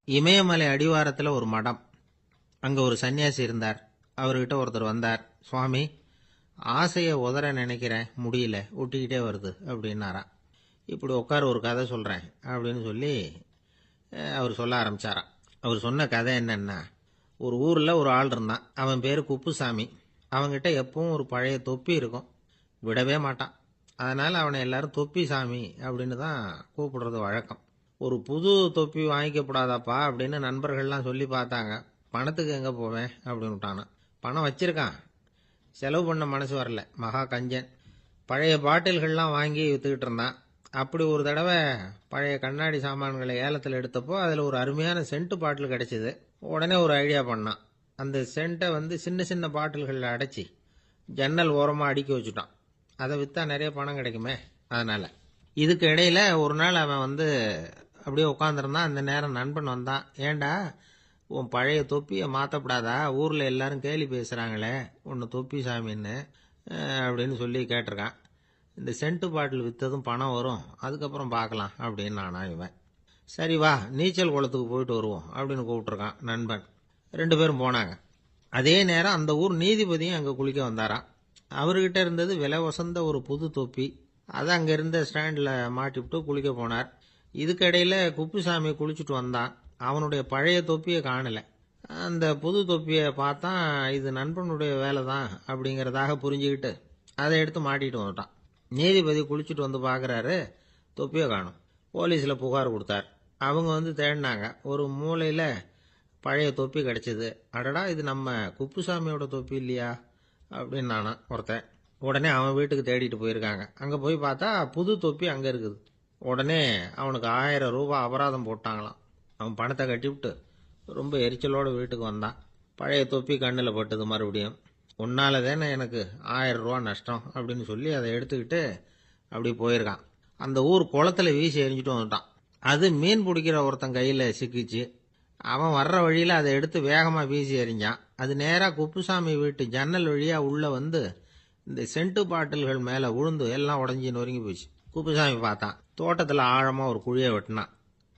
இமயமலை அடிவாரத்தில் ஒரு மடம். அங்கே ஒரு சன்னியாசி இருந்தார். அவர்கிட்ட ஒருத்தர் வந்தார். சுவாமி, ஆசையை உதற நினைக்கிறேன், முடியல, ஒட்டிக்கிட்டே வருது அப்படின்னாராம். இப்படி உட்கார, ஒரு கதை சொல்கிறேன் அப்படின்னு சொல்லி அவர் சொல்ல ஆரம்பித்தாராம். அவர் சொன்ன கதை என்னன்னா, ஒரு ஊரில் ஒரு ஆள் இருந்தான். அவன் பேர் குப்புசாமி. அவன்கிட்ட எப்பவும் ஒரு பழைய தொப்பி இருக்கும், விடவே மாட்டான். அதனால் அவனை எல்லாரும் தொப்பி சாமி அப்படின்னு தான் கூப்பிடுறது வழக்கம். ஒரு புது தொப்பி வாங்கிக்கப்படாதாப்பா அப்படின்னு நண்பர்கள்லாம் சொல்லி பார்த்தாங்க. பணத்துக்கு எங்கே போவேன் அப்படின்னு விட்டானா. பணம் வச்சிருக்கான், செலவு பண்ண மனசு வரல, மகா கஞ்சன். பழைய பாட்டில்கள்லாம் வாங்கி விற்றுக்கிட்டு இருந்தான். அப்படி ஒரு தடவை பழைய கண்ணாடி சாமான்களை ஏலத்தில் எடுத்தப்போ அதில் ஒரு அருமையான சென்ட் பாட்டில் கிடச்சிது. உடனே ஒரு ஐடியா பண்ணான். அந்த சென்ட்டை சின்ன சின்ன பாட்டில்களில் அடைச்சி ஜன்னல் ஓரமாக அடுக்கி வச்சுட்டான். அதை விற்றா நிறைய பணம் கிடைக்குமே, அதனால். இதுக்கு இடையில் ஒரு நாள் அவன் அப்படியே உட்காந்துருந்தான். அந்த நேரம் நண்பன் வந்தான். ஏண்டா, உன் பழைய தொப்பியை மாற்றப்படாதா, ஊரில் எல்லாரும் கேலி பேசுகிறாங்களே உன்னை தொப்பி சாமின்னு அப்படின்னு சொல்லி கேட்டிருக்கான். இந்த சென்ட்டு பாட்டில் விற்றதும் பணம் வரும், அதுக்கப்புறம் பார்க்கலாம் அப்படின்னு நானா இவன். சரி வா, நீச்சல் குளத்துக்கு போயிட்டு வருவோம் அப்படின்னு கூப்பிட்ருக்கான் நண்பன். 2 பேரும் போனாங்க. அதே நேரம் அந்த ஊர் நீதிபதியும் அங்கே குளிக்க வந்தாராம். அவர்கிட்ட இருந்தது விலை வசந்த ஒரு புது தொப்பி. அதை அங்கே இருந்த ஸ்டாண்டில் மாட்டிவிட்டு குளிக்க போனார். இதுக்கிடையில் குப்புசாமி குளிச்சுட்டு வந்தான். அவனுடைய பழைய தொப்பியை காணலை. அந்த புது தொப்பியை பார்த்தா இது நண்பனுடைய வேலை தான் அப்படிங்கிறதாக புரிஞ்சுக்கிட்டு அதை எடுத்து மாட்டிட்டு வந்துட்டான். நீதிபதி குளிச்சுட்டு வந்து பார்க்குறாரு, தொப்பியை காணும். போலீஸில் புகார் கொடுத்தார். அவங்க தேடினாங்க. ஒரு மூலையில் பழைய தொப்பி கிடச்சிது. அடடா, இது நம்ம குப்புசாமியோட தொப்பி இல்லையா அப்படின்னு நானா ஒருத்தன். உடனே அவன் வீட்டுக்கு தேடிட்டு போயிருக்காங்க. அங்கே போய் பார்த்தா புது தொப்பி அங்கே இருக்குது. உடனே அவனுக்கு 1000 ரூபாய் அபராதம் போட்டாங்களாம். அவன் பணத்தை கட்டிவிட்டு ரொம்ப எரிச்சலோடு வீட்டுக்கு வந்தான். பழைய தொப்பி கண்ணில் பட்டது. மறுபடியும், உன்னால தானே எனக்கு 1000 ரூபா நஷ்டம் அப்படின்னு சொல்லி அதை எடுத்துக்கிட்டு அப்படி போயிருக்கான். அந்த ஊர் குளத்தில் வீசி எரிஞ்சிட்டு வந்துட்டான். அது மீன் பிடிக்கிற ஒருத்தன் கையில் சிக்கிச்சு. அவன் வர்ற வழியில் அதை எடுத்து வேகமாக வீசி எறிஞ்சான். அது நேராக குப்புசாமி வீட்டு ஜன்னல் வழியாக உள்ளே இந்த சென்ட்டு பாட்டில்கள் மேலே விழுந்து எல்லாம் உடஞ்சி நொறுங்கி போச்சு. குப்புசாமி பார்த்தான். தோட்டத்தில் ஆழமாக ஒரு குழியை வெட்டினான்.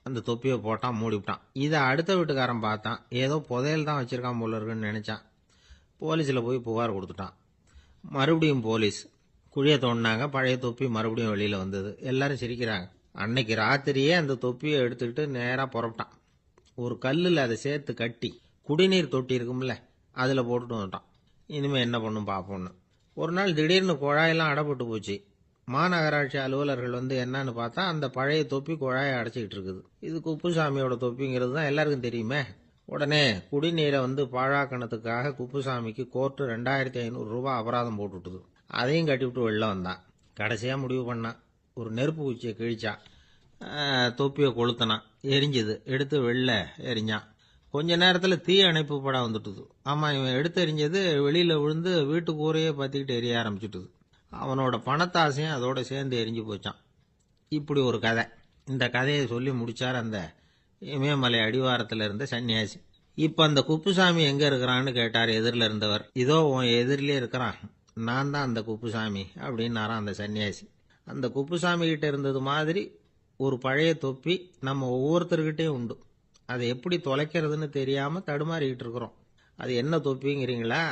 அந்த தொப்பியை போட்டான், மூடிவிட்டான். இதை அடுத்த வீட்டுக்காரன் பார்த்தான். ஏதோ புதையல் தான் வச்சிருக்கான் போல இருக்குன்னு நினைச்சான். போலீஸில் போய் புகார் கொடுத்துட்டான். மறுபடியும் போலீஸ் குழியை தோண்டினாங்க. பழைய தொப்பி மறுபடியும் வெளியில் வந்தது. எல்லாரும் சிரிக்கிறாங்க. அன்னைக்கு ராத்திரியே அந்த தொப்பியை எடுத்துக்கிட்டு நேராக புறப்பட்டான். ஒரு கல்லில் அதை சேர்த்து கட்டி குடிநீர் தொட்டி இருக்கும்ல, அதில் போட்டுட்டு வந்துட்டான். இனிமேல் என்ன பண்ணும் பார்ப்போன்னு. ஒரு நாள் திடீர்னு குழாயெல்லாம் அடைப்பட்டு போச்சு. மாநகராட்சி அலுவலர்கள் என்னன்னு பார்த்தா அந்த பழைய தொப்பி குழாயை அடைச்சிக்கிட்டு இருக்குது. இது குப்புசாமியோட தொப்பிங்கிறது தான் எல்லாருக்கும் தெரியுமே. உடனே குடிநீரை பாழாக்கணத்துக்காக குப்புசாமிக்கு கோர்ட்டு 2500 ரூபாய் அபராதம் போட்டுவிட்டுது. அதையும் கட்டிவிட்டு வெளில வந்தான். கடைசியாக முடிவு பண்ணான். ஒரு நெருப்பு குச்சியை கிழிச்சான். தொப்பியை கொளுத்தினான். எரிஞ்சுது. எடுத்து வெளில எரிஞ்சான். கொஞ்ச நேரத்தில் தீ அணைப்பு படம் வந்துட்டுது. ஆமாம், இவன் எடுத்து எரிஞ்சது வெளியில் விழுந்து வீட்டு கூரையே பற்றிக்கிட்டு எரிய ஆரம்பிச்சுட்டுது. அவனோட பணத்தாசையும் அதோட சேர்ந்து எரிஞ்சு போச்சான். இப்படி ஒரு கதை. இந்த கதையை சொல்லி முடிச்சார் அந்த இமயமலை அடிவாரத்தில் இருந்த சன்னியாசி. இப்போ அந்த குப்புசாமி எங்கே இருக்கிறான்னு கேட்டார் எதிரில் இருந்தவர். இதோ உன் எதிரிலே இருக்கிறான், நான் தான் அந்த குப்புசாமி அப்படின்னாரான் அந்த சன்னியாசி. அந்த குப்புசாமி கிட்ட இருந்தது மாதிரி ஒரு பழைய தொப்பி நம்ம ஒவ்வொருத்தர்கிட்டையும் உண்டு. அதை எப்படி தொலைக்கிறதுன்னு தெரியாமல் தடுமாறிக்கிட்டு இருக்கிறோம். அது என்ன தொப்பிங்கிறீங்களா?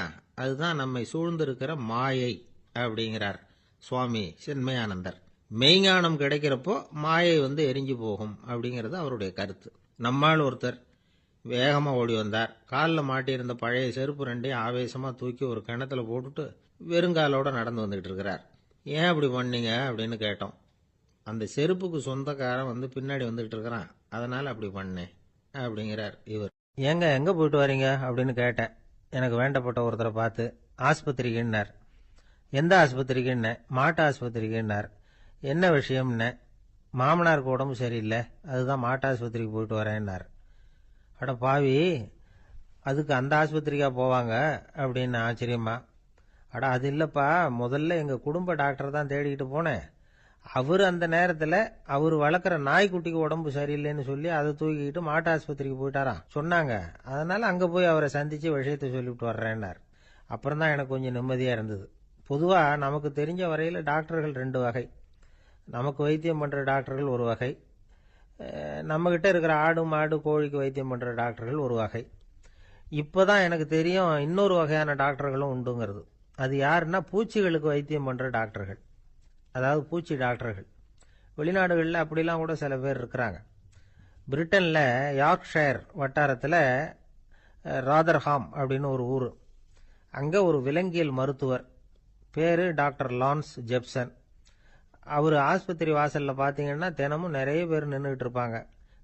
அதுதான் நம்மை சூழ்ந்திருக்கிற மாயை அப்படிங்கிறார் சுவாமி சின்மயானந்தர். மெய்ஞானம் கிடைக்கிறப்போ மாயை எரிஞ்சு போகும் அப்படிங்கிறது அவருடைய கருத்து. நம்மால் ஒருத்தர் வேகமாக ஓடி வந்தார். காலில் மாட்டியிருந்த பழைய செருப்பு 2ஐயும் ஆவேசமாக தூக்கி ஒரு கிணத்துல போட்டுட்டு வெறுங்காலோட நடந்து வந்துகிட்டு இருக்கிறார். ஏன் அப்படி பண்ணீங்க அப்படின்னு கேட்டோம். அந்த செருப்புக்கு சொந்தக்காரன் பின்னாடி வந்துகிட்டு இருக்கிறான், அதனால அப்படி பண்ணேன் அப்படிங்கிறார் இவர். ஏங்க எங்கே போயிட்டு வரீங்க அப்படின்னு கேட்டேன். எனக்கு வேண்டப்பட்ட ஒருத்தரை பார்த்து. ஆஸ்பத்திரிக்குன்னார். எந்த ஆஸ்பத்திரிக்குன்ன? மாட்டு ஆஸ்பத்திரிக்குன்னார். என்ன விஷயம்னு? மாமனாருக்கு உடம்பு சரியில்லை, அதுதான் மாட்டு ஆஸ்பத்திரிக்கு போயிட்டு வரேன்னார். அட பாவி, அதுக்கு அந்த ஆஸ்பத்திரிக்கா போவாங்க அப்படின்னு ஆச்சரியமா. அட அது இல்லைப்பா, முதல்ல எங்கள் குடும்ப டாக்டர் தான் தேடிக்கிட்டு போனேன். அவர் அந்த நேரத்தில் அவர் வளர்க்குற நாய்க்குட்டிக்கு உடம்பு சரியில்லைன்னு சொல்லி அதை தூக்கிக்கிட்டு மாட்டு ஆஸ்பத்திரிக்கு போயிட்டாராம் சொன்னாங்க. அதனால் அங்கே போய் அவரை சந்தித்து விஷயத்தை சொல்லிவிட்டு வர்றேன்னார். அப்புறம் தான் எனக்கு கொஞ்சம் நிம்மதியாக இருந்தது. பொதுவாக நமக்கு தெரிஞ்ச வரையில் டாக்டர்கள் 2 வகை. நமக்கு வைத்தியம் பண்ணுற டாக்டர்கள் ஒரு வகை, நம்மக்கிட்ட இருக்கிற ஆடு மாடு கோழிக்கு வைத்தியம் பண்ணுற டாக்டர்கள் ஒரு வகை. இப்போ தான் எனக்கு தெரியும் இன்னொரு வகையான டாக்டர்களும் உண்டுங்கிறது. அது யாருன்னா பூச்சிகளுக்கு வைத்தியம் பண்ணுற டாக்டர்கள், அதாவது பூச்சி டாக்டர்கள். வெளிநாடுகளில் அப்படிலாம் கூட சில பேர் இருக்கிறாங்க. பிரிட்டனில் யார்க்ஷயர் வட்டாரத்தில் ராதர்ஹாம் அப்படின்னு ஒரு ஊர். அங்கே ஒரு விலங்கியல் மருத்துவர், பேர் டாக்டர் லான்ஸ் ஜெப்சன். அவர் ஆஸ்பத்திரி வாசலில் பார்த்தீங்கன்னா தினமும் நிறைய பேர் நின்றுட்டு இருப்பாங்க.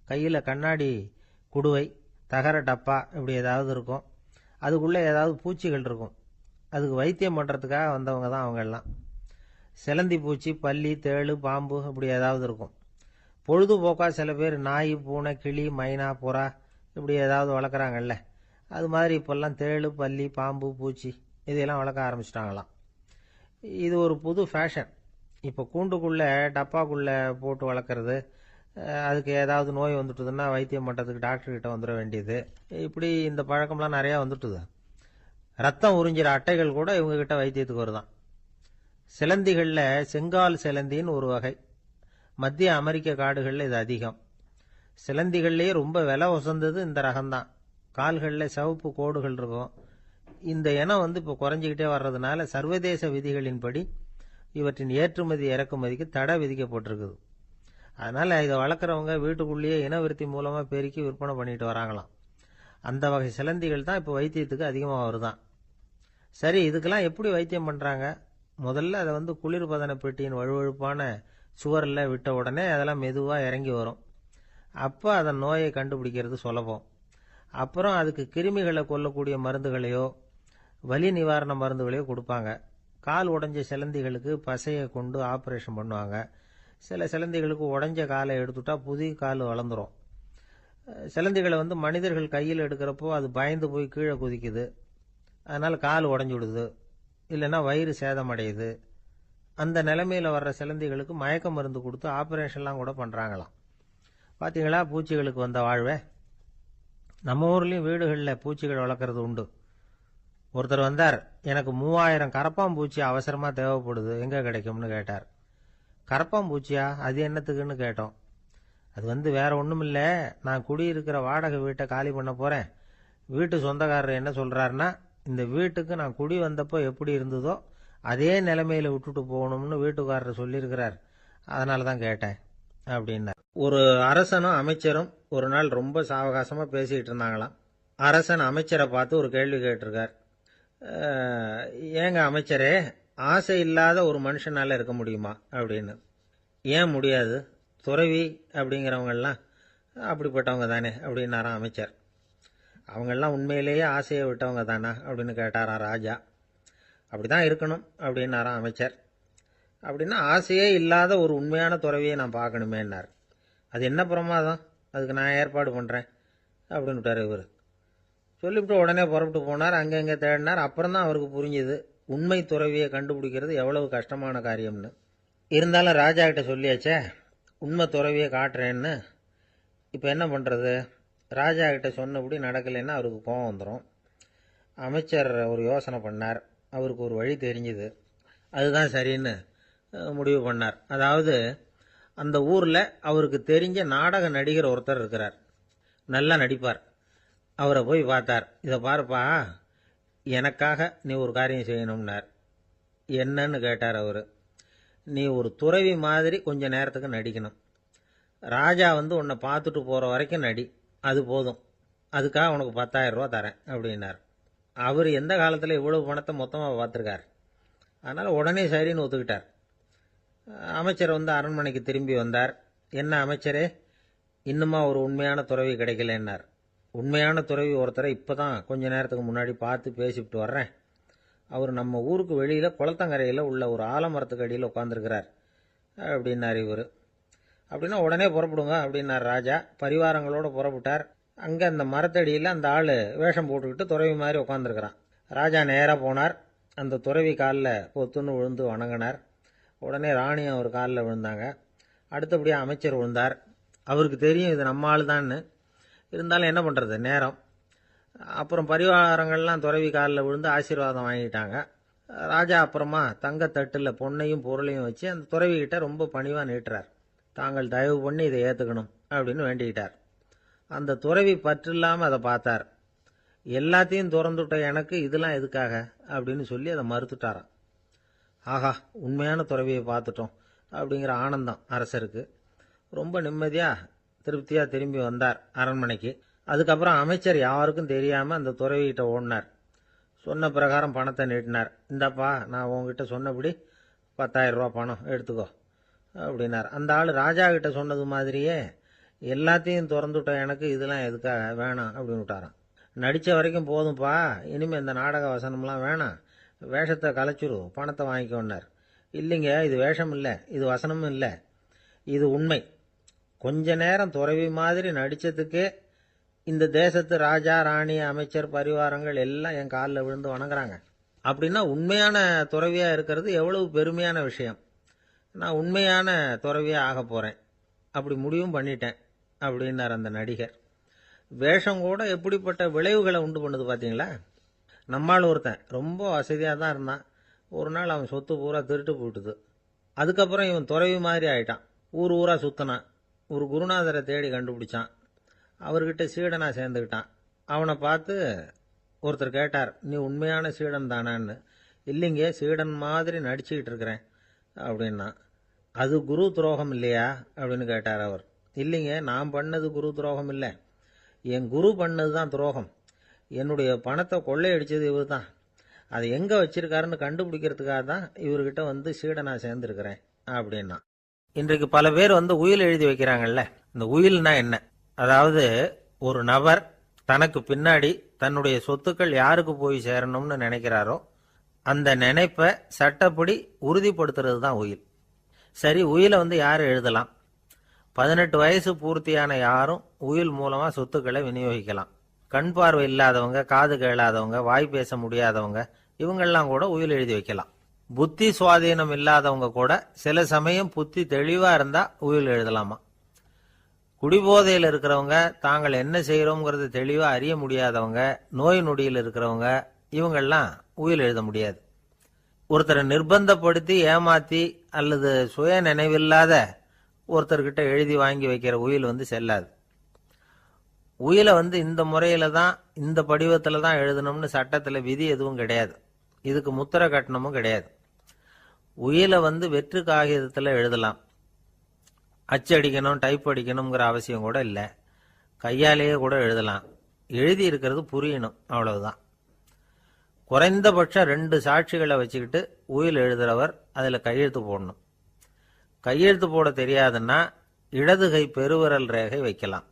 கையில் கண்ணாடி குடுவை, தகர டப்பா இப்படி ஏதாவது இருக்கும். அதுக்குள்ளே ஏதாவது பூச்சிகள் இருக்கும். அதுக்கு வைத்தியம் பண்ணுறதுக்காக வந்தவங்க தான் அவங்க எல்லாம். சிலந்தி பூச்சி, பல்லி, தேளு, பாம்பு இப்படி ஏதாவது இருக்கும். பொழுதுபோக்காக சில பேர் நாய், பூனை, கிளி, மைனா, புறா இப்படி ஏதாவது வளர்க்குறாங்கல்ல, அது மாதிரி இப்போல்லாம் தேளு, பல்லி, பாம்பு, பூச்சி இதையெல்லாம் வளர்க்க ஆரம்பிச்சிட்டாங்களாம். இது ஒரு புது ஃபேஷன். இப்போ கூண்டுக்குள்ளே டப்பாக்குள்ளே போட்டு வளர்க்குறது, அதுக்கு ஏதாவது நோய் வந்துட்டுதுன்னா வைத்தியம் பண்ணுறதுக்கு டாக்டர்கிட்ட வந்துட வேண்டியது, இப்படி இந்த பழக்கம்லாம் நிறையா வந்துட்டுது. ரத்தம் உறிஞ்சிற அட்டைகள் கூட இவங்ககிட்ட வைத்தியத்துக்கு வருதான். சிலந்திகளில் செங்கால் சிலந்தின்னு ஒரு வகை. மத்திய அமெரிக்க காடுகளில் இது அதிகம். சிலந்திகள்லேயே ரொம்ப விலை உசந்தது இந்த ரகம்தான். கால்களில் சிவப்பு கோடுகள் இருக்கும். இந்த இனம் இப்போ குறைஞ்சிக்கிட்டே வர்றதுனால சர்வதேச விதிகளின்படி இவற்றின் ஏற்றுமதி இறக்குமதிக்கு தடை விதிக்கப்பட்டிருக்குது. அதனால் இதை வளர்க்குறவங்க வீட்டுக்குள்ளேயே இனவிருத்தி மூலமாக பெருக்கி விற்பனை பண்ணிட்டு வராங்களாம். அந்த வகை சிலந்திகள் தான் இப்போ வைத்தியத்துக்கு அதிகமாக வருதான். சரி, இதுக்கெல்லாம் எப்படி வைத்தியம் பண்ணுறாங்க? முதல்ல அதை குளிர்பதன பெட்டியின் வழுவழுப்பான சுவரில் விட்ட உடனே அதெல்லாம் மெதுவாக இறங்கி வரும். அப்போ அதன் நோயை கண்டுபிடிக்கிறது சுலபம். அப்புறம் அதுக்கு கிருமிகளை கொல்லக்கூடிய மருந்துகளையோ வலி நிவாரண மருந்துகளையோ கொடுப்பாங்க. கால் உடைஞ்ச சிலந்திகளுக்கு பசையை கொண்டு ஆப்ரேஷன் பண்ணுவாங்க. சில சிலந்திகளுக்கு உடைஞ்ச காலை எடுத்துட்டா புதிய கால் வளர்ந்துடும். சிலந்திகளை மனிதர்கள் கையில் எடுக்கிறப்போ அது பயந்து போய் கீழே குதிக்குது. அதனால் கால் உடஞ்சி விடுது, இல்லைன்னா வயிறு சேதமடையுது. அந்த நிலைமையில் வர்ற சிலந்திகளுக்கு மயக்க மருந்து கொடுத்து ஆப்ரேஷன்லாம் கூட பண்ணுறாங்களாம். பார்த்தீங்களா பூச்சிகளுக்கு வந்த வாழ்வே. நம்ம ஊர்லேயும் வீடுகளில் பூச்சிகள் வளர்க்குறது உண்டு. ஒருத்தர் வந்தார், எனக்கு 3000 கரப்பாம்பூச்சி அவசரமாக தேவைப்படுது, எங்கே கிடைக்கும்னு கேட்டார். கரப்பாம்பூச்சியா? அது என்னத்துக்குன்னு கேட்டோம். அது வேற ஒன்றும் இல்லை, நான் குடியிருக்கிற வாடகை வீட்டை காலி பண்ண போகிறேன். வீட்டு சொந்தக்காரர் என்ன சொல்கிறாருன்னா, இந்த வீட்டுக்கு நான் குடி வந்தப்போ எப்படி இருந்ததோ அதே நிலைமையில் விட்டுட்டு போகணும்னு வீட்டுக்காரர் சொல்லியிருக்கிறார், அதனால தான் கேட்டேன் அப்படின்னார். ஒரு அரசனும் அமைச்சரும் ஒரு நாள் ரொம்ப சாவகாசமாக பேசிகிட்டு இருந்தாங்களாம். அரசன் அமைச்சரை பார்த்து ஒரு கேள்வி கேட்டிருக்கார். ஏங்க அமைச்சரே, ஆசை இல்லாத ஒரு மனுஷனால இருக்க முடியுமா அப்படின்னு. ஏன் முடியாது, துறவி அப்படிங்கிறவங்கெல்லாம் அப்படிப்பட்டவங்க தானே அப்படின்னாராம் அமைச்சர். அவங்கெல்லாம் உண்மையிலேயே ஆசையை விட்டவங்க தானா அப்படின்னு கேட்டாராம் ராஜா. அப்படி தான் இருக்கணும் அப்படின்னாராம் அமைச்சர். அப்படின்னா ஆசையே இல்லாத ஒரு உண்மையான துறவியை நான் பார்க்கணுமேன்னார். அது என்ன பிரமாதம், அதுக்கு நான் ஏற்பாடு பண்ணுறேன் அப்படின்னு விட்டார் இவர். சொல்லிவிட்டு உடனே புறப்பட்டு போனார். அங்கங்கே தேடினார். அப்புறம் தான் அவருக்கு புரிஞ்சுது உண்மை துறவியை கண்டுபிடிக்கிறது எவ்வளவு கஷ்டமான காரியம்னு. இருந்தாலும் ராஜா கிட்ட சொல்லியாச்சே, உண்மை துறவியை காட்டுறேன்னு. இப்போ என்ன பண்ணுறது? ராஜா கிட்ட சொன்னபடி நடக்கலைன்னா அவருக்கு கோபம் வந்துடும். அமைச்சர் ஒரு யோசனை பண்ணார். அவருக்கு ஒரு வழி தெரிஞ்சுது. அதுதான் சரின்னு முடிவு பண்ணார். அதாவது அந்த ஊரில் அவருக்கு தெரிஞ்ச நாடக நடிகர் ஒருத்தர் இருக்கிறார், நல்லா நடிப்பார். அவரை போய் பார்த்தார். இதை பாருப்பா, எனக்காக நீ ஒரு காரியம் செய்யணும்னார். என்னன்னு கேட்டார் அவர். நீ ஒரு துறவி மாதிரி கொஞ்ச நேரத்துக்கு நடிக்கணும். ராஜா உன்னை பார்த்துட்டு போகிற வரைக்கும் நடி, அது போதும். அதுக்காக உனக்கு 10,000 ரூபா தரேன் அப்படின்னார். அவர் எந்த காலத்தில் இவ்வளவு பணத்தை மொத்தமாக பார்த்துருக்கார். அதனால் உடனே சரின்னு ஒத்துக்கிட்டார். அமைச்சர் அரண்மனைக்கு திரும்பி வந்தார். என்ன அமைச்சரே, இன்னுமா ஒரு உண்மையான துறவி கிடைக்கலன்னார். உண்மையான துறவி ஒருத்தரை இப்போ தான் கொஞ்ச நேரத்துக்கு முன்னாடி பார்த்து பேசிவிட்டு வர்றேன். அவர் நம்ம ஊருக்கு வெளியில் குளத்தங்கரையில் உள்ள ஒரு ஆலமரத்துக்கு அடியில் உட்காந்துருக்கிறார் அப்படின்னார் இவர். அப்படின்னா உடனே புறப்படுங்க அப்படின்னார் ராஜா. பரிவாரங்களோடு புறப்பட்டார். அங்கே அந்த மரத்தடியில் அந்த ஆள் வேஷம் போட்டுக்கிட்டு துறவி மாதிரி உட்காந்துருக்கிறான். ராஜா நேராக போனார். அந்த துறவி காலில் பொத்துன்னு விழுந்து வணங்கினார். உடனே ராணியும் அவர் காலில் விழுந்தாங்க. அடுத்தபடியாக அமைச்சர் விழுந்தார். அவருக்கு தெரியும் இது நம்ம ஆள் தான்னு. இருந்தாலும் என்ன பண்ணுறது, நேரம். அப்புறம் பரிவாரங்கள்லாம் துறவி காலில் விழுந்து ஆசீர்வாதம் வாங்கிட்டாங்க. ராஜா அப்புறமா தங்கத்தட்டில் பொன்னையும் பொருளையும் வச்சு அந்த துறவிகிட்ட ரொம்ப பணிவாக நீட்டுறார். தாங்கள் தயவு பண்ணி இதை ஏற்றுக்கணும் அப்படின்னு வேண்டிக்கிட்டார். அந்த துறவி பற்றில்லாமல் அதை பார்த்தார். எல்லாத்தையும் திறந்துவிட்ட எனக்கு இதெல்லாம் எதுக்காக அப்படின்னு சொல்லி அதை மறுத்துட்டாராம். ஆஹா, உண்மையான துறவியை பார்த்துட்டோம் அப்படிங்கிற ஆனந்தம் அரசருக்கு. ரொம்ப நிம்மதியாக திருப்தியாக திரும்பி வந்தார் அரண்மனைக்கு. அதுக்கப்புறம் அமைச்சர் யாருக்கும் தெரியாமல் அந்த துறவிகிட்ட ஓடினார். சொன்ன பிரகாரம் பணத்தை நீட்டினார். இந்தப்பா, நான் உங்ககிட்ட சொன்னபடி 10,000 ரூபா பணம் எடுத்துக்கோ அப்படின்னார். அந்த ஆள் ராஜா கிட்ட சொன்னது மாதிரியே எல்லாத்தையும் திறந்துவிட்ட எனக்கு இதெல்லாம் எதுக்காக வேணாம் அப்படின்னு விட்டாராம். நடித்த வரைக்கும் போதும்ப்பா, இனிமேல் இந்த நாடக வசனம்லாம் வேணாம், வேஷத்தை கலைச்சிரு, பணத்தை வாங்கிக்கோன்னார். இல்லைங்க, இது வேஷம் இல்லை, இது வசனமும் இல்லை, இது உண்மை. கொஞ்ச நேரம் துறவி மாதிரி நடித்ததுக்கே இந்த தேசத்து ராஜா, ராணி, அமைச்சர், பரிவாரங்கள் எல்லாம் என் காலில் விழுந்து வணங்குறாங்க. அப்படின்னா உண்மையான துறவியாக இருக்கிறது எவ்வளவு பெருமையான விஷயம். நான் உண்மையான துறவியாக ஆக போகிறேன், அப்படி முடிவும் பண்ணிட்டேன் அப்படின்னார் அந்த நடிகர். வேஷம் கூட எப்படிப்பட்ட விளைவுகளை உண்டு பண்ணுது பார்த்தீங்களா. நம்மால் ஒருத்தன் ரொம்ப வசதியாக தான் இருந்தான். ஒரு நாள் அவன் சொத்து பூரா திருட்டு போயிட்டுது. அதுக்கப்புறம் இவன் துறவி மாதிரி ஆயிட்டான். ஊர் ஊராக சுற்றினான். ஒரு குருநாதரை தேடி கண்டுபிடிச்சான். அவர்கிட்ட சீடனாக சேர்ந்துக்கிட்டான். அவனை பார்த்து ஒருத்தர் கேட்டார், நீ உண்மையான சீடன் தானான்னு. இல்லைங்க, சீடன் மாதிரி நடிச்சுக்கிட்டு இருக்கிறேன் அப்படின்னா. அது குரு துரோகம் இல்லையா அப்படின்னு கேட்டார் அவர். இல்லைங்க, நான் பண்ணது குரு துரோகம் இல்லை, என் குரு பண்ணது தான் துரோகம். என்னுடைய பணத்தை கொள்ளையடிச்சது இவர் தான். அதை எங்கே வச்சிருக்காருன்னு கண்டுபிடிக்கிறதுக்காக தான் இவர்கிட்ட வந்து சீடனாக சேர்ந்துருக்கிறேன் அப்படின்னா. இன்றைக்கு பல பேர் வந்து உயில் எழுதி வைக்கிறாங்கல்ல. இந்த உயில்னா என்ன? அதாவது ஒரு நபர் தனக்கு பின்னாடி தன்னுடைய சொத்துக்கள் யாருக்கு போய் சேரணும்னு நினைக்கிறாரோ அந்த நினைப்பை சட்டப்படி உறுதிப்படுத்துறது தான் உயில். சரி, உயிலை வந்து யார் எழுதலாம்? 18 வயசு பூர்த்தியான யாரும் உயில் மூலமாக சொத்துக்களை விநியோகிக்கலாம். கண் பார்வை இல்லாதவங்க, காது கேளாதவங்க, வாய் பேச முடியாதவங்க, இவங்கெல்லாம் கூட உயில் எழுதி வைக்கலாம். புத்தி சுவாதீனம் இல்லாதவங்க கூட சில சமயம் புத்தி தெளிவாக இருந்தால் உயில் எழுதலாமா. குடிபோதையில் இருக்கிறவங்க, தாங்கள் என்ன செய்கிறோங்கிறது தெளிவாக அறிய முடியாதவங்க, நோய் நொடியில் இருக்கிறவங்க, இவங்கெல்லாம் உயில் எழுத முடியாது. ஒருத்தரை நிர்பந்தப்படுத்தி ஏமாத்தி அல்லது சுய நினைவில்லாத ஒருத்தர்கிட்ட எழுதி வாங்கி வைக்கிற உயில் வந்து செல்லாது. உயிலை வந்து இந்த முறையில தான், இந்த படிவத்தில் தான் எழுதணும்னு சட்டத்தில் விதி எதுவும் கிடையாது. இதுக்கு முத்திரை கட்டணமும் கிடையாது. உயிலை வந்து வெற்று காகிதத்தில் எழுதலாம். அச்சடிக்கணும், டைப் அடிக்கணுங்கிற அவசியம் கூட இல்லை. கையாலேயே கூட எழுதலாம். எழுதி இருக்கிறது புரியணும், அவ்வளவுதான். குறைந்தபட்சம் 2 சாட்சிகளை வச்சுக்கிட்டு உயில் எழுதுறவர் அதில் கையெழுத்து போடணும். கையெழுத்து போட தெரியாதுன்னா இடது கை பெருவிரல் ரேகை வைக்கலாம்.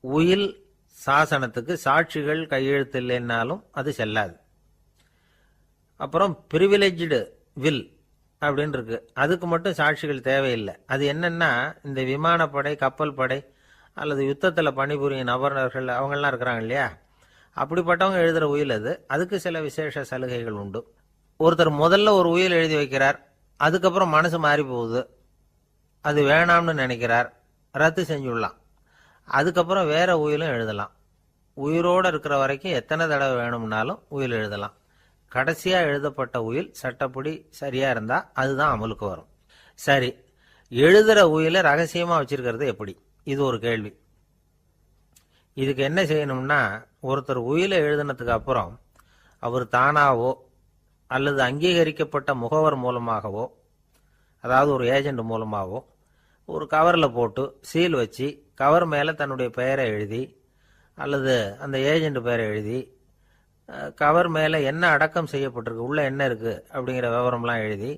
உயில் சாசனத்துக்கு சாட்சிகள் கையெழுத்து இல்லைன்னாலும் அது செல்லாது. அப்புறம் பிரிவிலேஜ்டு வில் அப்படின்னு இருக்கு. அதுக்கு மட்டும் சாட்சிகள் தேவையில்லை. அது என்னன்னா, இந்த விமானப்படை, கப்பல் படை அல்லது யுத்தத்தில் பணிபுரியும் நபர்கள் அவங்கெல்லாம் இருக்கிறாங்க இல்லையா, அப்படிப்பட்டவங்க எழுதுகிற உயில் அது. அதுக்கு சில விசேஷ சலுகைகள் உண்டு. ஒருத்தர் முதல்ல ஒரு உயில் எழுதி வைக்கிறார், அதுக்கப்புறம் மனசு மாறி போகுது, அது வேணாம்னு நினைக்கிறார், ரத்து செஞ்சுடலாம். அதுக்கப்புறம் வேற உயிலும் எழுதலாம். உயிரோடு இருக்கிற வரைக்கும் எத்தனை தடவை வேணும்னாலும் உயில் எழுதலாம். கடைசியா எழுதப்பட்ட உயில் சட்டப்படி சரியா இருந்தா அதுதான் அமலுக்கு வரும். சரி, எழுதுற உயிலை ரகசியமா வச்சிருக்கிறது எப்படி? இது ஒரு கேள்வி. இதுக்கு என்ன செய்யணும்னா, ஒருத்தர் உயிலை எழுதினதுக்கு அப்புறம் அவர் தானாவோ அல்லது அங்கீகரிக்கப்பட்ட முகவர் மூலமாகவோ, அதாவது ஒரு ஏஜென்ட் மூலமாகவோ, ஒரு கவரில் போட்டு சீல் வச்சு கவர் மேலே தன்னுடைய பெயரை எழுதி அல்லது அந்த ஏஜென்ட் பெயரை எழுதி கவர் மேலே என்ன அடக்கம் செய்யப்பட்டிருக்கு, உள்ள என்ன இருக்குது அப்படிங்கிற விவரம்லாம் எழுதி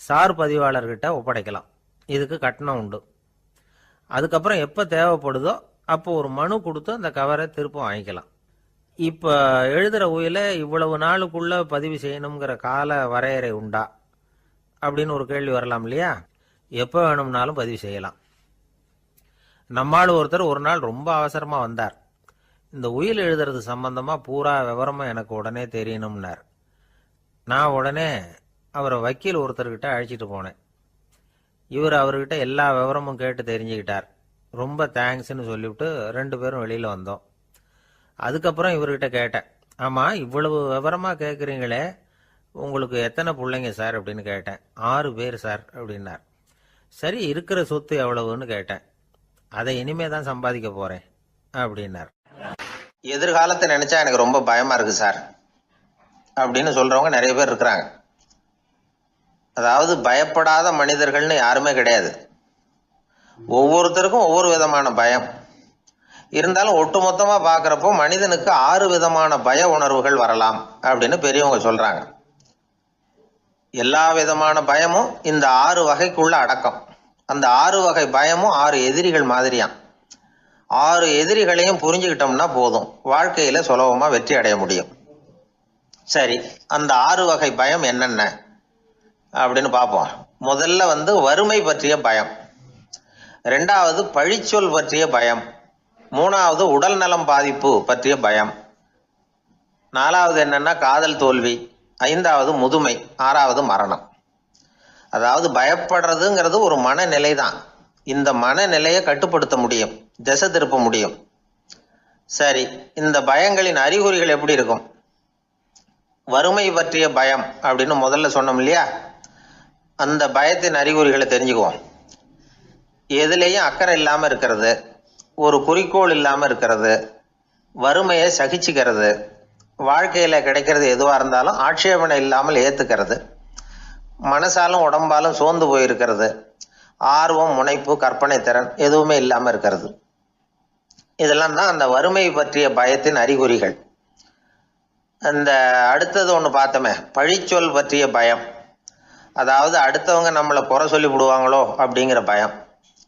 சார் பதிவாளர்கிட்ட ஒப்படைக்கலாம். இதுக்கு கட்டணம் உண்டு. அதுக்கப்புறம் எப்போ தேவைப்படுதோ அப்போ ஒரு மனு கொடுத்து அந்த கவரை திரும்ப வாங்கிக்கலாம். இப்போ எழுதுகிற உயிலை இவ்வளவு நாளுக்குள்ளே பதிவு செய்யணுங்கிற கால வரையறை உண்டா அப்படின்னு ஒரு கேள்வி வரலாம் இல்லையா? எப்போ வேணும்னாலும் பதிவு செய்யலாம். நம்மால் ஒருத்தர் ஒரு நாள் ரொம்ப அவசரமாக வந்தார். இந்த உயில் எழுதுறது சம்பந்தமாக பூரா விவரமாக எனக்கு உடனே தெரியணும்னார். நான் உடனே அவரை வக்கீல் ஒருத்தர்கிட்ட அழைச்சிட்டு போனேன். இவர் அவர்கிட்ட எல்லா விவரமும் கேட்டு தெரிஞ்சுக்கிட்டார். ரொம்ப தேங்க்ஸ்ன்னு சொல்லிவிட்டு 2 பேரும் வெளியில் வந்தோம். அதுக்கப்புறம் இவர்கிட்ட கேட்டேன், ஆமாம் இவ்வளவு விவரமாக கேட்குறீங்களே, உங்களுக்கு எத்தனை பிள்ளைங்க சார் அப்படின்னு கேட்டேன். 6 பேர் சார் அப்படின்னார். சரி, இருக்கிற சொத்து எவ்வளவுன்னு கேட்டேன். அதை இனிமே தான் சம்பாதிக்க போறேன் அப்படின்னார். எதிர்காலத்தை நினைச்சா எனக்கு ரொம்ப பயமா இருக்கு சார் அப்படின்னு சொல்றவங்க நிறைய பேர் இருக்கிறாங்க. அதாவது பயப்படாத மனிதர்கள்னு யாருமே கிடையாது. ஒவ்வொருத்தருக்கும் ஒவ்வொரு விதமான பயம் இருந்தாலும் ஒட்டுமொத்தமா பார்க்கறப்போ மனிதனுக்கு 6 விதமான பய உணர்வுகள் வரலாம் அப்படின்னு பெரியவங்க சொல்றாங்க. எல்லா விதமான பயமும் இந்த 6 வகைக்குள்ள அடக்கம். அந்த 6 வகை பயமும் 6 எதிரிகள் மாதிரியாம். 6 எதிரிகளையும் புரிஞ்சுக்கிட்டோம்னா போதும், வாழ்க்கையில சுலபமா வெற்றி அடைய முடியும். சரி, அந்த 6 வகை பயம் என்னென்ன அப்படின்னு பார்ப்போம். முதல்ல வறுமை பற்றிய பயம், 2வது பழிச்சொல் பற்றிய பயம், 3வது உடல் நலம் பாதிப்பு பற்றிய பயம், 4வது என்னன்னா காதல் தோல்வி, 5வது முதுமை, 6வது மரணம். அதாவது பயப்படுறதுங்கிறது ஒரு மனநிலை தான். இந்த மனநிலையை கட்டுப்படுத்த முடியும், திசை திருப்ப முடியும். சரி, இந்த பயங்களின் அறிகுறிகள் எப்படி இருக்கும்? வறுமை பற்றிய பயம் அப்படின்னு முதல்ல சொன்னோம் இல்லையா, அந்த பயத்தின் அறிகுறிகளை தெரிஞ்சுக்குவோம். எதுலேயும் அக்கறை இல்லாமல் இருக்கிறது, ஒரு குறிக்கோள் இல்லாமல் இருக்கிறது, வறுமையை சகிச்சுக்கிறது, வாழ்க்கையில் கிடைக்கிறது எதுவாக இருந்தாலும் ஆட்சேபனை இல்லாமல் ஏற்றுக்கிறது, மனசாலும் உடம்பாலும் சோர்ந்து போயிருக்கிறது, ஆர்வம், முனைப்பு, கற்பனை திறன் எதுவுமே இல்லாமல் இருக்கிறது. இதெல்லாம் தான் அந்த வறுமை பற்றிய பயத்தின் அறிகுறிகள். அந்த அடுத்தது ஒன்று பார்த்தோமே, பழிச்சொல் பற்றிய பயம். அதாவது அடுத்தவங்க நம்மளை குறை சொல்லி விடுவாங்களோ அப்படிங்கிற பயம்.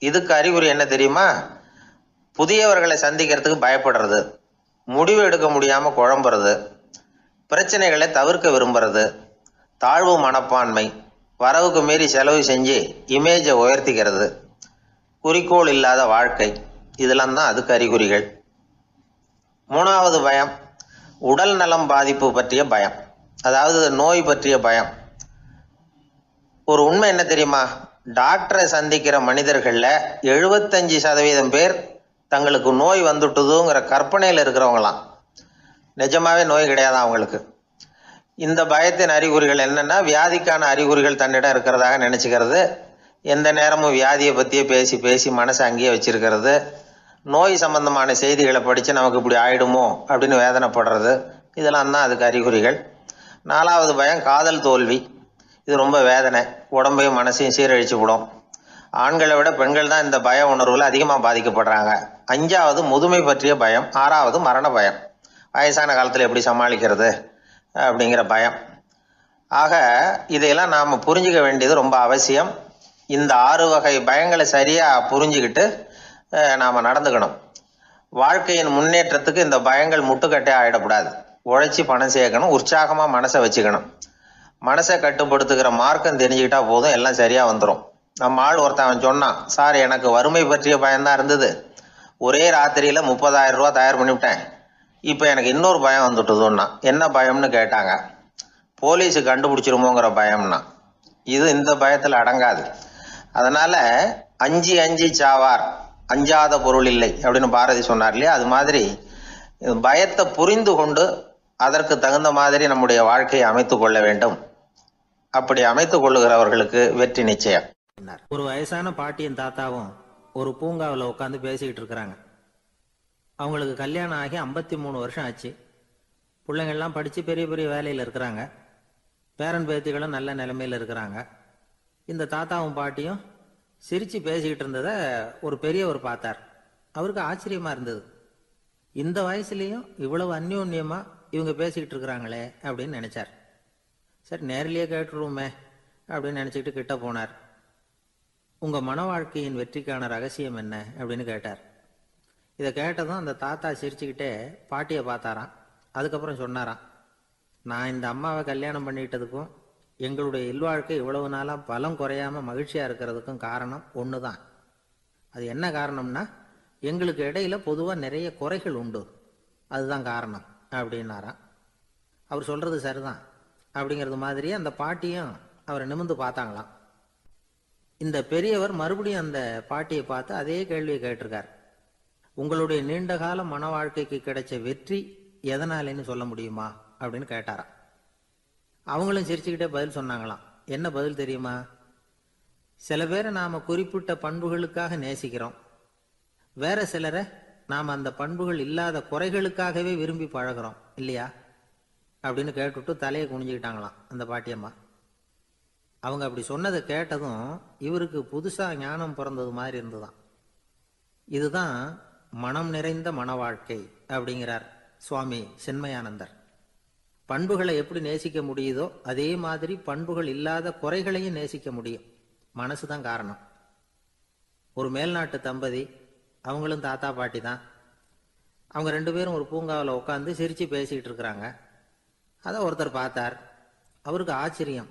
இதுக்கு அறிகுறி என்ன தெரியுமா? புதியவர்களை சந்திக்கிறதுக்கு பயப்படுறது, முடிவு எடுக்க முடியாமல் குழம்புறது, பிரச்சனைகளை தவிர்க்க விரும்புறது, தாழ்வு மனப்பான்மை, வரவுக்கு மீறி செலவு செஞ்சு இமேஜை உயர்த்திக்கிறது, குறிக்கோள் இல்லாத வாழ்க்கை, இதெல்லாம் தான் அதுக்கு அறிகுறிகள். 3வது பயம் உடல் நலம் பாதிப்பு பற்றிய பயம், அதாவது நோய் பற்றிய பயம். ஒரு உண்மை என்ன தெரியுமா? டாக்டரை சந்திக்கிற மனிதர்களில் 75% பேர் தங்களுக்கு நோய் வந்துட்டுதுங்கிற கற்பனையில் இருக்கிறவங்களாம். நிஜமாவே நோய் கிடையாது அவங்களுக்கு. இந்த பயத்தின் அறிகுறிகள் என்னன்னா, வியாதிக்கான அறிகுறிகள் தன்னிடம் இருக்கிறதாக நினச்சிக்கிறது, எந்த நேரமும் வியாதியை பற்றியே பேசி பேசி மனசை அங்கேயே வச்சிருக்கிறது, நோய் சம்பந்தமான செய்திகளை படித்து நமக்கு இப்படி ஆயிடுமோ அப்படின்னு வேதனைப்படுறது, இதெல்லாம் தான் அதுக்கு அறிகுறிகள். 4வது பயம் காதல் தோல்வி. இது ரொம்ப வேதனை, உடம்பையும் மனசையும் சீரழிச்சு விடும். ஆண்களை விட பெண்கள் தான் இந்த பய உணர்வில் அதிகமாக பாதிக்கப்படுறாங்க. 5வது முதுமை பற்றிய பயம். 6வது மரண பயம், வயசான காலத்தில் எப்படி சமாளிக்கிறது அப்படிங்கிற பயம். ஆக இதையெல்லாம் நாம் புரிஞ்சிக்க வேண்டியது ரொம்ப அவசியம். இந்த 6 வகை பயங்களை சரியாக புரிஞ்சுக்கிட்டு நாம் நடந்துக்கணும். வாழ்க்கையின் முன்னேற்றத்துக்கு இந்த பயங்கள் முட்டுக்கட்டே ஆகிடக்கூடாது. உழைச்சி பணம் சேர்க்கணும், உற்சாகமாக மனசை வச்சுக்கணும். மனசை கட்டுப்படுத்துகிற மார்க்கம் தெரிஞ்சுக்கிட்டா போதும், எல்லாம் சரியாக வந்துடும். நம்ம ஆள் ஒருத்தன் சொன்னான், சார் எனக்கு வறுமை பற்றிய பயம்தான் இருந்தது, ஒரே ராத்திரியில் 30,000 ரூபா தயார் பண்ணிவிட்டேன், இப்போ எனக்கு இன்னொரு பயம் வந்துட்டுதுன்னா. என்ன பயம்னு கேட்டாங்க. போலீஸு கண்டுபிடிச்சிருமோங்கிற பயம்னா. இது இந்த பயத்தில் அடங்காது. அதனால் அஞ்சி அஞ்சி சாவார், அஞ்சாத பொருள் இல்லை அப்படின்னு பாரதி சொன்னார் இல்லையா, அது மாதிரி பயத்தை புரிந்து கொண்டு அதற்கு தகுந்த மாதிரி நம்முடைய வாழ்க்கையை அமைத்து கொள்ள வேண்டும். அப்படி அமைத்துக் கொள்ளுகிறவர்களுக்கு வெற்றி நிச்சயம். ஒரு வயசான பாட்டியின் தாத்தாவும் ஒரு பூங்காவில் உட்காந்து பேசிக்கிட்டு இருக்கிறாங்க. அவங்களுக்கு கல்யாணம் ஆகி 53 வருஷம் ஆச்சு. பிள்ளைங்கள்லாம் படித்து பெரிய பெரிய வேலையில் இருக்கிறாங்க. பேரன் பேத்திகளும் நல்ல நிலைமையில் இருக்கிறாங்க. இந்த தாத்தாவும் பாட்டியும் சிரித்து பேசிக்கிட்டு இருந்ததை ஒரு பெரியவர் பார்த்தார். அவருக்கு ஆச்சரியமாக இருந்தது. இந்த வயசுலேயும் இவ்வளவு அந்யோன்யமாக இவங்க பேசிக்கிட்டு இருக்கிறாங்களே அப்படின்னு நினச்சார். சரி, நேரிலேயே கேட்டுருவோமே அப்படின்னு நினச்சிக்கிட்டு கிட்ட போனார். உங்கள் மன வாழ்க்கையின் வெற்றிக்கான ரகசியம் என்ன அப்படின்னு கேட்டார். இதை கேட்டதும் அந்த தாத்தா சிரிச்சுக்கிட்டே பாட்டியை பார்த்தாராம். அதுக்கப்புறம் சொன்னாராம், நான் இந்த அம்மாவை கல்யாணம் பண்ணிக்கிட்டதுக்கும் எங்களுடைய இல்வாழ்க்கை இவ்வளவு நாளாக பலம் குறையாமல் மகிழ்ச்சியாக இருக்கிறதுக்கும் காரணம் ஒன்று தான். அது என்ன காரணம்னா, எங்களுக்கு இடையில பொதுவாக நிறைய குறைகள் உண்டு, அதுதான் காரணம் அப்படின்னாராம். அவர் சொல்கிறது சரிதான் அப்படிங்கிறது மாதிரியே அந்த பாட்டியும் அவரை நிமிர்ந்து பார்த்தாங்களாம். இந்த பெரியவர் மறுபடியும் அந்த பாட்டியை பார்த்து அதே கேள்வியை கேட்டிருக்கார். உங்களுடைய நீண்ட கால மன வாழ்க்கைக்கு கிடைச்ச வெற்றி எதனாலேன்னு சொல்ல முடியுமா அப்படின்னு கேட்டாராம். அவங்களும் சிரிச்சுக்கிட்டே பதில் சொன்னாங்களாம். என்ன பதில் தெரியுமா? சில பேரை நாம் குறிப்பிட்ட பண்புகளுக்காக நேசிக்கிறோம், வேற சிலரை நாம் அந்த பண்புகள் இல்லாத குறைகளுக்காகவே விரும்பி பழகிறோம் இல்லையா அப்படின்னு கேட்டுவிட்டு தலையை குனிஞ்சுக்கிட்டாங்களாம் அந்த பாட்டியம்மா. அவங்க அப்படி சொன்னதை கேட்டதும் இவருக்கு புதுசாக ஞானம் பிறந்தது மாதிரி இருந்துதான். இதுதான் மனம் நிறைந்த மன வாழ்க்கை அப்படிங்கிறார் சுவாமி சின்மயானந்தர். பண்புகளை எப்படி நேசிக்க முடியுதோ அதே மாதிரி பண்புகள் இல்லாத குறைகளையும் நேசிக்க முடியும். மனசு தான் காரணம். ஒரு மேல்நாட்டு தம்பதி, அவங்களும் தாத்தா பாட்டி தான். அவங்க 2 பேரும் ஒரு பூங்காவில் உட்காந்து சிரித்து பேசிக்கிட்டு இருக்கிறாங்க. அதை ஒருத்தர் பார்த்தார். அவருக்கு ஆச்சரியம்,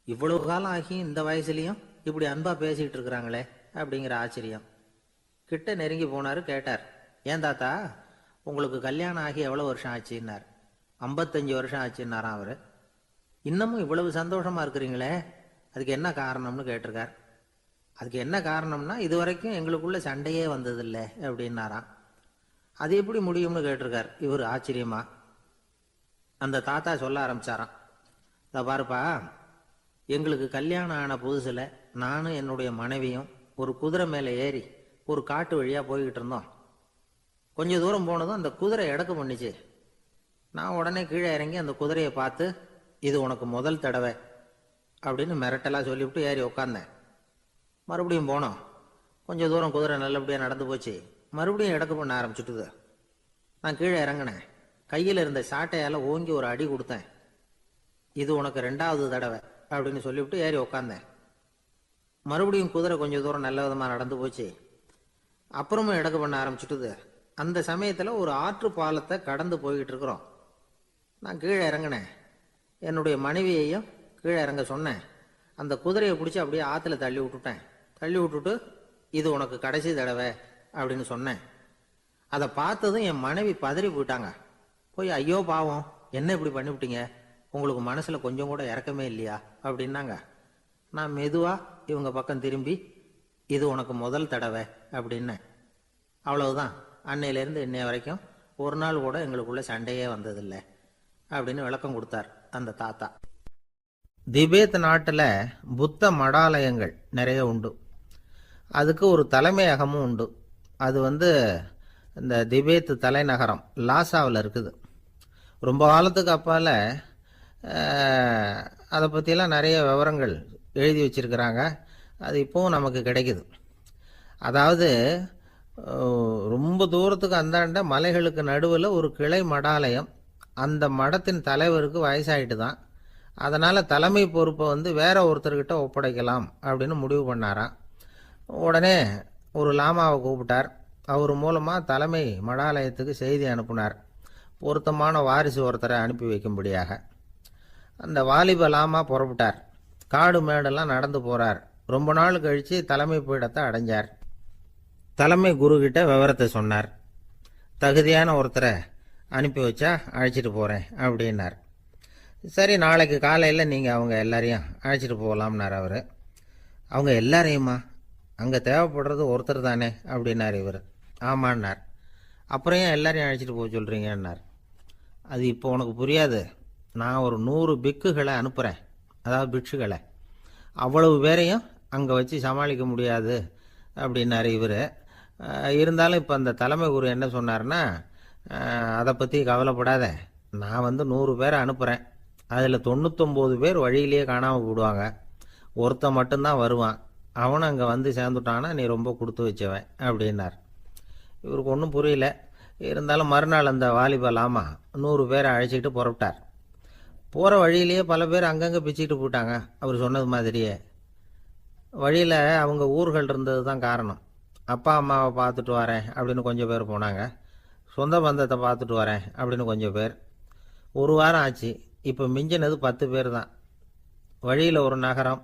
இவ்வளவு காலம் ஆகி இந்த வயசுலையும் இப்படி அன்பாக பேசிக்கிட்டு இருக்கிறாங்களே அப்படிங்கிற ஆச்சரியம். கிட்ட நெருங்கி போனார். கேட்டார், ஏன் தாத்தா உங்களுக்கு கல்யாணம் ஆகி எவ்வளோ வருஷம் ஆச்சுன்னார். 55 வருஷம் ஆச்சுன்னாராம் அவர். இன்னமும் இவ்வளவு சந்தோஷமாக இருக்கிறீங்களே, அதுக்கு என்ன காரணம்னு கேட்டிருக்கார். அதுக்கு என்ன காரணம்னா, இது வரைக்கும் எங்களுக்குள்ள சண்டையே வந்ததில்லை அப்படின்னாராம். அது எப்படி முடியும்னு கேட்டிருக்கார் இவர் ஆச்சரியமா. அந்த தாத்தா சொல்ல ஆரம்பிச்சாராம், இதை பாருப்பா, எங்களுக்கு கல்யாணம் ஆன புதுசில் நானும் என்னுடைய மனைவியும் ஒரு குதிரை மேலே ஏறி ஒரு காட்டு வழியாக போய்கிட்டு இருந்தோம். கொஞ்சம் தூரம் போனதும் அந்த குதிரை எடக்கு பண்ணிச்சு. நான் உடனே கீழே இறங்கி அந்த குதிரையை பார்த்து, இது உனக்கு முதல் தடவை அப்படின்னு மிரட்டலாக சொல்லிவிட்டு ஏறி உட்காந்தேன். மறுபடியும் போனோம். கொஞ்சம் தூரம் குதிரை நல்லபடியாக நடந்து போச்சு. மறுபடியும் எடக்கு பண்ண ஆரம்பிச்சுட்டுது. நான் கீழே இறங்கினேன். கையில் இருந்த சாட்டையால் ஓங்கி ஒரு அடி கொடுத்தேன். இது உனக்கு 2வது தடவை அப்படின்னு சொல்லிவிட்டு ஏறி உட்காந்தேன். மறுபடியும் குதிரை கொஞ்சம் தூரம் நல்ல விதமாக நடந்து போச்சு. அப்புறமும் எடக்கு பண்ண ஆரம்பிச்சுட்டுது. அந்த சமயத்தில் ஒரு ஆற்று பாலத்தை கடந்து போய்கிட்டு இருக்கிறோம். நான் கீழே இறங்கினேன். என்னுடைய மனைவியையும் கீழே இறங்க சொன்னேன். அந்த குதிரையை பிடிச்சி அப்படியே ஆற்றுல தள்ளி விட்டுட்டேன். தள்ளி விட்டுட்டு, இது உனக்கு கடைசி தடவை அப்படின்னு சொன்னேன். அதை பார்த்ததும் என் மனைவி பதறி போயிட்டாங்க. போய், ஐயோ பாவம், என்ன இப்படி பண்ணிவிட்டீங்க, உங்களுக்கு மனசில் கொஞ்சம் கூட இறக்கமே இல்லையா அப்படின்னாங்க. நான் மெதுவாக இவங்க பக்கம் திரும்பி, இது உனக்கு முதல் தடவை அப்படின்னேன். அவ்வளவுதான். அன்னையிலேருந்து இன்னைய வரைக்கும் ஒரு நாள் கூட எங்களுக்குள்ள சண்டையே வந்ததில்லை அப்படின்னு விளக்கம் கொடுத்தார் அந்த தாத்தா. திபேத் நாட்டில் புத்த மடாலயங்கள் நிறைய உண்டு. அதுக்கு ஒரு தலைமையகமும் உண்டு. அது இந்த திபேத் தலைநகரம் லாசாவில் இருக்குது. ரொம்ப காலத்துக்கு அப்பால் அதை பற்றிலாம் நிறைய விவரங்கள் எழுதி வச்சிருக்கிறாங்க. அது இப்போவும் நமக்கு கிடைக்குது. அதாவது ரொம்ப தூரத்துக்கு அந்தாண்ட மலைகளுக்கு நடுவில் ஒரு கிளை மடாலயம். அந்த மடத்தின் தலைவருக்கு வயசாயிட்டு தான். அதனால் தலைமை பொறுப்பை வேற ஒருத்தர்கிட்ட ஒப்படைக்கலாம் அப்படின்னு முடிவு பண்ணாராம். உடனே ஒரு லாமாவை கூப்பிட்டார். அவர் மூலமாக தலைமை மடாலயத்துக்கு செய்தி அனுப்புனார், பொருத்தமான வாரிசு ஒருத்தரை அனுப்பி வைக்கும்படியாக. அந்த வாலிப லாமா புறப்பட்டார். காடு மேடெல்லாம் நடந்து போகிறார். ரொம்ப நாள் கழித்து தலைமை பீடத்தை அடைஞ்சார். தலைமை குருக்கிட்ட விவரத்தை சொன்னார். தகுதியான ஒருத்தரை அனுப்பி வச்சா அழைச்சிட்டு போகிறேன் அப்படின்னார். சரி, நாளைக்கு காலையில் நீங்கள் அவங்க எல்லாரையும் அழைச்சிட்டு போகலாம்னார் அவர். அவங்க எல்லாரையுமா? அங்கே தேவைப்படுறது ஒருத்தர் தானே அப்படின்னார் இவர். ஆமான்னார். அப்புறம் ஏன் எல்லாரையும் அழைச்சிட்டு போக சொல்கிறீங்கன்னார். அது இப்போ உனக்கு புரியாது. நான் ஒரு 100 பிக்குகளை அனுப்புகிறேன், அதாவது பிட்சுகளை. அவ்வளவு பேரையும் அங்கே வச்சு சமாளிக்க முடியாது அப்படின்னார் இவர். இருந்தாலும் இப்போ அந்த தலைமை குரு என்ன சொன்னார்னா, அதை பற்றி கவலைப்படாத, நான் 100 பேரை அனுப்புகிறேன். அதில் 99 பேர் வழியிலேயே காணாமல் போடுவாங்க. ஒருத்தன் மட்டும்தான் வருவான். அவனும் அங்கே சேர்ந்துட்டானா நீ ரொம்ப கொடுத்து வச்சவன் அப்படின்னார். இவருக்கு ஒன்றும் புரியல. இருந்தாலும் மறுநாள் அந்த வாலிப லாமா 100 பேரை அழைச்சிக்கிட்டு புறப்பட்டார். போகிற வழியிலேயே பல பேர் அங்கங்கே பிச்சுக்கிட்டு போட்டாங்க. அவர் சொன்னது மாதிரியே. வழியில் அவங்க ஊர்கள் இருந்தது தான் காரணம். அப்பா அம்மாவை பார்த்துட்டு வரேன் அப்படின்னு கொஞ்சம் பேர் போனாங்க. சொந்த பந்தத்தை பார்த்துட்டு வரேன் அப்படின்னு கொஞ்சம் பேர். ஒரு வாரம் ஆச்சு. இப்போ மிஞ்சினது 10 பேர் தான். வழியில் ஒரு நகரம்.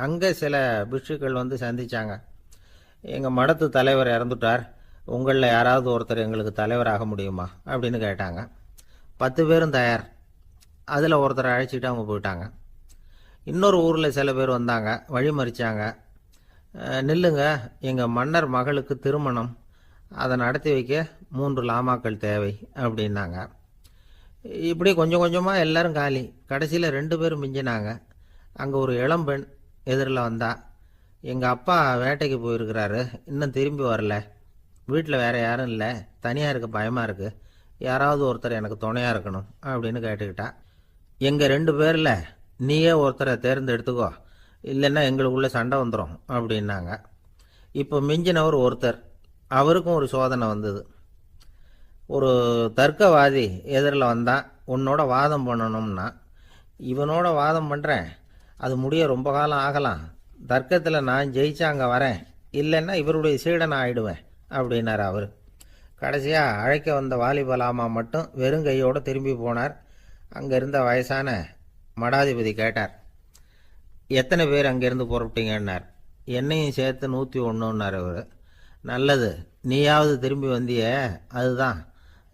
அங்கே சில பிட்சுக்கள் சந்தித்தாங்க. எங்கள் மடத்து தலைவர் இறந்துட்டார், உங்களில் யாராவது ஒருத்தர் எங்களுக்கு தலைவராக முடியுமா அப்படின்னு கேட்டாங்க. 10 பேரும் தயார். அதில் ஒருத்தரை அழைச்சிட்டு அவங்க போயிட்டாங்க. இன்னொரு ஊரில் சில பேர் வந்தாங்க, வழி மறிச்சாங்க. நில்லுங்க, எங்கள் மன்னர் மகளுக்கு திருமணம், அதை நடத்தி வைக்க 3 லாமாக்கள் தேவை அப்படின்னாங்க. இப்படி கொஞ்சம் கொஞ்சமாக எல்லாரும் காலி. கடைசியில் 2 பேரும் மிஞ்சினாங்க. அங்கே ஒரு இளம்பெண் எதிரில் வந்தா. எங்கள் அப்பா வேட்டைக்கு போயிருக்கிறாரு, இன்னும் திரும்பி வரல வீட்டில் வேற யாரும் இல்லை, தனியாக இருக்க பயமாக இருக்கு, யாராவது ஒருத்தர் எனக்கு துணையாக இருக்கணும் அப்படின்னு கேட்டுக்கிட்டா. எங்கள் 2 பேரில் நீயே ஒருத்தரை தேர்ந்தெடுத்துக்கோ, இல்லைன்னா எங்களுக்குள்ளே சண்டை வந்துடும் அப்படின்னாங்க. இப்போ மிஞ்சினவர் ஒருத்தர், அவருக்கும் ஒரு சோதனை வந்தது. ஒரு தர்க்கவாதி எதிரில் வந்தான், உன்னோட வாதம் பண்ணணும்னா. இவனோட வாதம் பண்ணுறேன், அது முடிய ரொம்ப காலம் ஆகலாம், தர்க்கத்தில் நான் ஜெயிச்சா அங்கே வரேன், இல்லைன்னா இவருடைய சீடனை ஆயிடுவேன் அப்படின்னார் அவர். கடைசியாக அழைக்க வந்த வாலிபலாமா மட்டும் வெறும் கையோடு திரும்பி போனார். அங்கே இருந்த வயசான மடாதிபதி கேட்டார், எத்தனை பேர் அங்கேருந்து புறப்பட்டீங்கன்னார். என்னையும் சேர்த்து 101ன்னார் அவர். நல்லது, நீயாவது திரும்பி வந்திய, அதுதான்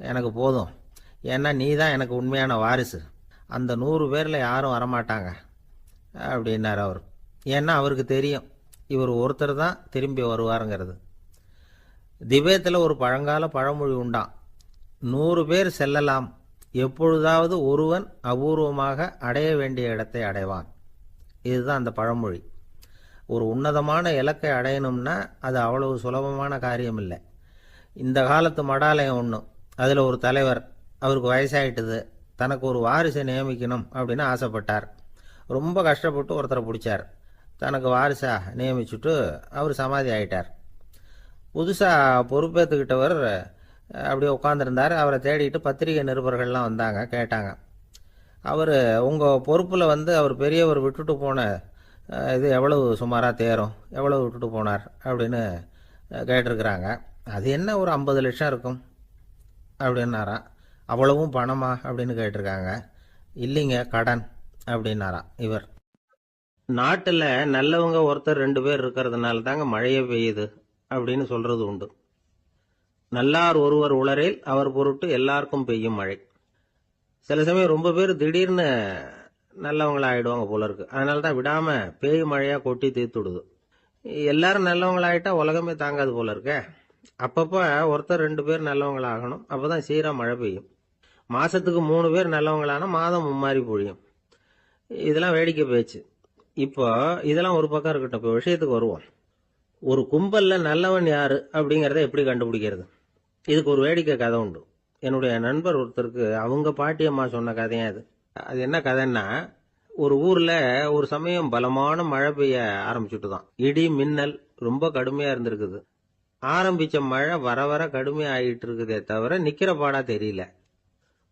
எனக்கு போதும், ஏன்னா நீ தான் எனக்கு உண்மையான வாரிசு, அந்த 100 பேரில் யாரும் வரமாட்டாங்க அப்படின்னார் அவர். ஏன்னா அவருக்கு தெரியும் இவர் ஒருத்தர் தான் திரும்பி வருவாருங்கிறது. திபேத்தில் ஒரு பழங்கால பழமொழி உண்டாம், 100 பேர் செல்லலாம், எப்பொழுதாவது ஒருவன் அபூர்வமாக அடைய வேண்டிய இடத்தை அடைவான். இதுதான் அந்த பழமொழி. ஒரு உன்னதமான இலக்கை அடையணும்னா அது அவ்வளவு சுலபமான காரியம் இல்லை. இந்த காலத்து மடாலயம் ஒன்று, அதில் ஒரு தலைவர், அவருக்கு வயசாயிட்டுது, தனக்கு ஒரு வாரிசை நியமிக்கணும் அப்படின்னு ஆசைப்பட்டார். ரொம்ப கஷ்டப்பட்டு ஒருத்தரை பிடிச்சார், தனக்கு வாரிசாக நியமிச்சுட்டு அவர் சமாதி ஆயிட்டார். புதுசாக பொறுப்பேற்றுக்கிட்டவர் அப்படியே உட்காந்துருந்தார். அவரை தேடிட்டு பத்திரிகை நிருபர்கள்லாம் வந்தாங்க, கேட்டாங்க. அவர் உங்கள் பொறுப்பில் அவர் பெரியவர் விட்டுட்டு போன இது எவ்வளவு சுமாராக தேரும், எவ்வளவு விட்டுட்டு போனார் அப்படின்னு கேட்டிருக்கிறாங்க. அது என்ன ஒரு 50 லட்சம் இருக்கும் அப்படின்னாராம். அவ்வளவும் பணமா அப்படின்னு கேட்டிருக்காங்க. இல்லைங்க, கடன் அப்படின்னாராம் இவர். நாட்டில் நல்லவங்க ஒருத்தர் 2 பேர் இருக்கிறதுனால தாங்க மழையே பெய்யுது அப்படின்னு சொல்றது உண்டு. நல்லார் ஒருவர் உளரேல் அவர் பொருட்டு எல்லாருக்கும் பெய்யும் மழை. சில சமயம் ரொம்ப பேர் திடீர்னு நல்லவங்களா ஆயிடுவாங்க போல இருக்கு, அதனால தான் விடாம பேய் மழையா கொட்டி தீர்த்துடுது. எல்லாரும் நல்லவங்களாயிட்டா உலகமே தாங்காது போல இருக்க. அப்பப்ப ஒருத்தர் 2 பேர் நல்லவங்களாகணும், அப்பதான் சீரா மழை பெய்யும். மாசத்துக்கு 3 பேர் நல்லவங்களானா மாதம் மும்மாறி பொழியும். இதெல்லாம் வேடிக்கை பேச்சு. இப்போ இதெல்லாம் ஒரு பக்கம் இருக்கட்டும், இப்போ விஷயத்துக்கு வருவோம். ஒரு கும்பல்ல நல்லவன் யாரு அப்படிங்கறத எப்படி கண்டுபிடிக்கிறது? இதுக்கு ஒரு வேடிக்கை கதை உண்டு. என்னுடைய நண்பர் ஒருத்தருக்கு அவங்க பாட்டியம்மா சொன்ன கதையா அது. அது என்ன கதைன்னா, ஒரு ஊர்ல ஒரு சமயம் பலமான மழை பெய்ய ஆரம்பிச்சுட்டுதான். இடி மின்னல் ரொம்ப கடுமையா இருந்திருக்குது. ஆரம்பிச்ச மழை வர வர கடுமையா ஆகிட்டு இருக்குதே தவிர நிக்கிற பாடா தெரியல.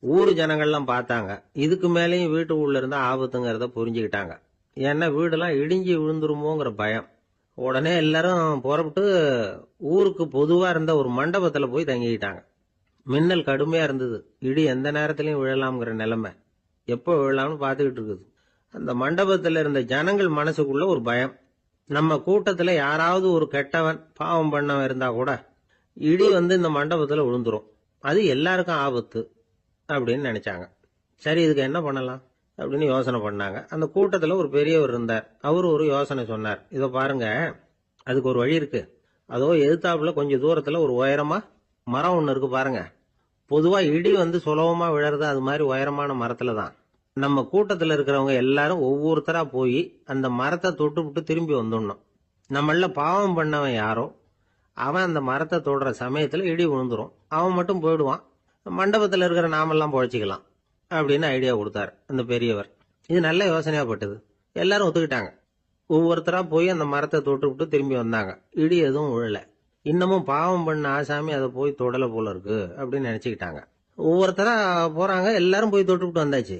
ஊர் ஜனங்கள்லாம் பார்த்தாங்க, இதுக்கு மேலேயும் வீட்டு உள்ள இருந்தா ஆபத்துங்கிறத புரிஞ்சுக்கிட்டாங்க. ஏன்னா வீடெல்லாம் இடிஞ்சி விழுந்துருமோங்கிற பயம். உடனே எல்லாரும் புறப்பட்டு ஊருக்கு பொதுவா இருந்த ஒரு மண்டபத்துல போய் தங்கிக்கிட்டாங்க. மின்னல் கடுமையா இருந்தது, இடி எந்த நேரத்திலையும் விழலாம்ங்கிற நிலைமை, எப்போ விழலாம்னு பார்த்துக்கிட்டு இருக்குது. அந்த மண்டபத்துல இருந்த ஜனங்கள் மனசுக்குள்ள ஒரு பயம், நம்ம கூட்டத்துல யாராவது ஒரு கெட்டவன் பாவம் பண்ணவன் இருந்தா கூட இடி இந்த மண்டபத்துல விழுந்துரும், அது எல்லாருக்கும் ஆபத்து அப்படின்னு நினைச்சாங்க. சரி, இதுக்கு என்ன பண்ணலாம் அப்படின்னு யோசனை பண்ணாங்க. அந்த கூட்டத்துல ஒரு பெரியவர் இருந்தார். அவரு ஒரு யோசனை சொன்னார். இதோ பாருங்க, அதுக்கு ஒரு வழி இருக்கு. அதோ எதிர்த்தாப்புல கொஞ்சம் தூரத்துல ஒரு உயரமா மரம் ஒண்ணு இருக்கு பாருங்க. பொதுவா இடி சுலபமா விழறது அது மாதிரி உயரமான மரத்துல தான். நம்ம கூட்டத்துல இருக்கிறவங்க எல்லாரும் ஒவ்வொருத்தரா போய் அந்த மரத்தை தொட்டுவிட்டு திரும்பி வந்துடணும். நம்மள பாவம் பண்ணவன் யாரோ அவன் அந்த மரத்தை தொடுற சமயத்துல இடி விழுந்துரும், அவன் மட்டும் போயிடுவான், மண்டபத்துல இருக்கிற நாமெல்லாம் பொழைச்சிக்கலாம் அப்படின்னு ஐடியா கொடுத்தாரு அந்த பெரியவர். இது நல்ல யோசனையா பட்டது. எல்லாரும் ஒத்துக்கிட்டாங்க. ஒவ்வொருத்தரா போய் அந்த மரத்தை தொட்டு விட்டு திரும்பி வந்தாங்க. இடி எதுவும் விழல. இன்னமும் பாவம் பண்ண ஆசாமி அதை போய் தொடல போல இருக்கு அப்படின்னு நினைச்சுக்கிட்டாங்க. ஒவ்வொருத்தரா போறாங்க, எல்லாரும் போய் தொட்டு விட்டு வந்தாச்சு.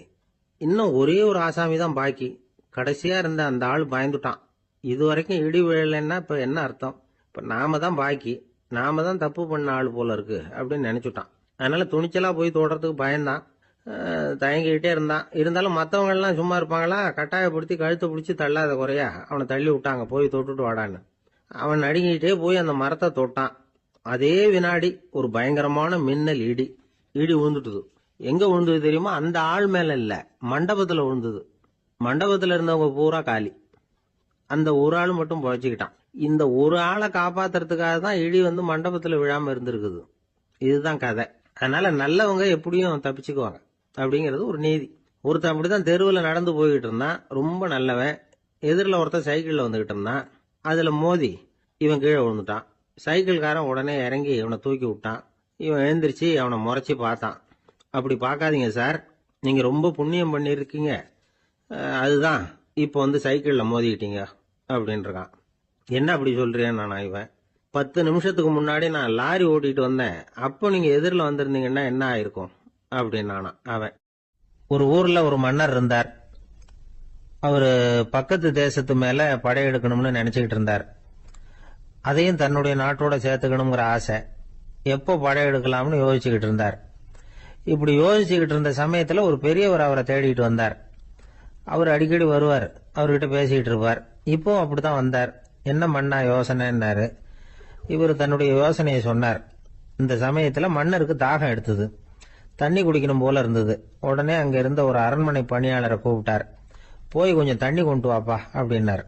இன்னும் ஒரே ஒரு ஆசாமி தான் பாக்கி. கடைசியா இருந்த அந்த ஆள் பயந்துட்டான். இது வரைக்கும் இடி விழலைன்னா இப்ப என்ன அர்த்தம்? இப்ப நாம தான் பாக்கி, நாம தான் தப்பு பண்ண ஆள் போல இருக்கு அப்படின்னு நினைச்சுட்டான். அதனால துணிச்சலா போய் தொடறதுக்கு பயந்தான், தயங்கிக்கிட்டே இருந்தான். இருந்தாலும் மற்றவங்க எல்லாம் சும்மா இருப்பாங்களா, கட்டாயப்படுத்தி கழுத்தை பிடிச்சி தள்ளாத குறையா அவனை தள்ளி விட்டாங்க, போய் தொட்டுட்டு வாடான்னு. அவன் நடுங்கிட்டே போய் அந்த மரத்தை தொட்டான். அதே வினாடி ஒரு பயங்கரமான மின்னல் இடி விழுந்துட்டுது. எங்க விழுந்தது தெரியுமா? அந்த ஆள் மேல இல்ல, மண்டபத்துல விழுந்தது. மண்டபத்துல இருந்தவங்க பூரா காலி, அந்த ஒரு ஆள் மட்டும் பொழைச்சுக்கிட்டான். இந்த ஒரு ஆளை காப்பாத்துறதுக்காக தான் இடி மண்டபத்துல விழாம இருந்திருக்குது. இதுதான் கதை. அதனால நல்லவங்க எப்படியும் தப்பிச்சுக்குவாங்க அப்படிங்கிறது ஒரு நீதி. ஒருத்தன் அப்படிதான் தெருவில் நடந்து போய்கிட்டு இருந்தான், ரொம்ப நல்லவன். எதிரில் ஒருத்தன் சைக்கிள்ல வந்துகிட்டு இருந்தான். அதுல மோதி இவன் கீழே விழுந்துட்டான். சைக்கிள்காரன் உடனே இறங்கி இவனை தூக்கி விட்டான். இவன் எழுந்திரிச்சு அவனை முறைச்சி பார்த்தான். அப்படி பார்க்காதீங்க சார், நீங்கள் ரொம்ப புண்ணியம் பண்ணியிருக்கீங்க, அதுதான் இப்போ வந்து சைக்கிளில் மோதிக்கிட்டீங்க அப்படின்றான். என்ன அப்படி சொல்கிறேன்னு நான் இவன் 10 நிமிஷத்துக்கு முன்னாடி நான் லாரி ஓட்டிகிட்டு வந்தேன், அப்போ நீங்கள் எதிரில் வந்திருந்தீங்கன்னா என்ன ஆயிருக்கும் அப்படின்னானா அவன். ஒரு ஊரில் ஒரு மன்னர் இருந்தார். அவர் பக்கத்து தேசத்து மேலே படையெடுக்கணும்னு நினச்சிக்கிட்டு இருந்தார். அதையும் தன்னுடைய நாட்டோட சேர்த்துக்கணுங்கிற ஆசை. எப்போ படையெடுக்கலாம்னு யோசிச்சுக்கிட்டு இருந்தார். இப்படி யோசிச்சுக்கிட்டு இருந்த சமயத்தில் ஒரு பெரியவர் அவரை தேடிட்டு வந்தார். அவர் அடிக்கடி வருவார், அவர்கிட்ட பேசிக்கிட்டு இருப்பார். இப்போ அப்படித்தான் வந்தார். என்ன மன்னா யோசனைன்னாரு. இவர் தன்னுடைய யோசனையை சொன்னார். இந்த சமயத்தில் மன்னருக்கு தாகம் எடுத்தது, தண்ணி குடிக்கணும் போல இருந்தது. உடனே அங்கே இருந்த ஒரு அரண்மனை பணியாளரை கூப்பிட்டார். போய் கொஞ்சம் தண்ணி கொண்டு வாப்பா அப்படின்னார்.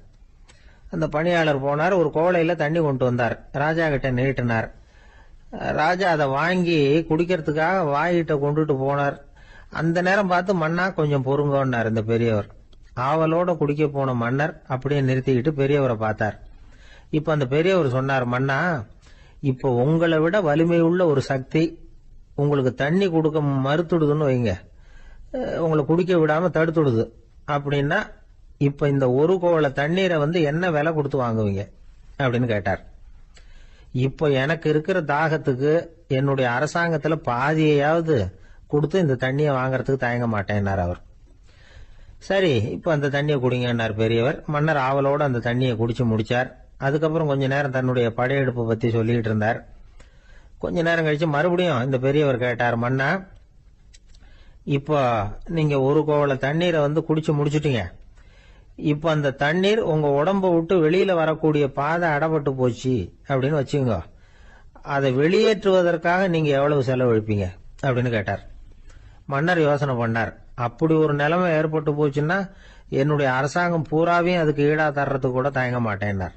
அந்த பணியாளர் போனார், ஒரு கோலையில் தண்ணி கொண்டு வந்தார். ராஜா கிட்ட நீட்டினார். ராஜா அதை வாங்கி குடிக்கிறதுக்காக வாயிட்ட கொண்டுட்டு போனார். அந்த நேரம் பார்த்து மன்னா கொஞ்சம் பொறுங்கன்னார் இந்த பெரியவர். ஆவலோட குடிக்க போன மன்னர் அப்படியே நிறுத்திக்கிட்டு பெரியவரை பார்த்தார். இப்ப அந்த பெரியவர் சொன்னார், மன்னா, இப்போ உங்களை விட வலிமை உள்ள ஒரு சக்தி உங்களுக்கு தண்ணி கொடுக்க மறுத்துடுதுன்னு வைங்க, உங்களை குடிக்க விடாம தடுத்துடுது அப்படின்னா, இப்ப இந்த ஒரு கோவள தண்ணீரை வந்து என்ன விலை கொடுத்து வாங்குவீங்க அப்படின்னு கேட்டார். இப்போ எனக்கு இருக்கிற தாகத்துக்கு என்னுடைய அரசாங்கத்துல பாதியையாவது கொடுத்து இந்த தண்ணியை வாங்கறதுக்கு தயங்க மாட்டேன்னார் அவர். சரி, இப்ப அந்த தண்ணியை குடிங்கன்னார் பெரியவர். மன்னர் ஆவலோட அந்த தண்ணியை குடிச்சு முடிச்சார். அதுக்கப்புறம் கொஞ்ச நேரம் தன்னுடைய படையெடுப்பை பத்தி சொல்லிட்டு இருந்தார். கொஞ்ச நேரம் கழிச்சு மறுபடியும் இந்த பெரியவர் கேட்டார், மன்னா, இப்போ நீங்க ஒரு கோவள தண்ணீரை வந்து குடிச்சு முடிச்சுட்டீங்க. இப்ப அந்த தண்ணீர் உங்க உடம்ப விட்டு வெளியில வரக்கூடிய பாதை அடப்பட்டு போச்சு அப்படின்னு வச்சுங்க, அதை வெளியேற்றுவதற்காக நீங்க எவ்வளவு செலவழிப்பீங்க அப்படின்னு கேட்டார். மன்னர் யோசனை பண்ணார். அப்படி ஒரு நிலைமை ஏற்பட்டு போச்சுன்னா என்னுடைய அரசாங்கம் பூராவையும் அதுக்கு ஈடா தர்றதுக்கு கூட தயங்க மாட்டேன்னார்.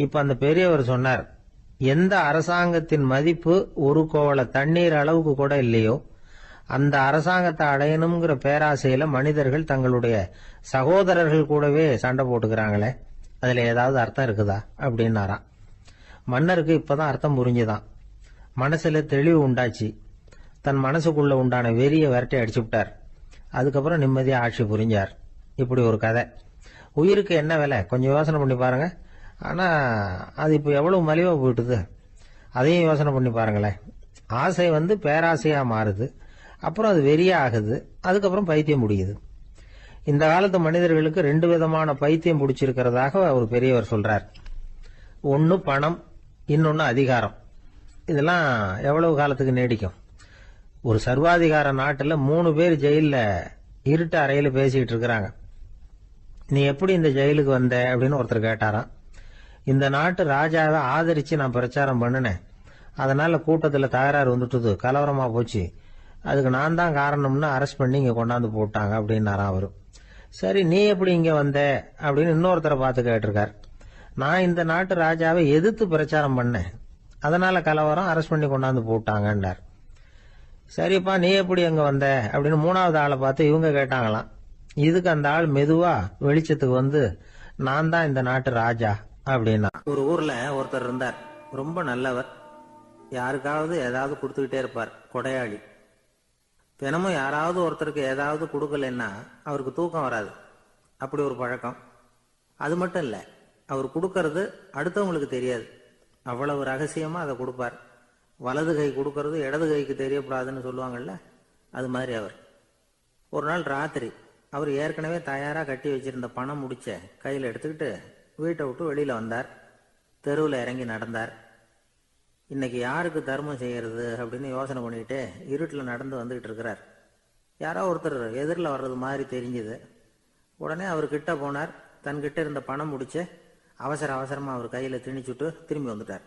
இப்ப அந்த பெரியவர் சொன்னார், எந்த அரசாங்கத்தின் மதிப்பு ஒரு கோவள தண்ணீர் அளவுக்கு கூட இல்லையோ அந்த அரசாங்கத்தை அடையணுங்கிற பேராசையில மனிதர்கள் தங்களுடைய சகோதரர்கள் கூடவே சண்டை போட்டுக்கிறாங்களே, அதுல ஏதாவது அர்த்தம் இருக்குதா அப்படின்னாராம். மன்னருக்கு இப்பதான் அர்த்தம் புரிஞ்சுதான். மனசுல தெளிவு உண்டாச்சு. தன் மனசுக்குள்ள உண்டான வெறிய விரட்டி அடிச்சு விட்டார். அதுக்கப்புறம் நிம்மதியா ஆட்சி புரிஞ்சார். இப்படி ஒரு கதை. உயிருக்கு என்ன விலை கொஞ்சம் யோசனை பண்ணி பாருங்க. ஆனா அது இப்ப எவ்வளவு மலிவா போயிட்டுது, அதையும் யோசனை பண்ணி பாருங்களேன். ஆசை வந்து பேராசையா மாறுது, அப்புறம் அது வெறியா ஆகுது, அதுக்கப்புறம் பைத்தியம் முடியுது. இந்த காலத்து மனிதர்களுக்கு 2 விதமான பைத்தியம் பிடிச்சிருக்கிறதாக ஒரு பெரியவர் சொல்றார். ஒன்னு பணம், இன்னொன்னு அதிகாரம். இதெல்லாம் எவ்வளவு காலத்துக்கு நீடிக்கும்? ஒரு சர்வாதிகார நாட்டுல 3 பேர் ஜெயில இருட்டு அறையில பேசிக்கிட்டு இருக்கிறாங்க. நீ எப்படி இந்த ஜெயிலுக்கு வந்த அப்படின்னு ஒருத்தர் கேட்டாராம். இந்த நாட்டு ராஜாவை ஆதரிச்சு நான் பிரச்சாரம் பண்ணினேன், அதனால கூட்டத்துல தகராறு வந்துட்டுது, கலவரமா போச்சு, அதுக்கு நான் தான் காரணம்னு அரெஸ்ட் பண்ணி இங்க கொண்டாந்து போட்டாங்க அப்படின்னாராம் அவரு. சரி, நீ எப்படி இங்க வந்த அப்படின்னு இன்னொருத்தரை பார்த்து கேட்டிருக்கார். நான் இந்த நாட்டு ராஜாவை எதிர்த்து பிரச்சாரம் பண்ணேன், அதனால கலவரம், அரெஸ்ட் பண்ணி கொண்டாந்து போட்டாங்கன்னார். சரிப்பா, நீ எப்படி அங்க வந்த அப்படின்னு 3வது ஆளை பார்த்து இவங்க கேட்டாங்களாம். இதுக்கு அந்த ஆள் மெதுவா வெளிச்சத்துக்கு வந்து, நான் தான் இந்த நாட்டு ராஜா அப்படின்னா. ஒரு ஊர்ல ஒருத்தர் இருந்தார், ரொம்ப நல்லவர். யாருக்காவது ஏதாவது கொடுத்துக்கிட்டே இருப்பார், கொடையாளி. தினமும் யாராவது ஒருத்தருக்கு ஏதாவது கொடுக்கலன்னா அவருக்கு தூக்கம் வராது, அப்படி ஒரு பழக்கம். அது மட்டும் இல்லை, அவர் கொடுக்கறது அடுத்தவங்களுக்கு தெரியாது, அவ்வளவு ரகசியமா அதை கொடுப்பார். வலது கை கொடுக்கறது இடது கைக்கு தெரியக்கூடாதுன்னு சொல்லுவாங்கல்ல, அது மாதிரி அவர். ஒரு நாள் ராத்திரி அவர் ஏற்கனவே தயாராக கட்டி வச்சிருந்த பணம் முடிச்ச கையில் எடுத்துக்கிட்டு வீட்டை விட்டு வெளியில வந்தார். தெருவில் இறங்கி நடந்தார். இன்னைக்கு யாருக்கு தர்மம் செய்யறது அப்படின்னு யோசனை பண்ணிட்டு இருட்டில் நடந்து வந்துகிட்டு இருக்கிறார். யாரோ ஒருத்தர் எதிரில் வர்றது மாதிரி தெரிஞ்சுது. உடனே அவர் கிட்ட போனார். தன்கிட்ட இருந்த பணம் முடிச்ச அவசரமா அவர் கையில திணிச்சுட்டு திரும்பி வந்துட்டார்.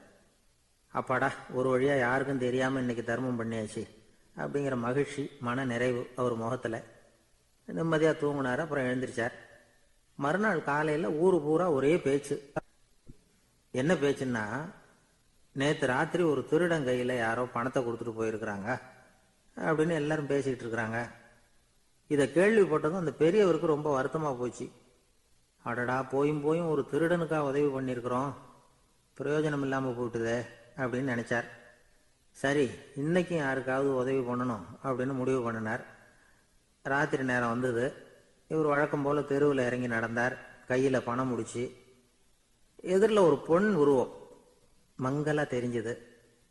அப்பாடா, ஒரு வழியா யாருக்கும் தெரியாம இன்னைக்கு தர்மம் பண்ணியாச்சு அப்படிங்கிற மகிழ்ச்சி, மன நிறைவு அவர் முகத்துல. நிம்மதியா தூங்கினார். அப்புறம் எழுந்திரிச்சார். மறுநாள் காலையில ஊரு பூரா ஒரே பேச்சு. என்ன பேச்சுன்னா, நேற்று ராத்திரி ஒரு திருடன் கையில யாரோ பணத்தை கொடுத்துட்டு போயிருக்கிறாங்க அப்படின்னு எல்லாரும் பேசிக்கிட்டு இருக்கிறாங்க. இதை கேள்விப்பட்டதும் அந்த பெரியவருக்கு ரொம்ப வருத்தமா போச்சு. அடடா, போயும் ஒரு திருடனுக்கா உதவி பண்ணியிருக்கிறோம், பிரயோஜனம் இல்லாமல் போட்டுதே அப்படின்னு நினச்சார். சரி, இன்னைக்கும் யாருக்காவது உதவி பண்ணணும் அப்படின்னு முடிவு பண்ணினார். ராத்திரி நேரம் வந்தது. இவர் வழக்கம் போல் தெருவில் இறங்கி நடந்தார். கையில் பணம் முடிச்சு. எதிரில் ஒரு பொன் உருவம் மங்கலாக தெரிஞ்சது.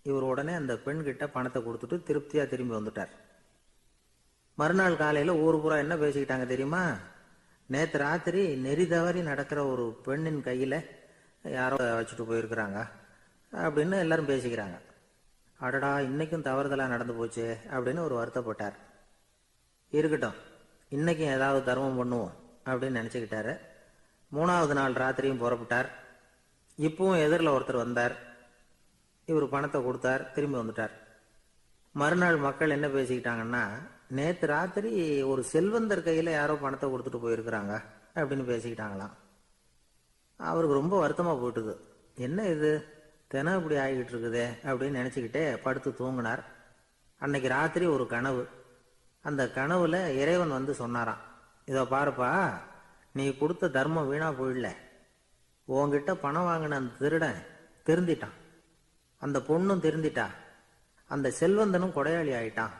இவர் உடனே அந்த பெண்கிட்ட பணத்தை கொடுத்துட்டு திருப்தியாக திரும்பி வந்துட்டார். மறுநாள் காலையில் ஊர் பூரா என்ன பேசிக்கிட்டாங்க தெரியுமா? நேற்று ராத்திரி நெறி தவறி நடக்கிற ஒரு பெண்ணின் கையில் யாரோ வச்சுட்டு போயிருக்கிறாங்க அப்படின்னு எல்லாரும் பேசிக்கிறாங்க. அடடா, இன்னைக்கும் தவறுதலாக நடந்து போச்சு அப்படின்னு ஒரு வருத்தப்பட்டார். இருக்கட்டும், இன்னைக்கும் ஏதாவது தர்மம் பண்ணுவோம் அப்படின்னு நினச்சிக்கிட்டாரு. 3வது நாள் ராத்திரியும் புறப்பட்டார். இப்பவும் எதிரில் ஒருத்தர் வந்தார். இவர் பணத்தை கொடுத்தார், திரும்பி வந்துட்டார். மறுநாள் மக்கள் என்ன பேசிக்கிட்டாங்கன்னா, நேற்று ராத்திரி ஒரு செல்வந்தர் கையில் யாரோ பணத்தை கொடுத்துட்டு போயிருக்கிறாங்க அப்படின்னு பேசிக்கிட்டாங்களாம். அவருக்கு ரொம்ப வருத்தமாக போயிட்டுது. என்ன இது தினம் இப்படி ஆகிக்கிட்டு இருக்குதே அப்படின்னு நினச்சிக்கிட்டே படுத்து தூங்கினார். அன்னைக்கு ராத்திரி ஒரு கனவு. அந்த கனவுல இறைவன் வந்து சொன்னாராம், இதோ பாருப்பா, நீ கொடுத்த தர்மம் வீணா போயிடல. உன்கிட்ட பணம் வாங்கின அந்த திருடன் திருந்திட்டான், அந்த பொண்ணும் திருந்திட்டா, அந்த செல்வந்தனும் கொடையாளி ஆயிட்டான்,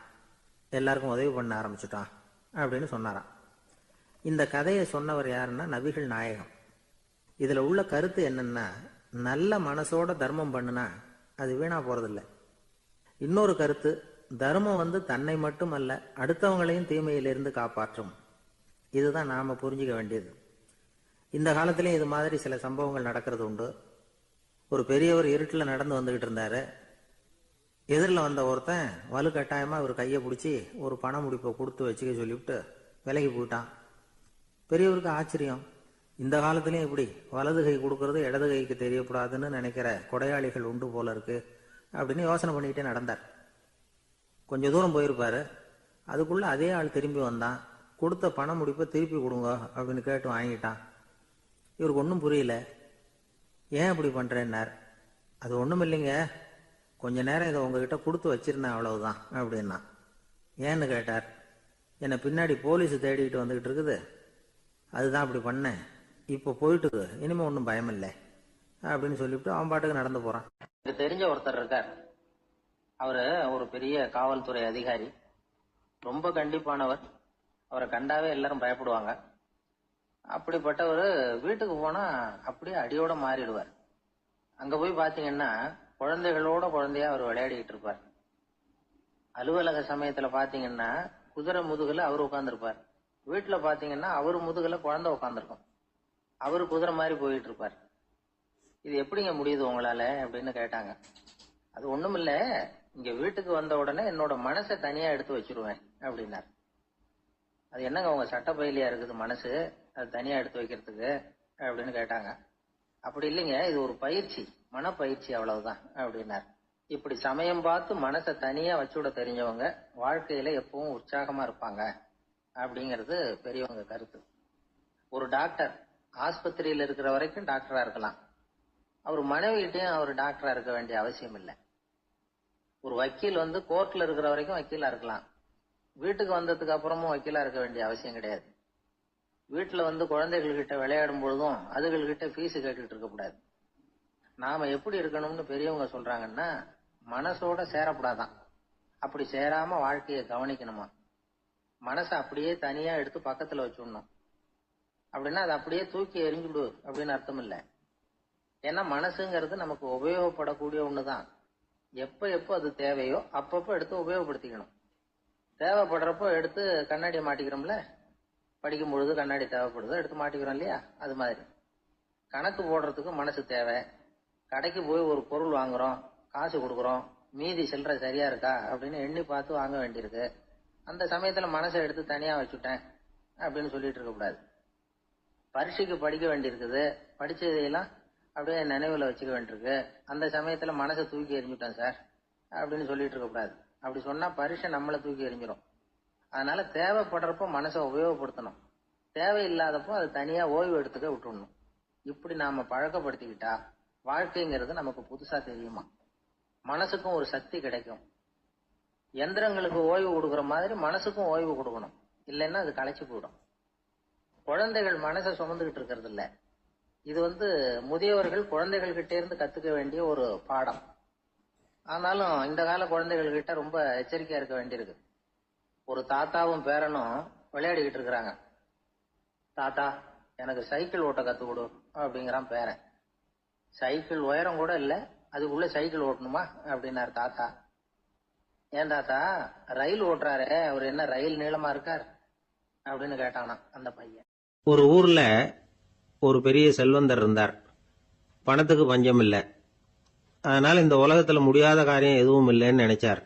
எல்லாருக்கும் உதவி பண்ண ஆரம்பிச்சுட்டான் அப்படின்னு சொன்னாராம். இந்த கதையை சொன்னவர் யாருன்னா நபிகள் நாயகம். இதில் உள்ள கருத்து என்னன்னா, நல்ல மனசோட தர்மம் பண்ணுனா அது வீணா போறதில்லை. இன்னொரு கருத்து, தர்மம் வந்து தன்னை மட்டுமல்ல அடுத்தவங்களையும் தீமையிலிருந்து காப்பாற்றும். இதுதான் நாம புரிஞ்சுக்க வேண்டியது. இந்த காலத்திலேயும் இது மாதிரி சில சம்பவங்கள் நடக்கிறது உண்டு. ஒரு பெரியவர் இருட்டில் நடந்து வந்துகிட்டு இருந்தாரு. எதிரில் வந்த ஒருத்தன் வலு கட்டாயமா இவர் கையை பிடிச்சி ஒரு பண முடிப்பை கொடுத்து வச்சுக்க சொல்லிவிட்டு விலகி போயிட்டான். பெரியவருக்கு ஆச்சரியம். இந்த காலத்திலையும் இப்படி வலது கை கொடுக்கறது இடது கைக்கு தெரியக்கூடாதுன்னு நினைக்கிற கொடையாளிகள் உண்டு போல இருக்கு அப்படின்னு யோசனை பண்ணிக்கிட்டே நடந்தார். கொஞ்சம் தூரம் போயிருப்பாரு. அதுக்குள்ள அதே ஆள் திரும்பி வந்தான். கொடுத்த பண முடிப்பை திருப்பி கொடுங்க அப்படின்னு கேட்டு வாங்கிட்டான். இவருக்கு ஒன்றும் புரியல. ஏன் இப்படி பண்றேன்னார். அது ஒன்றும் இல்லைங்க, கொஞ்ச நேரம் இதை உங்ககிட்ட கொடுத்து வச்சிருந்தேன், அவ்வளவுதான் அப்படின்னா. ஏன்னு கேட்டார். என்னை பின்னாடி போலீஸ் தேடிக்கிட்டு வந்துகிட்டு இருக்குது, அதுதான் அப்படி பண்ணேன். இப்போ போயிட்டு இனிமே ஒன்றும் பயம் இல்லை அப்படின்னு சொல்லிவிட்டு அவன் பாட்டுக்கு நடந்து போறான். எனக்கு தெரிஞ்ச ஒருத்தர் இருக்கார். அவரு ஒரு பெரிய காவல்துறை அதிகாரி, ரொம்ப கண்டிப்பானவர். அவரை கண்டாவே எல்லாரும் பயப்படுவாங்க. அப்படிப்பட்டவர் வீட்டுக்கு போனா அப்படியே அடியோட மாறிடுவார். அங்க போய் பாத்தீங்கன்னா குழந்தைகளோட குழந்தையா அவர் விளையாடிக்கிட்டு இருப்பார். அலுவலக சமயத்துல பாத்தீங்கன்னா குதிரை முதுகுல அவர் உட்கார்ந்துருப்பார். வீட்டுல பாத்தீங்கன்னா அவரு முதுகுல குழந்தை உட்காந்துருக்கும். அவரு குதிரை மாதிரி போயிட்டு இருப்பார். இது எப்படிங்க முடியுது உங்களால அப்படின்னு கேட்டாங்க. அது ஒண்ணும் இல்ல, இங்க வீட்டுக்கு வந்த உடனே என்னோட மனசை தனியா எடுத்து வச்சிருவேன் அப்படின்னார். அது என்னங்க உங்க சட்டப்பயிலியா இருக்குது மனசு, அது தனியா எடுத்து வைக்கிறதுக்கு அப்படின்னு கேட்டாங்க. அப்படி இல்லைங்க, இது ஒரு பயிற்சி, மனப்பயிற்சி, அவ்வளவுதான் அப்படின்னார். இப்படி சமயம் பார்த்து மனசை தனியா வச்சுவிட தெரிஞ்சவங்க வாழ்க்கையில எப்பவும் உற்சாகமா இருப்பாங்க அப்படிங்கிறது பெரியவங்க கருத்து. ஒரு டாக்டர் ஆஸ்பத்திரியில் இருக்கிற வரைக்கும் டாக்டரா இருக்கலாம். அவர் மனைவிகிட்டையும் அவர் டாக்டரா இருக்க வேண்டிய அவசியம் இல்லை. ஒரு வக்கீல் வந்து கோர்ட்ல இருக்கிற வரைக்கும் வக்கீலா இருக்கலாம். வீட்டுக்கு வந்ததுக்கு அப்புறமும் வக்கீலா இருக்க வேண்டிய அவசியம் கிடையாது. வீட்டுல வந்து குழந்தைகள் கிட்ட விளையாடும் பொழுதும் அதுகள்கிட்ட ஃபீஸ் கேட்டுட்டு இருக்க கூடாது. நாம எப்படி இருக்கணும்னு பெரியவங்க சொல்றாங்கன்னா, மனசோட சேரக்கூடாதான். அப்படி சேராம வாழ்க்கையை கவனிக்கணுமா. மனசை அப்படியே தனியா எடுத்து பக்கத்துல வச்சுடணும். அப்படின்னா அதை அப்படியே தூக்கி எறிஞ்சுடு அப்படின்னு அர்த்தம் இல்லை. ஏன்னா மனசுங்கிறது நமக்கு உபயோகப்படக்கூடிய ஒண்ணுதான். எப்ப அது தேவையோ அப்பப்போ எடுத்து உபயோகப்படுத்திக்கணும். தேவைப்படுறப்போ எடுத்து கண்ணாடியை மாட்டிக்கிறோம்ல, படிக்கும் பொழுது கண்ணாடி தேவைப்படுதோ எடுத்து மாட்டிக்கிறோம் இல்லையா, அது மாதிரி கணக்கு போடுறதுக்கு மனசு தேவை. கடைக்கு போய் ஒரு பொருள் வாங்குறோம், காசு கொடுக்குறோம், மீதி சில்லறை சரியா இருக்கா அப்படின்னு எண்ணி பார்த்து வாங்க வேண்டியிருக்கு. அந்த சமயத்துல மனசை எடுத்து தனியா வச்சுட்டேன் அப்படின்னு சொல்லிட்டு இருக்க கூடாது. பரீட்சைக்கு படிக்க வேண்டியிருக்குது, படிச்சதையெல்லாம் அப்படியே நினைவுல வச்சுக்க வேண்டியிருக்கு. அந்த சமயத்துல மனசை தூக்கி எறிஞ்சுட்டேன் சார் அப்படின்னு சொல்லிட்டு இருக்க கூடாது. அப்படி சொன்னா பரீட்சை நம்மளை தூக்கி எறிஞ்சிடும். அதனால தேவைப்படுறப்போ மனசை உபயோகப்படுத்தணும், தேவையில்லாதப்போ அது தனியா ஓய்வு எடுத்துக்க விட்டுடணும். இப்படி நாம பழக்கப்படுத்திக்கிட்டா வாழ்க்கைங்கிறது நமக்கு புதுசா தெரியுமா. மனசுக்கும் ஒரு சக்தி கிடைக்கும். எந்திரங்களுக்கு ஓய்வு கொடுக்குற மாதிரி மனசுக்கும் ஓய்வு கொடுக்கணும், இல்லைன்னா அது களைச்சு போயிடும். குழந்தைகள் மனசை சுமந்துகிட்டு இருக்கிறது இல்ல, இது முதியவர்கள் குழந்தைகள் கிட்ட இருந்து கத்துக்க வேண்டிய ஒரு பாடம். ஆனாலும் இந்த கால குழந்தைகள் கிட்ட ரொம்ப எச்சரிக்கையா இருக்க வேண்டியிருக்கு. ஒரு தாத்தாவும் பேரனும் விளையாடிக்கிட்டு இருக்கிறாங்க. தாத்தா, எனக்கு சைக்கிள் ஓட்ட கத்து கொடு அப்படிங்கிறான் பேரன். சைக்கிள் உயரம் கூட இல்ல, அதுக்குள்ள சைக்கிள் ஓட்டணுமா அப்படின்னாரு தாத்தா. ஏன் தாத்தா, ரயில் ஓட்டுறாரு, அவர் என்ன ரயில் நீளமா இருக்கார் அப்படின்னு கேட்டானா அந்த பையன். ஒரு ஊர்ல ஒரு பெரிய செல்வந்தர் இருந்தார். பணத்துக்கு பஞ்சம் இல்லை. அதனால இந்த உலகத்துல முடியாத காரியம் எதுவும் இல்லைன்னு நினைச்சார்.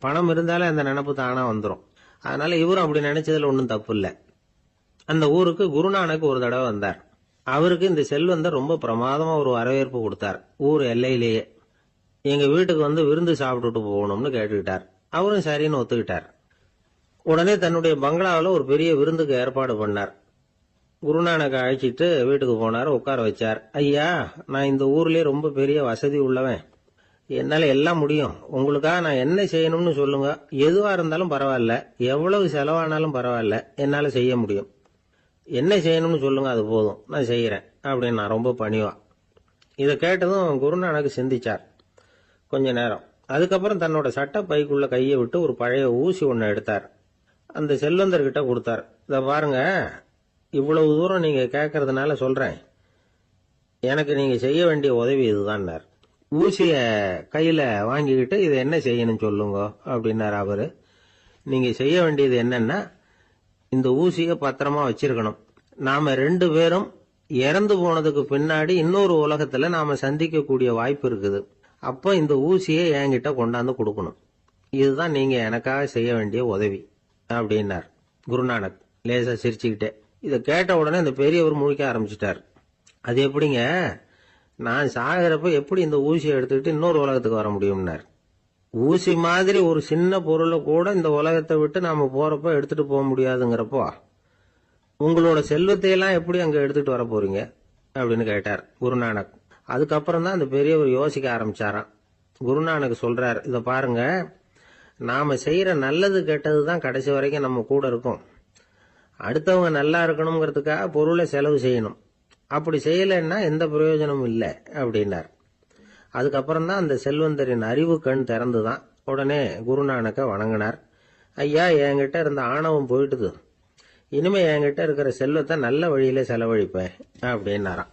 பணம் இருந்தாலே அந்த நினைப்பு தானா வந்துடும். அதனால இவரும் அப்படி நினைச்சதுல ஒன்றும் தப்பு இல்லை. அந்த ஊருக்கு குருநானக் ஒரு தடவை வந்தார். அவருக்கு இந்த செல்வந்தர் ரொம்ப பிரமாதமா ஒரு வரவேற்பு கொடுத்தார். ஊர் எல்லையிலேயே எங்க வீட்டுக்கு விருந்து சாப்பிட்டுட்டு போகணும்னு கேட்டுக்கிட்டார். அவரும் சரின்னு ஒத்துக்கிட்டார். உடனே தன்னுடைய பங்களாவில் ஒரு பெரிய விருந்துக்கு ஏற்பாடு பண்ணார். குருநானக் அழைச்சிட்டு வீட்டுக்கு போனார். உட்கார வச்சார். ஐயா, நான் இந்த ஊர்லயே ரொம்ப பெரிய வசதி உள்ளவன். என்னால எல்லாம் முடியும். உங்களுக்காக நான் என்ன செய்யணும்னு சொல்லுங்க. எதுவா இருந்தாலும் பரவாயில்ல, எவ்வளவு செலவானாலும் பரவாயில்ல, என்னால செய்ய முடியும். என்ன செய்யணும்னு சொல்லுங்க, அது போதும், நான் செய்யறேன் அப்படின்னு நான் ரொம்ப பணிவா. இதை கேட்டதும் குருநானக் சிந்திச்சார் கொஞ்ச நேரம். அதுக்கப்புறம் தன்னோட சட்ட பைக்குள்ள கையை விட்டு ஒரு பழைய ஊசி ஒன்று எடுத்தார். அந்த செல்வந்தர்கிட்ட கொடுத்தார். இதை பாருங்க, இவ்வளவு தூரம் நீங்க கேட்கறதுனால சொல்றேன். எனக்கு நீங்க செய்ய வேண்டிய உதவி இதுதான். ஊசிய கையில வாங்கிக்கிட்டு இதை என்ன செய்யணும் சொல்லுங்க அப்படின்னாரு அவரு. நீங்க செய்ய வேண்டியது என்னன்னா, இந்த ஊசிய பத்திரமா வச்சிருக்கணும். நாம 2 பேரும் இறந்து போனதுக்கு பின்னாடி இன்னொரு உலகத்துல நாம சந்திக்கக்கூடிய வாய்ப்பு இருக்குது. அப்ப இந்த ஊசியை என்கிட்ட கொண்டாந்து கொடுக்கணும். இதுதான் நீங்க எனக்காக செய்ய வேண்டிய உதவி அப்படின்னார் குருநானக் லேசா சிரிச்சுக்கிட்டே. இதை கேட்ட உடனே இந்த பெரியவர் முழிக்க ஆரம்பிச்சிட்டார். அது எப்படிங்க, நான் சாகிறப்ப எப்படி இந்த ஊசியை எடுத்துக்கிட்டு இன்னொரு உலகத்துக்கு வர முடியும்னார். ஊசி மாதிரி ஒரு சின்ன பொருளை கூட இந்த உலகத்தை விட்டு நாம போறப்ப எடுத்துட்டு போக முடியாதுங்கிறப்போ உங்களோட செல்வத்தை எல்லாம் எப்படி அங்க எடுத்துட்டு வர போறீங்க அப்படின்னு கேட்டார் குருநானக். அதுக்கப்புறம் தான் அந்த பெரியவர் யோசிக்க ஆரம்பிச்சாராம். குருநானக் சொல்றார், இதை பாருங்க, நாம செய்யற நல்லது கெட்டது தான் கடைசி வரைக்கும் நம்ம கூட இருக்கும். அடுத்தவங்க நல்லா இருக்கணுங்கிறதுக்காக பொருளை செலவு செய்யணும். அப்படி செய்யலைன்னா எந்த பிரயோஜனமும் இல்லை அப்படின்னார். அதுக்கப்புறம் தான் அந்த செல்வந்தரின் அறிவு கண் திறந்துதான். உடனே குருநானக்க வணங்கினார். ஐயா, என்கிட்ட இருந்த ஆணவம் போயிட்டுது. இனிமே என்கிட்ட இருக்கிற செல்வத்தை நல்ல வழியில செலவழிப்பேன் அப்படின்னாராம்.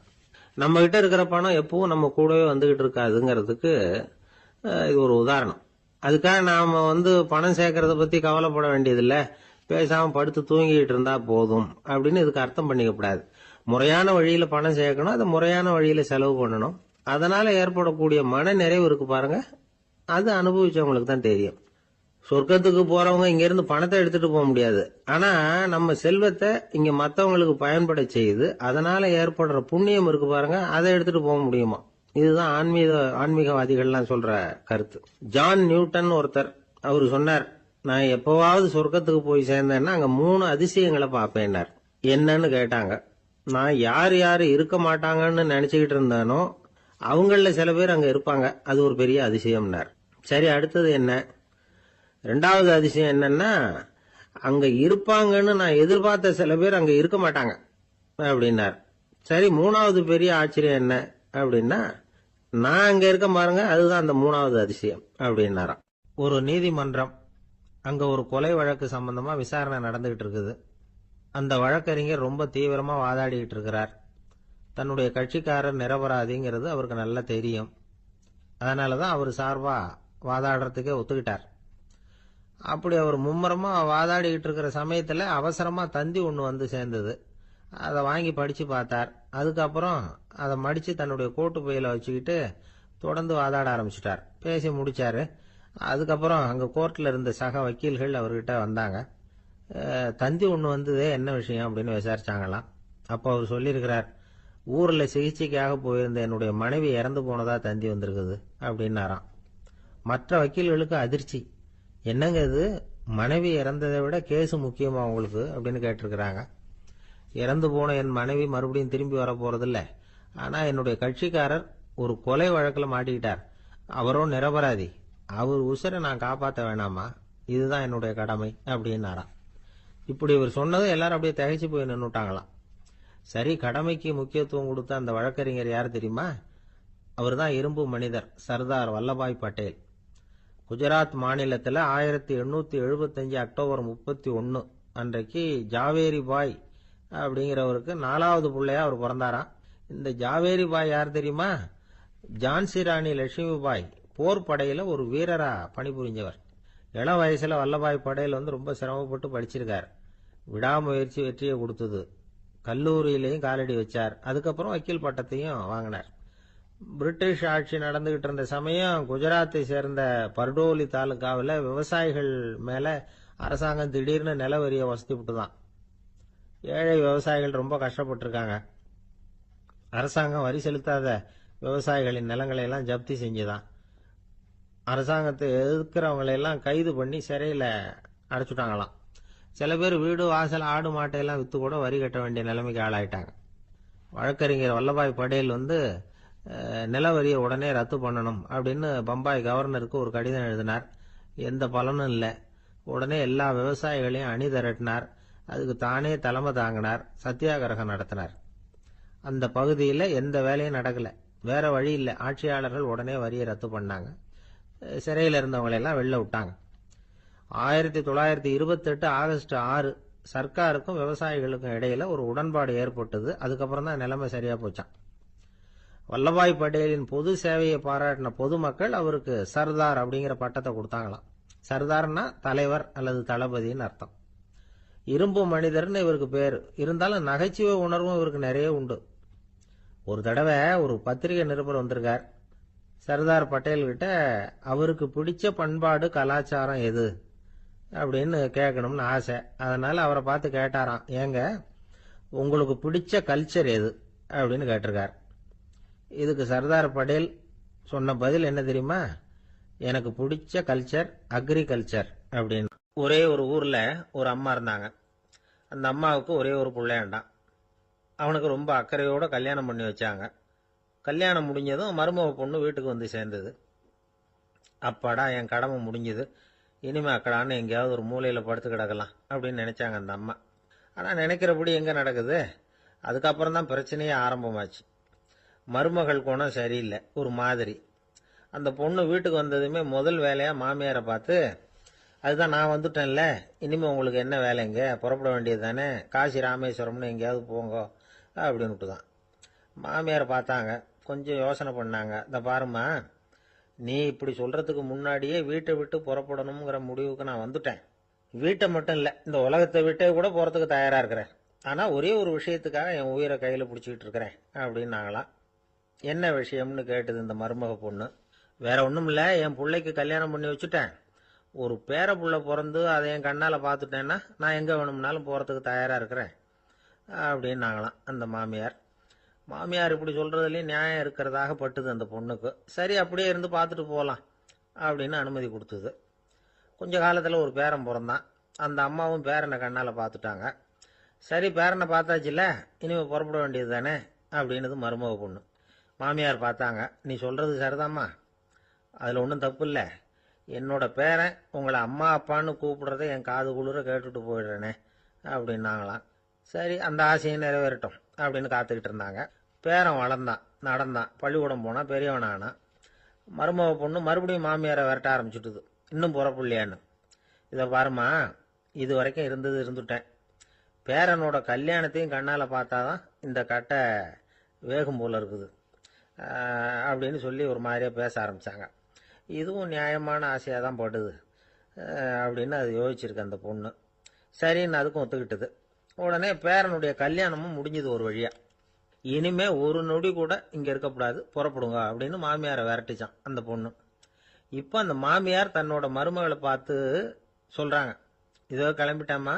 நம்ம கிட்ட இருக்கிற பணம் எப்பவும் நம்ம கூடவே வந்துகிட்டு இருக்காதுங்கிறதுக்கு இது ஒரு உதாரணம். அதுக்காக நாம பணம் சேர்க்கறத பத்தி கவலைப்பட வேண்டியதில்லை, பேசாம படுத்து தூங்கிட்டு இருந்தா போதும் அப்படின்னு இதுக்கு அர்த்தம் பண்ணிக்கப்படாது. முறையான வழியில பணம் சேர்க்கணும், அதை முறையான வழியில செலவு பண்ணணும். அதனால ஏற்படக்கூடிய மன நிறைவு இருக்கு பாருங்க, அது அனுபவிச்சவங்களுக்கு தான் தெரியும். சொர்க்கத்துக்கு போறவங்க இங்க இருந்து பணத்தை எடுத்துட்டு போக முடியாது. ஆனா நம்ம செல்வத்தை இங்க மத்தவங்களுக்கு பயன்பட செய்து அதனால ஏற்படுற புண்ணியம் இருக்கு பாருங்க, அதை எடுத்துட்டு போக முடியுமா. இதுதான் ஆன்மீகவாதிகள்லாம் சொல்ற கருத்து. ஜான் நியூட்டன் ஒருத்தர், அவரு சொன்னார், நான் எப்பவாவது சொர்க்கத்துக்கு போய் சேர்ந்தேன்னா அங்க 3 அதிசயங்களை பார்ப்பேன்னார். என்னன்னு கேட்டாங்க. நான் யார் யாரு இருக்க மாட்டாங்கன்னு நினைச்சுக்கிட்டு இருந்தானோ அவங்கள சில பேர் அங்க இருப்பாங்க, அது ஒரு பெரிய அதிசயம்னார். சரி, அடுத்தது என்ன? 2வது அதிசயம் என்னன்னா, அங்க இருப்பாங்கன்னு நான் எதிர்பார்த்த சில பேர் அங்க இருக்க மாட்டாங்க அப்படின்னார். சரி, 3வது பெரிய ஆச்சரியம் என்ன அப்படின்னா, நான் அங்க இருக்க பாருங்க, அதுதான் அந்த 3வது அதிசயம் அப்படின்னாராம். ஒரு நீதிமன்றம், அங்க ஒரு கொலை வழக்கு சம்பந்தமா விசாரணை நடந்துகிட்டு இருக்குது. அந்த வழக்கறிஞர் ரொம்ப தீவிரமா வாதாடிக்கிட்டு இருக்கிறார். தன்னுடைய கட்சிக்காரர் நிரபராதிங்கிறது அவருக்கு நல்லா தெரியும். அதனாலதான் அவர் சார்பா வாதாடுறதுக்கே ஒத்துக்கிட்டார். அப்படி அவர் மும்முரமா வாதாடிக்கிட்டு இருக்கிற சமயத்துல அவசரமா தந்தி ஒண்ணு சேர்ந்தது. அதை வாங்கி படிச்சு பார்த்தார். அதுக்கப்புறம் அதை மடிச்சு தன்னுடைய கோட்டு பையில வச்சுக்கிட்டு தொடர்ந்து வாதாட ஆரம்பிச்சிட்டார். பேசி முடிச்சாரு. அதுக்கப்புறம் அங்க கோர்ட்ல இருந்த சக வக்கீல்கள் அவர்கிட்ட வந்தாங்க. தந்தி ஒண்ணு வந்ததே, என்ன விஷயம் அப்படின்னு விசாரிச்சாங்களாம். அப்போ அவர் சொல்லியிருக்கிறார், ஊர்ல சிகிச்சைக்காக போயிருந்த என்னுடைய மனைவி இறந்து போனதா தந்தி வந்திருக்குது அப்படின்னாராம். மற்ற வக்கீல்களுக்கு அதிர்ச்சி. என்னங்க இது, மனைவி இறந்ததை விட கேஸ் முக்கியமா உங்களுக்கு அப்படின்னு கேட்டிருக்கிறாங்க. இறந்து போன என் மனைவி மறுபடியும் திரும்பி வர போறதில்ல. ஆனா என்னுடைய கட்சிக்காரர் ஒரு கொலை வழக்குல மாட்டிக்கிட்டார். அவரோ நிரபராதி. அவர் உசுரை நான் காப்பாற்ற வேணாமா? இதுதான் என்னுடைய கடமை அப்படின்னாராம். இப்படி இவர் சொன்னதும் எல்லாரும் அப்படியே திகைச்சு போய் நின்னுட்டாங்களாம். சரி, கடமைக்கு முக்கியத்துவம் கொடுத்த அந்த வழக்கறிஞர் யார் தெரியுமா? அவர் தான் இரும்பு மனிதர் சர்தார் வல்லபாய் பட்டேல். குஜராத் மாநிலத்தில் 1875 அக்டோபர் 31 அன்றைக்கு ஜாவேரி பாய் அப்படிங்கிறவருக்கு 4வது பிள்ளையா அவர் பிறந்தாராம். இந்த ஜாவேரி பாய் யார் தெரியுமா? ஜான்சி ராணி லட்சுமி பாய் போர் படையில ஒரு வீரரா பணிபுரிஞ்சவர். இளம் வயசுல வல்லபாய் படேல் ரொம்ப சிரமப்பட்டு படிச்சிருக்கார். விடாமுயற்சி வெற்றியை கொடுத்தது. கல்லூரியிலையும் காலடி வச்சார். அதுக்கப்புறம் வக்கீல் பட்டத்தையும் வாங்கினார். பிரிட்டிஷ் ஆட்சி நடந்துகிட்டு இருந்த சமயம் குஜராத்தை சேர்ந்த பர்டோலி தாலுகாவில் விவசாயிகள் மேல அரசாங்கம் திடீர்னு நில வரியை வசதி விட்டுதான். ஏழை விவசாயிகள் ரொம்ப கஷ்டப்பட்டிருக்காங்க. அரசாங்கம் வரி செலுத்தாத விவசாயிகளின் நிலங்களை எல்லாம் ஜப்தி செஞ்சுதான். அரசாங்கத்தை எதிர்க்கிறவங்களையெல்லாம் கைது பண்ணி சிறையில் அடைச்சுட்டாங்களாம். சில பேர் வீடு வாசல் ஆடு மாட்டையெல்லாம் விற்று கூட வரி கட்ட வேண்டிய நிலைமைக்கு ஆளாயிட்டாங்க. வழக்கறிஞர் வல்லபாய் படேல் நில வரியை உடனே ரத்து பண்ணணும் அப்படின்னு பம்பாய் கவர்னருக்கு ஒரு கடிதம் எழுதினார். எந்த பலனும் இல்லை. உடனே எல்லா விவசாயிகளையும் அணி திரட்டினார். அதுக்கு தானே தலைமை தாங்கினார். சத்தியாகிரகம் நடத்தினார். அந்த பகுதியில் எந்த வேலையும் நடக்கல. வேற வழி இல்லை. ஆட்சியாளர்கள் உடனே வரியை ரத்து பண்ணாங்க. சிறையில் இருந்தவங்களெல்லாம் வெளில விட்டாங்க. 1928 ஆகஸ்ட் 6 சர்க்காருக்கும் விவசாயிகளுக்கும் இடையில ஒரு உடன்பாடு ஏற்பட்டது. அதுக்கப்புறம் தான் நிலைமை சரியா போச்சான். வல்லபாய் பட்டேலின் பொது சேவையை பாராட்டின பொதுமக்கள் அவருக்கு சர்தார் அப்படிங்கிற பட்டத்தை கொடுத்தாங்களாம். சர்தார்னா தலைவர் அல்லது தளபதினு அர்த்தம். இரும்பு மனிதர்னு இவருக்கு பேரு. இருந்தாலும் நகைச்சுவை உணர்வும் இவருக்கு நிறைய உண்டு. ஒரு தடவை ஒரு பத்திரிகை நிருபர் வந்திருக்கார். சர்தார் பட்டேல் கிட்ட அவருக்கு பிடிச்ச பண்பாடு கலாச்சாரம் எது அப்படின்னு கேட்கணும்னு ஆசை. அதனால அவரை பார்த்து கேட்டாராம், ஏங்க உங்களுக்கு பிடிச்ச கல்ச்சர் எது அப்படின்னு கேட்டிருக்கார். இதுக்கு சர்தார் பட்டேல் சொன்ன பதில் என்ன தெரியுமா? எனக்கு பிடிச்ச கல்ச்சர் அக்ரிகல்ச்சர் அப்படின்னு. ஒரே ஒரு ஊர்ல ஒரு அம்மா இருந்தாங்க. அந்த அம்மாவுக்கு ஒரே ஒரு பிள்ளையாண்டான். அவனுக்கு ரொம்ப அக்கறையோட கல்யாணம் பண்ணி வச்சாங்க. கல்யாணம் முடிஞ்சதும் மருமக பொண்ணு வீட்டுக்கு வந்து சேர்ந்தது. அப்பாடா, என் கடமை முடிஞ்சது, இனிமே அக்கடான்னு எங்கேயாவது ஒரு மூலையில படுத்து கிடக்கலாம் அப்படின்னு நினைச்சாங்க அந்த அம்மா. ஆனா நினைக்கிறபடி எங்க நடக்குது? அதுக்கப்புறம் தான் பிரச்சனையே ஆரம்பமாச்சு. மருமகள் குணம் சரியில்லை, ஒரு மாதிரி. அந்த பொண்ணு வீட்டுக்கு வந்ததுமே முதல் வேலையா மாமியாரை பார்த்து, அதுதான் நான் வந்துட்டேன்ல, இனிமே உங்களுக்கு என்ன வேலைங்க, புறப்பட வேண்டியது தானே, காசி ராமேஸ்வரம்னு எங்கேயாவது போங்க அப்படின்னுட்டு தான். மாமியாரை பார்த்தாங்க, கொஞ்சம் யோசனை பண்ணாங்க. இந்த பாருமா, நீ இப்படி சொல்றதுக்கு முன்னாடியே வீட்டை விட்டு புறப்படணுங்கிற முடிவுக்கு நான் வந்துட்டேன். வீட்டை மட்டும் இல்லை, இந்த உலகத்தை விட்டே கூட போறதுக்கு தயாரா இருக்கிறேன். ஆனா ஒரே ஒரு விஷயத்துக்காக என் உயிரை கையில பிடிச்சிக்கிட்டு இருக்கிறேன் அப்படின்னாங்களாம். என்ன விஷயம்னு கேட்டது இந்த மருமக பொண்ணு. வேற ஒண்ணும் இல்ல, என் பிள்ளைக்கு கல்யாணம் பண்ணி வச்சுட்டேன். ஒரு பேர புள்ள பிறந்து அதை என் கண்ணால பாத்துட்டேன்னா நான் எங்க வேணும்னாலும் போறதுக்கு தயாரா இருக்கிறேன் அப்படின்னாங்களாம் அந்த மாமியார். மாமியார் இப்படி சொல்றதுலயும் நியாயம் இருக்கிறதாக பட்டுது அந்த பொண்ணுக்கு. சரி, அப்படியே இருந்து பார்த்துட்டு போகலாம் அப்படின்னு அனுமதி கொடுத்தது. கொஞ்ச காலத்துல ஒரு பேரன் பிறந்தான். அந்த அம்மாவும் பேரனை கண்ணால பார்த்துட்டாங்க. சரி, பேரனை பார்த்தாச்சுல, இனிமே புறப்பட வேண்டியது தானே அப்படின்னது மருமக பொண்ணு. மாமியார் பார்த்தாங்க, நீ சொல்றது சரிதாம்மா, அதுல ஒன்றும் தப்பு இல்லை. என்னோட பேரன் உங்களை அம்மா அப்பான்னு கூப்பிடுறத என் காது குளிர கேட்டுட்டு போயிடுறேனே அப்படின்னாங்களாம். சரி, அந்த ஆசையை நிறைவேறட்டும் அப்படின்னு காத்துக்கிட்டு இருந்தாங்க. பேரன் வளர்ந்தான், நடந்தான், பள்ளிக்கூடம் போனா, பெரியவனானா. மருமக பொண்ணு மறுபடியும் மாமியாரை விரட்ட ஆரம்பிச்சுட்டுது, இன்னும் புறப்புள்ளையான்னு. இதை பாருமா, இது வரைக்கும் இருந்துட்டேன். பேரனோட கல்யாணத்தையும் கண்ணால பார்த்தாதான் இந்த கட்டை வேகும் போல இருக்குது அப்படின்னு சொல்லி ஒரு மாதிரியா பேச ஆரம்பிச்சாங்க. இதுவும் நியாயமான ஆசையாக தான் படுது அப்படின்னு அது யோசிச்சிருக்கு அந்த பொண்ணு. சரின்னு அதுக்கும் ஒத்துக்கிட்டது. உடனே பேரனுடைய கல்யாணமும் முடிஞ்சது ஒரு வழியா. இனிமே ஒரு நொடி கூட இங்க இருக்கக்கூடாது, புறப்படுங்க அப்படின்னு மாமியாரை விரட்டிச்சான் அந்த பொண்ணு. இப்ப அந்த மாமியார் தன்னோட மருமகளை பார்த்து சொல்றாங்க, இதோ கிளம்பிட்டேம்மா,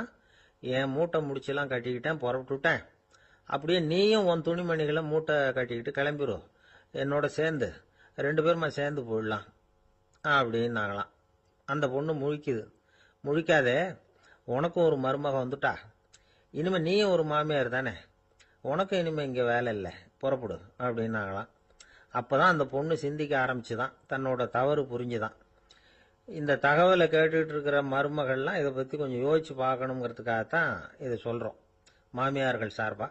என் மூட்டை முடிச்செல்லாம் கட்டிக்கிட்டேன், புறப்பட்டுட்டேன். அப்படியே நீயும் உன் துணிமணிகளை மூட்டை கட்டிக்கிட்டு கிளம்பிடும், என்னோட சேர்ந்து 2 பேருமா சேர்ந்து போயிடலாம் அப்படின்னாங்களாம். அந்த பொண்ணு முழிக்குது. முழிக்காதே, உனக்கும் ஒரு மருமக வந்துட்டா, இனிமே நீயும் ஒரு மாமியார் தானே, உனக்கும் இனிமே இங்க வேலை இல்லை, புறப்படு அப்படின்னாங்களாம். அப்பதான் அந்த பொண்ணு சிந்திக்க ஆரம்பிச்சுதான், தன்னோட தவறு புரிஞ்சுதான். இந்த தகவலை கேட்டுட்டு இருக்கிற மருமகள்லாம் இதை பத்தி கொஞ்சம் யோசிச்சு பார்க்கணுங்கிறதுக்காகத்தான் இதை சொல்றோம் மாமியார்கள் சார்பா.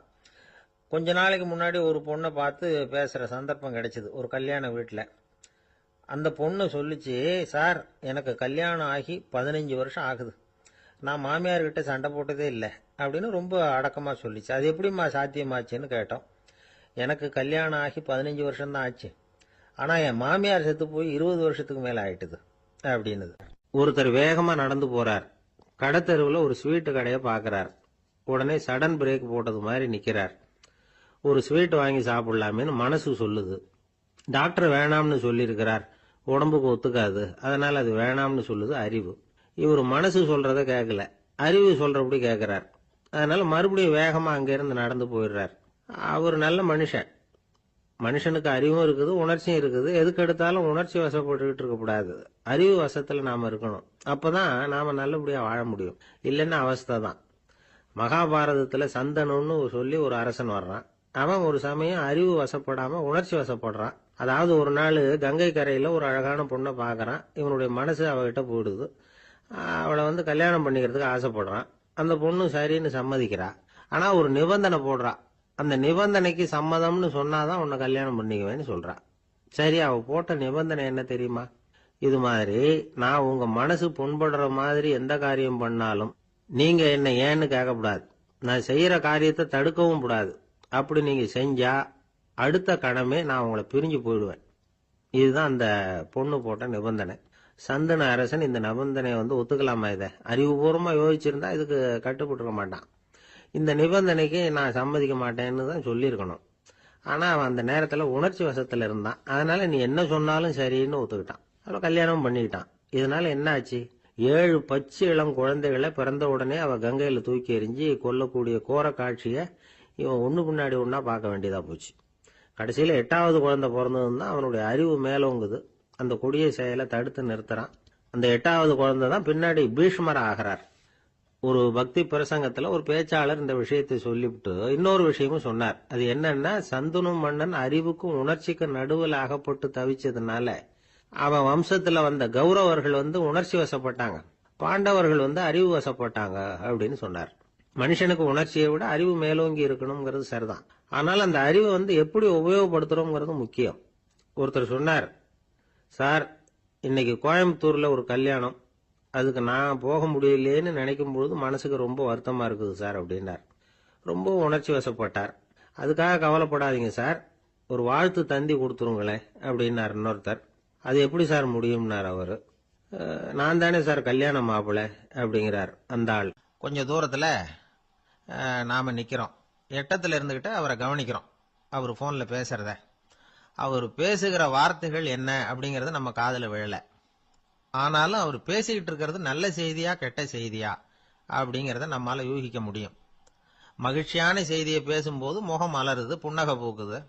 கொஞ்ச நாளைக்கு முன்னாடி ஒரு பொண்ணை பார்த்து பேசுகிற சந்தர்ப்பம் கிடைச்சிது ஒரு கல்யாண வீட்டில். அந்த பொண்ணு சொல்லிச்சு, சார் எனக்கு கல்யாணம் ஆகி 15 வருஷம் ஆகுது, நான் மாமியார்கிட்ட சண்டை போட்டதே இல்லை அப்படின்னு ரொம்ப அடக்கமாக சொல்லிச்சு. அது எப்படிம்மா சாத்தியமாச்சுன்னு கேட்டோம். எனக்கு கல்யாணம் ஆகி 15 வருஷம்தான் ஆச்சு, ஆனால் என் மாமியார் செத்து போய் 20 வருஷத்துக்கு மேலே ஆயிட்டுது அப்படின்னுது. ஒருத்தர் வேகமாக நடந்து போகிறார். கடத்தெருவில் ஒரு ஸ்வீட்டு கடையை பார்க்குறார். உடனே சடன் பிரேக் போட்டது மாதிரி நிற்கிறார். ஒரு ஸ்வீட் வாங்கி சாப்பிடலாமேன்னு மனசு சொல்லுது. டாக்டர் வேணாம்னு சொல்லியிருக்கிறார், உடம்புக்கு ஒத்துக்காது, அதனால் அது வேணாம்னு சொல்லுது அறிவு. இவர் மனசு சொல்கிறத கேட்கல, அறிவு சொல்கிறபடி கேட்குறார். அதனால் மறுபடியும் வேகமாக அங்கேருந்து நடந்து போயிடுறார். அவர் நல்ல மனுஷன். மனுஷனுக்கு அறிவும் இருக்குது, உணர்ச்சியும் இருக்குது. எதுக்கு எடுத்தாலும் உணர்ச்சி வசப்பட்டுக்கிட்டு இருக்கக்கூடாது, அறிவு வசத்தில் நாம் இருக்கணும். அப்போ தான் நாம் நல்லபடியாக வாழ முடியும். இல்லைன்னா அவஸ்தை தான். மகாபாரதத்தில் சந்தனுன்னு சொல்லி ஒரு அரசன் வர்றான். அவன் ஒரு சமயம் அறிவு வசப்படாமல் உணர்ச்சி வசப்படுறான். அதாவது ஒரு நாள் கங்கை கரையில் ஒரு அழகான பொண்ணை பார்க்குறான். இவனுடைய மனசு அவகிட்ட போயிடுது. அவளை கல்யாணம் பண்ணிக்கிறதுக்கு ஆசைப்படுறான். அந்த பொண்ணு சரின்னு சம்மதிக்கிறா. ஆனால் ஒரு நிபந்தனை போடுறா. அந்த நிபந்தனைக்கு சம்மதம்னு சொன்னாதான் உன்னை கல்யாணம் பண்ணிக்குவேன்னு சொல்றா. சரி, அவ போட்ட நிபந்தனை என்ன தெரியுமா? இது மாதிரி நான் உங்க மனசு புண்படுற மாதிரி எந்த காரியம் பண்ணாலும் நீங்க என்ன ஏன்னு கேட்கக்கூடாது, நான் செய்யற காரியத்தை தடுக்கவும் கூடாது. அப்படி நீங்க செஞ்சா அடுத்த கணமே நான் உங்களை பிரிஞ்சு போயிடுவேன். இதுதான் அந்த பொண்ணு போட்ட நிபந்தனை. சந்தன அரசன் இந்த நிபந்தனையை ஒத்துக்கலாமா? இதை அறிவுபூர்வமா யோசிச்சிருந்தா இதுக்கு கட்டுப்பட்டுருக்க மாட்டான். இந்த நிபந்தனைக்கு நான் சம்மதிக்க மாட்டேன்னு தான் சொல்லியிருக்கணும். ஆனால் அவன் அந்த நேரத்தில் உணர்ச்சி வசத்தில் இருந்தான். அதனால நீ என்ன சொன்னாலும் சரின்னு ஒத்துக்கிட்டான். அப்புறம் கல்யாணம் பண்ணிக்கிட்டான். இதனால என்ன ஆச்சு? 7 பச்சை இளம் குழந்தைகளை பிறந்த உடனே அவ கங்கையில் தூக்கி எறிஞ்சி கொல்லக்கூடிய கோர காட்சியை இவன் ஒன்று பின்னாடி ஒன்றா பார்க்க வேண்டியதாக போச்சு. கடைசியில் 8வது குழந்தை பிறந்ததுன்னு தான் அவனுடைய அறிவு மேலோங்குது. அந்த கொடிய செயலை தடுத்து நிறுத்துறான். அந்த 8வது குழந்தை தான் பின்னாடி பீஷ்மர் ஆகிறார். ஒரு பக்தி பிரசங்கத்தில் ஒரு பேச்சாளர் இந்த விஷயத்தை சொல்லிவிட்டு இன்னொரு விஷயமும் சொன்னார். அது என்னன்னா, சந்தனு மன்னன் அறிவுக்கும் உணர்ச்சிக்கும் நடுவில் அகப்பட்டு தவிச்சதுனால அவன் வம்சத்துல வந்த கௌரவர்கள் உணர்ச்சி வசப்பட்டாங்க, பாண்டவர்கள் அறிவு வசப்பட்டாங்க அப்படின்னு சொன்னார். மனுஷனுக்கு உணர்ச்சியை விட அறிவு மேலோங்கி இருக்கணுங்கிறது சரிதான். ஆனால் அந்த அறிவை எப்படி உபயோகப்படுத்துறோங்கிறது முக்கியம். ஒருத்தர் சொன்னார், சார் இன்னைக்கு கோயம்புத்தூர்ல ஒரு கல்யாணம், அதுக்கு நான் போக முடியலேன்னு நினைக்கும் பொழுது மனசுக்கு ரொம்ப வருத்தமா இருக்குது சார் அப்படின்னார். ரொம்ப உணர்ச்சி வசப்பட்டார். அதுக்காக கவலைப்படாதீங்க சார், ஒரு வாழ்த்து தந்தி கொடுத்துருங்களேன் அப்படின்னார் இன்னொருத்தர். அது எப்படி சார் முடியும்னார் அவர். நான் தானே சார் கல்யாண மாப்பிள்ளை அப்படிங்கிறார் அந்த ஆள். கொஞ்சம் தூரத்தில் நாம் நிற்கிறோம். எட்டத்தில் இருந்துக்கிட்டு அவரை கவனிக்கிறோம். அவர் ஃபோனில் பேசுகிறத, அவர் பேசுகிற வார்த்தைகள் என்ன அப்படிங்கிறது நம்ம காதில் விழலை. ஆனாலும் அவர் பேசிக்கிட்டு இருக்கிறது நல்ல செய்தியா கெட்ட செய்தியா அப்படிங்கிறத நம்மால் யூகிக்க முடியும். மகிழ்ச்சியான செய்தியை பேசும்போது முகம் மலருது, புன்னகை பூக்குது.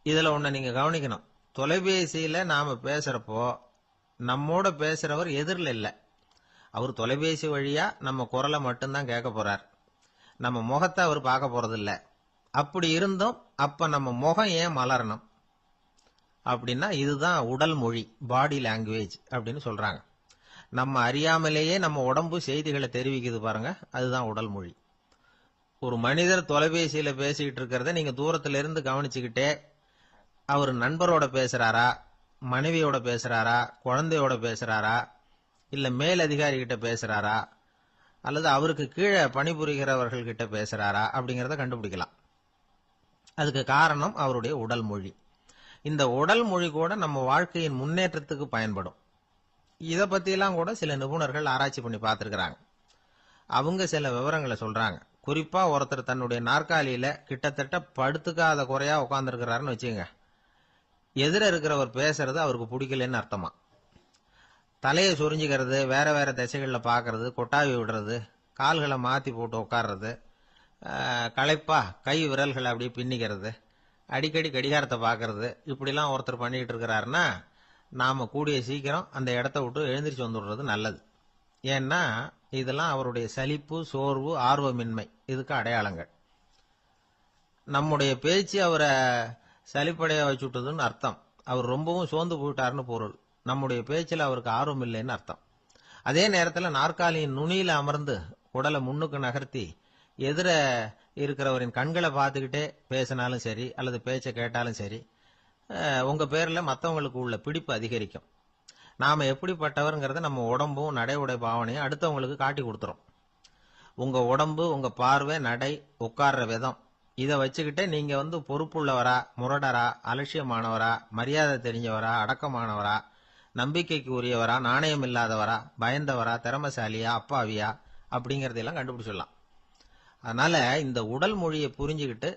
இதில் ஒன்று நீங்கள் கவனிக்கணும். தொலைபேசியில் நாம் பேசுகிறப்போ நம்மோட பேசுகிறவர் எதிரில் இல்லை. அவர் தொலைபேசி வழியாக நம்ம குரலை மட்டும்தான் கேட்க போகிறார். நம்ம முகத்தை அவர் பார்க்க போகிறதில்ல. அப்படி இருந்தும் அப்போ நம்ம முகம் ஏன் மலரணும் அப்படின்னா, இதுதான் உடல் மொழி, பாடி லாங்குவேஜ் அப்படின்னு சொல்கிறாங்க. நம்ம அறியாமலேயே நம்ம உடம்பு செய்திகளை தெரிவிக்குது பாருங்க, அதுதான் உடல் மொழி. ஒரு மனிதர் தொலைபேசியில் பேசிக்கிட்டு இருக்கிறத நீங்கள் தூரத்திலிருந்து கவனிச்சுக்கிட்டே அவர் நண்பரோட பேசுகிறாரா, மனைவியோட பேசுகிறாரா, குழந்தையோட பேசுகிறாரா, இல்லை மேலதிகாரிகிட்ட பேசுகிறாரா, அல்லது அவருக்கு கீழே பணிபுரிகிறவர்கள்கிட்ட பேசுகிறாரா அப்படிங்கிறத கண்டுபிடிக்கலாம். அதுக்கு காரணம் அவருடைய உடல் மொழி. இந்த உடல் மொழி கூட நம்ம வாழ்க்கையின் முன்னேற்றத்துக்கு பயன்படும். இதை பற்றியெல்லாம் கூட சில நிபுணர்கள் ஆராய்ச்சி பண்ணி பார்த்துருக்குறாங்க. அவங்க சில விவரங்களை சொல்கிறாங்க. குறிப்பாக ஒருத்தர் தன்னுடைய நாற்காலியில் கிட்டத்தட்ட படுத்துக்காத குறையா உட்காந்துருக்கிறாருன்னு வச்சுங்க. எதிர இருக்கிறவர் பேசுறது அவருக்கு பிடிக்கலன்னு அர்த்தமா. தலையை சொரிஞ்சிக்கிறது, வேற வேற திசைகளில் பார்க்கறது, கொட்டாவி விடுறது, கால்களை மாற்றி போட்டு உட்கார்றது, களைப்பா கை விரல்களை அப்படியே பின்னிக்கிறது, அடிக்கடி கடிகாரத்தை பார்க்கறது, இப்படிலாம் ஒருத்தர் பண்ணிக்கிட்டு இருக்கிறாருன்னா நாம் கூடிய சீக்கிரம் அந்த இடத்த விட்டு எழுந்திரிச்சு வந்துடுறது நல்லது. ஏன்னா இதெல்லாம் அவருடைய சலிப்பு, சோர்வு, ஆர்வமின்மை, இதுக்கு அடையாளங்கள். நம்முடைய பேச்சு அவரை சலிப்படைய வச்சுட்டதுன்னு அர்த்தம். அவர் ரொம்பவும் சோர்ந்து போயிட்டாருன்னு பொருள். நம்முடைய பேச்சில் அவருக்கு ஆர்வம் இல்லைன்னு அர்த்தம். அதே நேரத்தில் நாற்காலியின் நுனியில் அமர்ந்து உடலை முன்னுக்கு நகர்த்தி எதிர இருக்கிறவரின் கண்களை பார்த்துக்கிட்டே பேசினாலும் சரி அல்லது பேச்சை கேட்டாலும் சரி, உங்க பேர்ல மற்றவங்களுக்கு உள்ள பிடிப்பு அதிகரிக்கும். நாம எப்படிப்பட்டவர்ங்கிறத நம்ம உடம்பும் நடை உடை பாவனையும் அடுத்தவங்களுக்கு காட்டி கொடுத்துரும். உங்க உடம்பு, உங்க பார்வை, நடை, உட்கார்ற விதம், இதை வச்சுக்கிட்டே நீங்க பொறுப்புள்ளவரா, முரடரா, அலட்சியமானவரா, மரியாதை தெரிஞ்சவரா, அடக்கமானவரா, நம்பிக்கைக்கு உரியவரா, நாணயம் இல்லாதவரா, பயந்தவரா, திறமசாலியா, அப்பாவியா அப்படிங்கறதெல்லாம் கண்டுபிடிச்சிடலாம். அதனால இந்த உடல் மொழியை புரிஞ்சுக்கிட்டு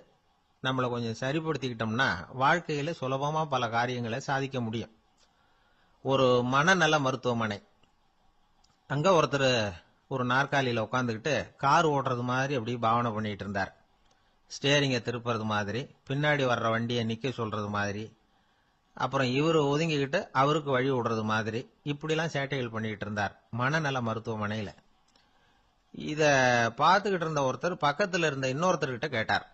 நம்மளை கொஞ்சம் சரிப்படுத்திக்கிட்டோம்னா வாழ்க்கையில சுலபமா பல காரியங்களை சாதிக்க முடியும். ஒரு மனநல மருத்துவமனை, அங்க ஒருத்தர் ஒரு நாற்காலியில உட்காந்துக்கிட்டு கார் ஓட்டுறது மாதிரி அப்படி பாவனை பண்ணிட்டு இருந்தார். ஸ்டேரிங்கை திருப்புறது மாதிரி, பின்னாடி வர்ற வண்டியை நிக்க சொல்றது மாதிரி, அப்புறம் இவரு ஒதுங்கிக்கிட்டு அவருக்கு வழி விடுறது மாதிரி, இப்படிலாம் சேட்டைகள் பண்ணிட்டு இருந்தார் மனநல மருத்துவமனையில. இத பார்த்துக்கிட்டு இருந்த ஒருத்தர் பக்கத்துல இருந்த இன்னொருத்தர்கிட்ட கேட்டார்,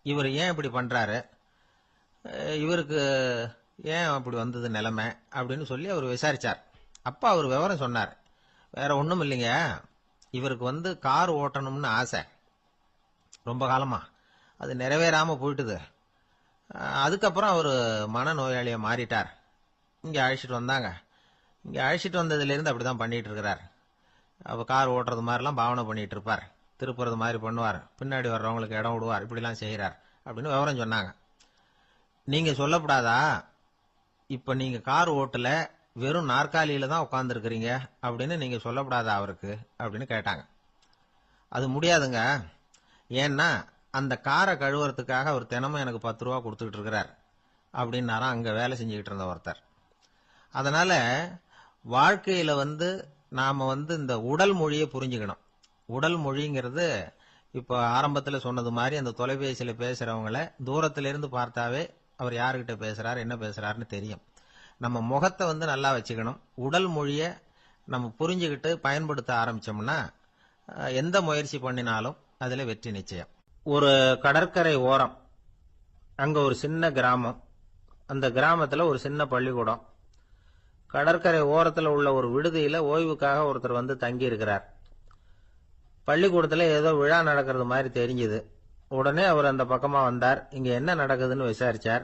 இவர் ஏன் இப்படி பண்றாரு, இவருக்கு ஏன் அப்படி வந்தது நிலைமை அப்படின்னு சொல்லி அவர் விசாரிச்சார். அப்ப அவர் விவரம் சொன்னார். வேற ஒண்ணும் இல்லைங்க, இவருக்கு கார் ஓட்டணும்னு ஆசை ரொம்ப காலமா, அது நிறைவேறாம போயிட்டுது. அதுக்கப்புறம் அவர் மனநோயாளியா மாறிட்டார். இங்க அழைச்சிட்டு வந்தாங்க. இங்க அழைச்சிட்டு வந்ததுல இருந்து அப்படிதான் பண்ணிட்டு இருக்கிறார். அவ கார் ஓட்டுறது மாதிரிலாம் பாவனை பண்ணிட்டு இருப்பார், திருப்புறது மாதிரி பண்ணுவார், பின்னாடி வர்றவங்களுக்கு இடம் விடுவார், இப்படிலாம் செய்யறார் அப்படின்னு விவரம் சொன்னாங்க. நீங்க சொல்லப்படாதா, இப்ப நீங்க கார் ஓட்டல, வெறும் நாற்காலியில தான் உட்கார்ந்து இருக்கிறீங்க அப்படின்னு நீங்க சொல்லப்படாதா அவருக்கு அப்படின்னு கேட்டாங்க. அது முடியாதுங்க, ஏன்னா அந்த காரை கழுவுறதுக்காக அவர் தினமும் எனக்கு 10 ரூபா கொடுத்துக்கிட்டு இருக்கிறார் அப்படின்னாராம் அங்க வேலை செஞ்சுக்கிட்டு இருந்த ஒருத்தர். அதனால வாழ்க்கையில நாம இந்த உடல் மொழியை புரிஞ்சுக்கணும். உடல் மொழிங்கிறது இப்ப ஆரம்பத்துல சொன்னது மாதிரி அந்த தொலைபேசியில பேசுறவங்கள தூரத்துல இருந்து பார்த்தாவே அவர் யாருகிட்ட பேசுறாரு, என்ன பேசுறாருன்னு தெரியும். நம்ம முகத்தை நல்லா வச்சுக்கணும். உடல் மொழியை நம்ம புரிஞ்சுக்கிட்டு பயன்படுத்த ஆரம்பிச்சோம்னா எந்த முயற்சி பண்ணினாலும் அதுல வெற்றி நிச்சயம். ஒரு கடற்கரை ஓரம், அங்க ஒரு சின்ன கிராமம், அந்த கிராமத்துல ஒரு சின்ன பள்ளிக்கூடம். கடற்கரை ஓரத்துல உள்ள ஒரு விடுதியில ஓய்வுக்காக ஒருத்தர் தங்கி இருக்கிறார். பள்ளிக்கூடத்துல ஏதோ விழா நடக்கிறது மாதிரி தெரிஞ்சுது. உடனே அவர் அந்த பக்கமா வந்தார். இங்க என்ன நடக்குதுன்னு விசாரிச்சார்.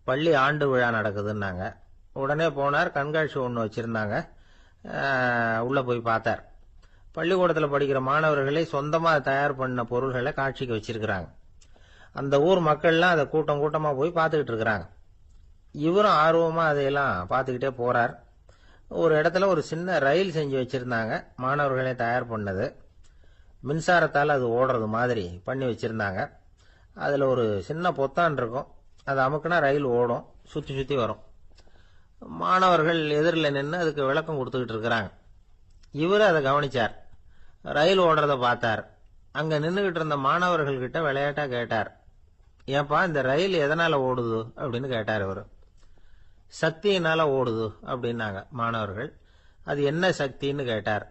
பள்ளி ஆண்டு விழா நடக்குதுன்னாங்க. உடனே போனார். கண்காட்சி ஒன்று வச்சிருந்தாங்க. உள்ள போய் பார்த்தார். பள்ளிக்கூடத்தில் படிக்கிற மாணவர்களை சொந்தமா தயார் பண்ண பொருள்களை காட்சிக்கு வச்சிருக்கிறாங்க. அந்த ஊர் மக்கள்லாம் அதை கூட்டம் கூட்டமா போய் பார்த்துக்கிட்டு இருக்கிறாங்க. இவரும் ஆர்வமா அதையெல்லாம் பார்த்துக்கிட்டே போறார். ஒரு இடத்துல ஒரு சின்ன ரயில் செஞ்சு வச்சிருந்தாங்க, மாணவர்களே தயார் பண்ணது. மின்சாரத்தால் அது ஓடுறது மாதிரி பண்ணி வச்சிருந்தாங்க. அதுல ஒரு சின்ன பொத்தான் இருக்கும், அது அமுக்குனா ரயில் ஓடும், சுத்தி சுத்தி வரும். மாணவர்கள் எதிரில் நின்று அதுக்கு விளக்கம் கொடுத்துக்கிட்டு இருக்கிறாங்க. இவரு அதை கவனிச்சார். ரயில் ஓடுறத பார்த்தார். அங்க நின்றுகிட்டு இருந்த மாணவர்கள் கிட்ட விளையாட்டா கேட்டார், ஏன்பா இந்த ரயில் எதனால ஓடுது அப்படின்னு கேட்டார். இவரு சக்தியினால ஓடுது அப்படின்னாங்க மாணவர்கள். அது என்ன சக்தின்னு கேட்டார்.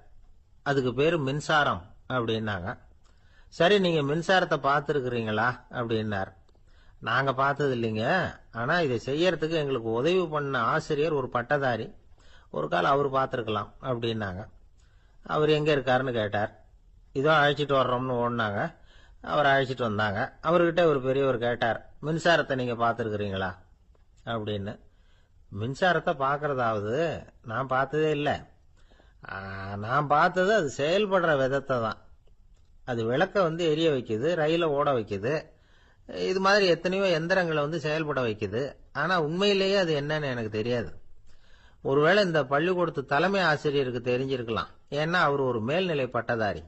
அதுக்கு பேரு மின்சாரம் அப்படின்னாங்க. சரி, நீங்க மின்சாரத்தை பார்த்துருக்கிறீங்களா அப்படின்னார். நாங்க பார்த்தது இல்லைங்க, ஆனா இதை செய்யறதுக்கு எங்களுக்கு உதவி பண்ண ஆசிரியர் ஒரு பட்டதாரி, ஒரு கால் அவர் பார்த்துருக்கலாம் அப்படின்னாங்க. அவர் எங்க இருக்காருன்னு கேட்டார். இதோ அழைச்சிட்டு வர்றோம்னு ஓடினாங்க. அவர் அழைச்சிட்டு வந்தாங்க. அவர்கிட்ட ஒரு பெரியவர் கேட்டார், மின்சாரத்தை நீங்க பார்த்துருக்கிறீங்களா அப்படின்னு. மின்சாரத்தை பார்க்கறதாவது நான் பார்த்ததே இல்லை. நான் பார்த்தது அது செயல்படுற விதத்தை தான். அது விளக்க எரிய வைக்குது, ரயில ஓட வைக்குது, இது மாதிரி எத்தனையோ எந்திரங்களை செயல்பட வைக்குது. ஆனா உண்மையிலேயே அது என்னன்னு எனக்கு தெரியாது. ஒருவேளை இந்த பள்ளிக்கூடத்து தலைமை ஆசிரியருக்கு தெரிஞ்சிருக்கலாம், ஏன்னா அவர் ஒரு மேல்நிலை பட்டதாரி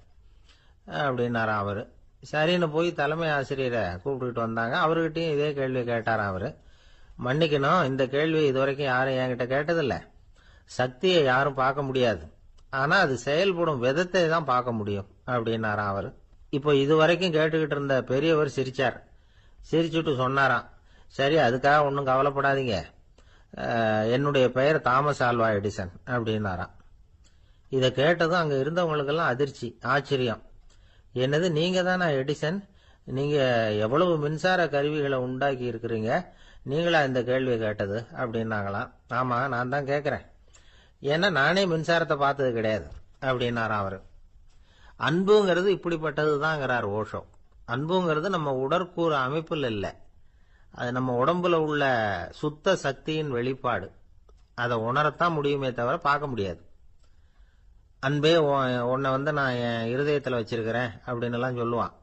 அப்படின்னாராம் அவரு. சரின்னு போய் தலைமை ஆசிரியரை கூப்பிட்டுக்கிட்டு வந்தாங்க. அவர்கிட்டயும் இதே கேள்வி கேட்டாராம் அவரு. மன்னிக்கணும், இந்த கேள்வி இதுவரைக்கும் யாரும் என்கிட்ட கேட்டதில்ல. சக்தியை யாரும் பார்க்க முடியாது, ஆனா அது செயல்படும் விதத்தை தான் பார்க்க முடியும் அப்படின்னாராம் அவரு. இப்போ இதுவரைக்கும் கேட்டுக்கிட்டு இருந்த பெரியவர் சிரிச்சார். சிரிச்சுட்டு சொன்னாராம், சரி அதுக்காக ஒன்றும் கவலைப்படாதீங்க, என்னுடைய பெயர் தாமஸ் ஆல்வா எடிசன் அப்படின்னாராம். இதை கேட்டதும் அங்க இருந்தவங்களுக்கெல்லாம் அதிர்ச்சி, ஆச்சரியம். என்னது, நீங்க தானா எடிசன்? நீங்க எவ்வளவு மின்சார கருவிகளை உண்டாக்கி இருக்கிறீங்க, நீங்களா இந்த கேள்வியை கேட்டது அப்படின்னாங்களாம். ஆமா, நான் தான் கேட்கிறேன், ஏன்னா நானே மின்சாரத்தை பார்த்தது கிடையாது அப்படின்னாராம் அவரு. அன்புங்கிறது இப்படிப்பட்டது தாங்கிறார் ஓஷோ. அன்புங்கிறது நம்ம உடற்கூறு அமைப்பில் இல்லை, அது நம்ம உடம்புல உள்ள சுத்த சக்தியின் வெளிப்பாடு. அதை உணரத்தான் முடியுமே தவிர பார்க்க முடியாது. அன்பே உன்னை நான் என் இருதயத்தில் வச்சிருக்கிறேன் அப்படின்னு எல்லாம் சொல்லுவான்.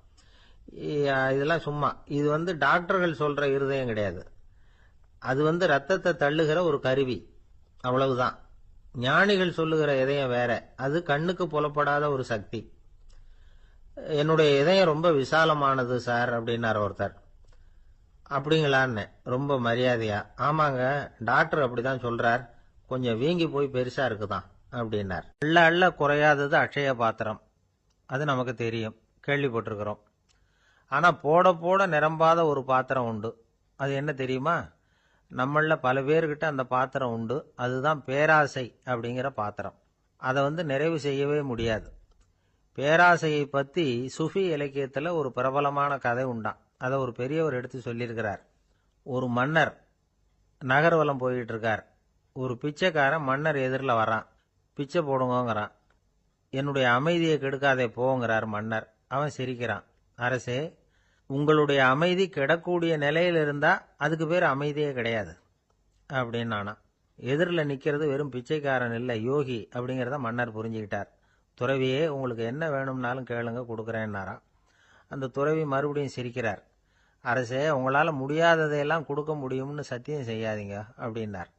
இதெல்லாம் சும்மா. இது டாக்டர்கள் சொல்ற இருதயம் கிடையாது. அது ரத்தத்தை தள்ளுகிற ஒரு கருவி, அவ்வளவுதான். ஞானிகள் சொல்லுகிற இதயம் வேற, அது கண்ணுக்கு புலப்படாத ஒரு சக்தி. என்னுடைய இதயம் ரொம்ப விசாலமானது சார் அப்படின்னார் ஒருத்தர். அப்படிங்களான்னு ரொம்ப மரியாதையா, ஆமாங்க டாக்டர் அப்படிதான் சொல்றார், கொஞ்சம் வீங்கி போய் பெருசா இருக்குதான் அப்படின்னார். அள்ள அள்ள குறையாதது அட்சய பாத்திரம், அது நமக்கு தெரியும், கேள்விப்பட்டிருக்கிறோம். ஆனா போட போட நிரம்பாத ஒரு பாத்திரம் உண்டு. அது என்ன தெரியுமா? நம்மள பல பேர்கிட்ட அந்த பாத்திரம் உண்டு. அதுதான் பேராசை அப்படிங்கிற பாத்திரம். அதை நிறைவு செய்யவே முடியாது. பேராசையை பத்தி சுஃபி இலக்கியத்துல ஒரு பிரபலமான கதை உண்டாம். அதை ஒரு பெரியவர் எடுத்து சொல்லியிருக்கிறார். ஒரு மன்னர் நகர்வலம் போயிட்டு இருக்கார். ஒரு பிச்சைக்காரன் மன்னர் எதிரில் வரான். பிச்சை போடுங்கிறான். என்னுடைய அமைதியை கெடுக்காதே போங்கிறார் மன்னர். அவன் சிரிக்கிறான். அரசே, உங்களுடைய அமைதி கெடக்கூடிய நிலையில் இருந்தா அதுக்கு பேர் அமைதியே கிடையாது அப்படின்னு நானா. எதிரில் நிக்கிறது வெறும் பிச்சைக்காரன் இல்லை, யோகி அப்படிங்கிறத மன்னர் புரிஞ்சுக்கிட்டார். துறவியே, உங்களுக்கு என்ன வேணும்னாலும் கேளுங்க, கொடுக்குறேன்னாராம். அந்த துறவி மறுபடியும் சிரிக்கிறார். அரசே, உங்களால முடியாததையெல்லாம் கொடுக்க முடியும்னு சத்தியம் செய்யாதீங்க அப்படின்னார்.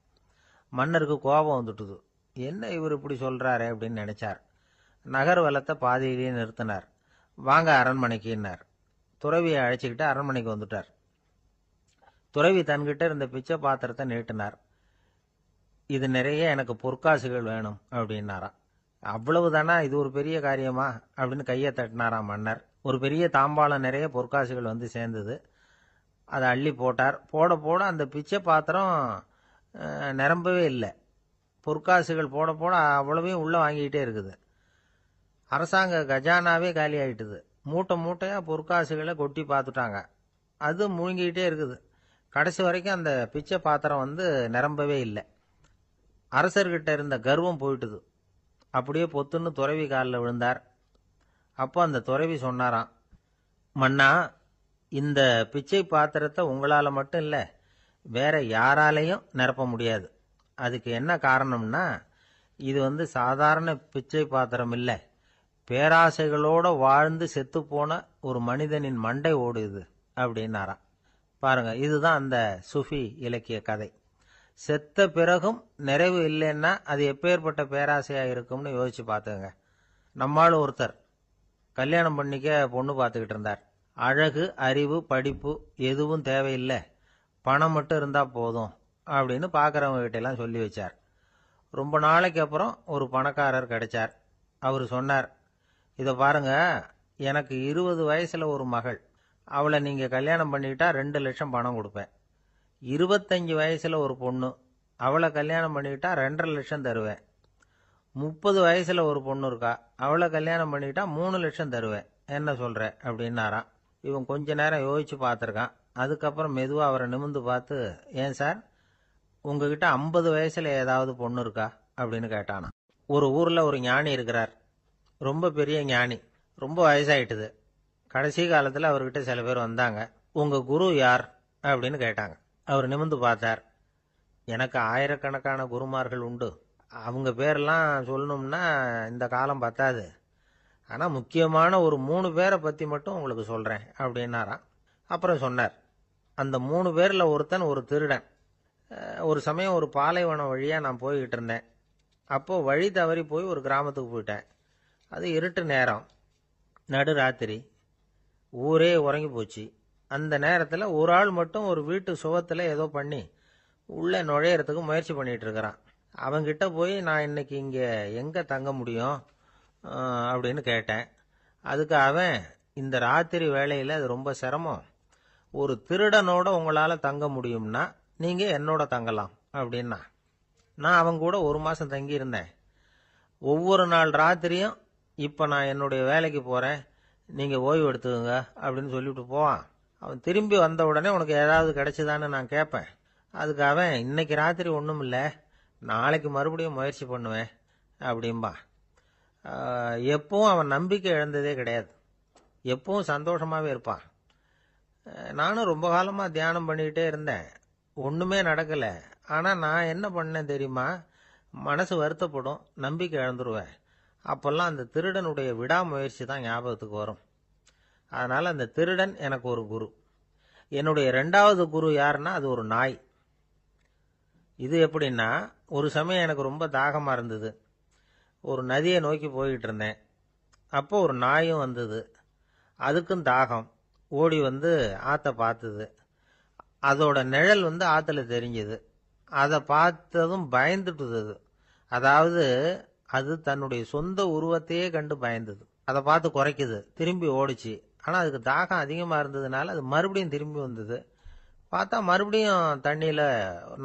மன்னருக்கு கோபம் வந்துட்டுது. என்ன இவர் இப்படி சொல்றாரு அப்படின்னு நினைச்சார். நகர்வலத்தை பாதியிலேயே நிறுத்தினார். வாங்க அரண்மனைக்குன்னார். துறவியை அழைச்சிக்கிட்டு அரண்மனைக்கு வந்துட்டார். துறவி தன்கிட்ட இருந்த பிச்சை பாத்திரத்தை நீட்டினார். இது நிறைய எனக்கு பொற்காசுகள் வேணும் அப்படின்னாராம். அவ்வளவுதானா, இது ஒரு பெரிய காரியமா அப்படின்னு கையை தட்டினாராம் மன்னர். ஒரு பெரிய தாம்பாளம் நிறைய பொற்காசுகள் சேர்ந்தது. அதை அள்ளி போட்டார். போட போட அந்த பிச்சை பாத்திரம் நிரம்பவே இல்லை. பொற்காசுகள் போட போட அவ்வளவையும் உள்ள வாங்கிக்கிட்டே இருக்குது. அரசாங்க கஜானாவே காலி ஆயிட்டுது. மூட்டை மூட்டையா பொற்காசுகளை கொட்டி பார்த்துட்டாங்க. அது முழுங்கிக்கிட்டே இருக்குது. கடைசி வரைக்கும் அந்த பிச்சை பாத்திரம் நிரம்பவே இல்லை. அரசர்கிட்ட இருந்த கர்வம் போயிட்டுது. அப்படியே பொத்துன்னு துறவி காலில் விழுந்தார். அப்போ அந்த துறவி சொன்னாராம், மன்னா, இந்த பிச்சை பாத்திரத்தை உங்களால மட்டும் இல்லை, வேற யாராலையும் நிரப்ப முடியாது. அதுக்கு என்ன காரணம்னா, இது சாதாரண பிச்சை பாத்திரம் இல்லை, பேராசைகளோட வாழ்ந்து செத்துப்போன ஒரு மனிதனின் மண்டை ஓடுது அப்படின்னாராம். பாருங்க, இதுதான் அந்த சுஃபி இலக்கிய கதை. செத்த பிறகும் நிறைவு இல்லைன்னா அது எப்பேற்பட்ட பேராசையா இருக்கும்னு யோசிச்சு பார்த்துங்க. நம்மால் ஒருத்தர் கல்யாணம் பண்ணிக்க பொண்ணு பார்த்துக்கிட்டு இருந்தார். அழகு, அறிவு, படிப்பு எதுவும் தேவையில்லை, பணம் மட்டும் இருந்தா போதும் அப்படின்னு பார்க்கறவங்க கிட்ட எல்லாம் சொல்லி வச்சார். ரொம்ப நாளைக்கு அப்புறம் ஒரு பணக்காரர் கிடைச்சார். அவர் சொன்னார், இதை பாருங்க, எனக்கு 20 வயசுல ஒரு மகள், அவளை நீங்க கல்யாணம் பண்ணிக்கிட்டா 2 லட்சம் பணம் கொடுப்பேன். 25 வயசுல ஒரு பொண்ணு, அவளை கல்யாணம் பண்ணிக்கிட்டா 2.5 லட்சம் தருவேன். 30 வயசுல ஒரு பொண்ணு இருக்கா, அவளை கல்யாணம் பண்ணிக்கிட்டா 3 லட்சம் தருவேன். என்ன சொல்ற அப்படின்னாராம். இவன் கொஞ்ச நேரம் யோசிச்சு பார்த்துருக்கான். அதுக்கப்புறம் மெதுவா அவரை நிமிர்ந்து பார்த்து, ஏன் சார், உங்ககிட்ட 50 வயசுல ஏதாவது பொண்ணு இருக்கா அப்படின்னு கேட்டானா. ஒரு ஊர்ல ஒரு ஞானி இருக்கிறார். ரொம்ப பெரிய ஞானி. ரொம்ப வயசாயிட்டுது. கடைசி காலத்துல அவர்கிட்ட சில பேர் வந்தாங்க. உங்க குரு யார் அப்படின்னு கேட்டாங்க. அவர் நிமிர்ந்து பார்த்தார். எனக்கு ஆயிரக்கணக்கான குருமார்கள் உண்டு, அவங்க பேரெல்லாம் சொல்லணும்னா இந்த காலம் பத்தாது. ஆனா முக்கியமான ஒரு 3 பேரை பத்தி மட்டும் உங்களுக்கு சொல்றேன் அப்படின்னாராம். அப்புறம் சொன்னார், அந்த 3 பேர்ல ஒருத்தன் ஒரு திருடன். ஒரு சமயம் ஒரு பாலைவனம் வழியா நான் போய்கிட்டு இருந்தேன். அப்போ வழி தவறி போய் ஒரு கிராமத்துக்கு போயிட்டேன். அது இருட்டு நேரம், நடுராத்திரி, ஊரே உறங்கி போச்சு. அந்த நேரத்தில் ஒரு ஆள் மட்டும் ஒரு வீட்டு சுவத்தில் ஏதோ பண்ணி உள்ளே நுழையறதுக்கு முயற்சி பண்ணிட்டு இருக்கிறான். அவங்கிட்ட போய் நான் இன்னைக்கு இங்கே எங்கே தங்க முடியும் அப்படின்னு கேட்டேன். அதுக்கு அவன், இந்த ராத்திரி வேளையில் அது ரொம்ப சிரமம், ஒரு திருடனோட உங்களால் தங்க முடியும்னா நீங்கள் என்னோட தங்கலாம் அப்படின்னா. நான் அவங்க கூட 1 மாதம் தங்கியிருந்தேன். ஒவ்வொரு நாள் ராத்திரியும், இப்போ நான் என்னுடைய வேலைக்கு போகிறேன், நீங்கள் ஓய்வு எடுத்துக்கோங்க அப்படின்னு சொல்லிவிட்டு போவான். அவன் திரும்பி வந்த உடனே உனக்கு ஏதாவது கிடைச்சிதான்னு நான் கேட்பேன். அதுக்கு அவன், இன்னைக்கு ராத்திரி ஒன்றும் இல்லை, நாளைக்கு மறுபடியும் முயற்சி பண்ணுவேன் அப்படின்பா. எப்பவும் அவன் நம்பிக்கை இழந்ததே கிடையாது. எப்பவும் சந்தோஷமாகவே இருப்பான். நானும் ரொம்ப காலமாக தியானம் பண்ணிக்கிட்டே இருந்தேன். ஒன்றுமே நடக்கலை. ஆனால் நான் என்ன பண்ணேன் தெரியுமா? மனசு வருத்தப்படும், நம்பிக்கை இழந்துருவேன். அப்போல்லாம் அந்த திருடனுடைய விடாமுயற்சி தான் ஞாபகத்துக்கு வரும். அதனால் அந்த திருடன் எனக்கு ஒரு குரு. என்னுடைய 2வது குரு யாருன்னா அது ஒரு நாய். இது எப்படின்னா, ஒரு சமயம் எனக்கு ரொம்ப தாகமாக இருந்தது. ஒரு நதியை நோக்கி போய்கிட்டு இருந்தேன். அப்போ ஒரு நாயும் வந்தது. அதுக்கும் தாகம். ஓடி வந்து ஆற்றை பார்த்தது. அதோட நிழல் வந்து ஆற்றுல தெரிஞ்சது. அதை பார்த்ததும் பயந்துட்டுது அது. அதாவது அது தன்னுடைய சொந்த உருவத்தையே கண்டு பயந்தது. அதை பார்த்து குறைக்குது, திரும்பி ஓடிச்சு. ஆனால் அதுக்கு தாகம் அதிகமாக இருந்ததுனால அது மறுபடியும் திரும்பி வந்தது. பார்த்தா மறுபடியும் தண்ணியில்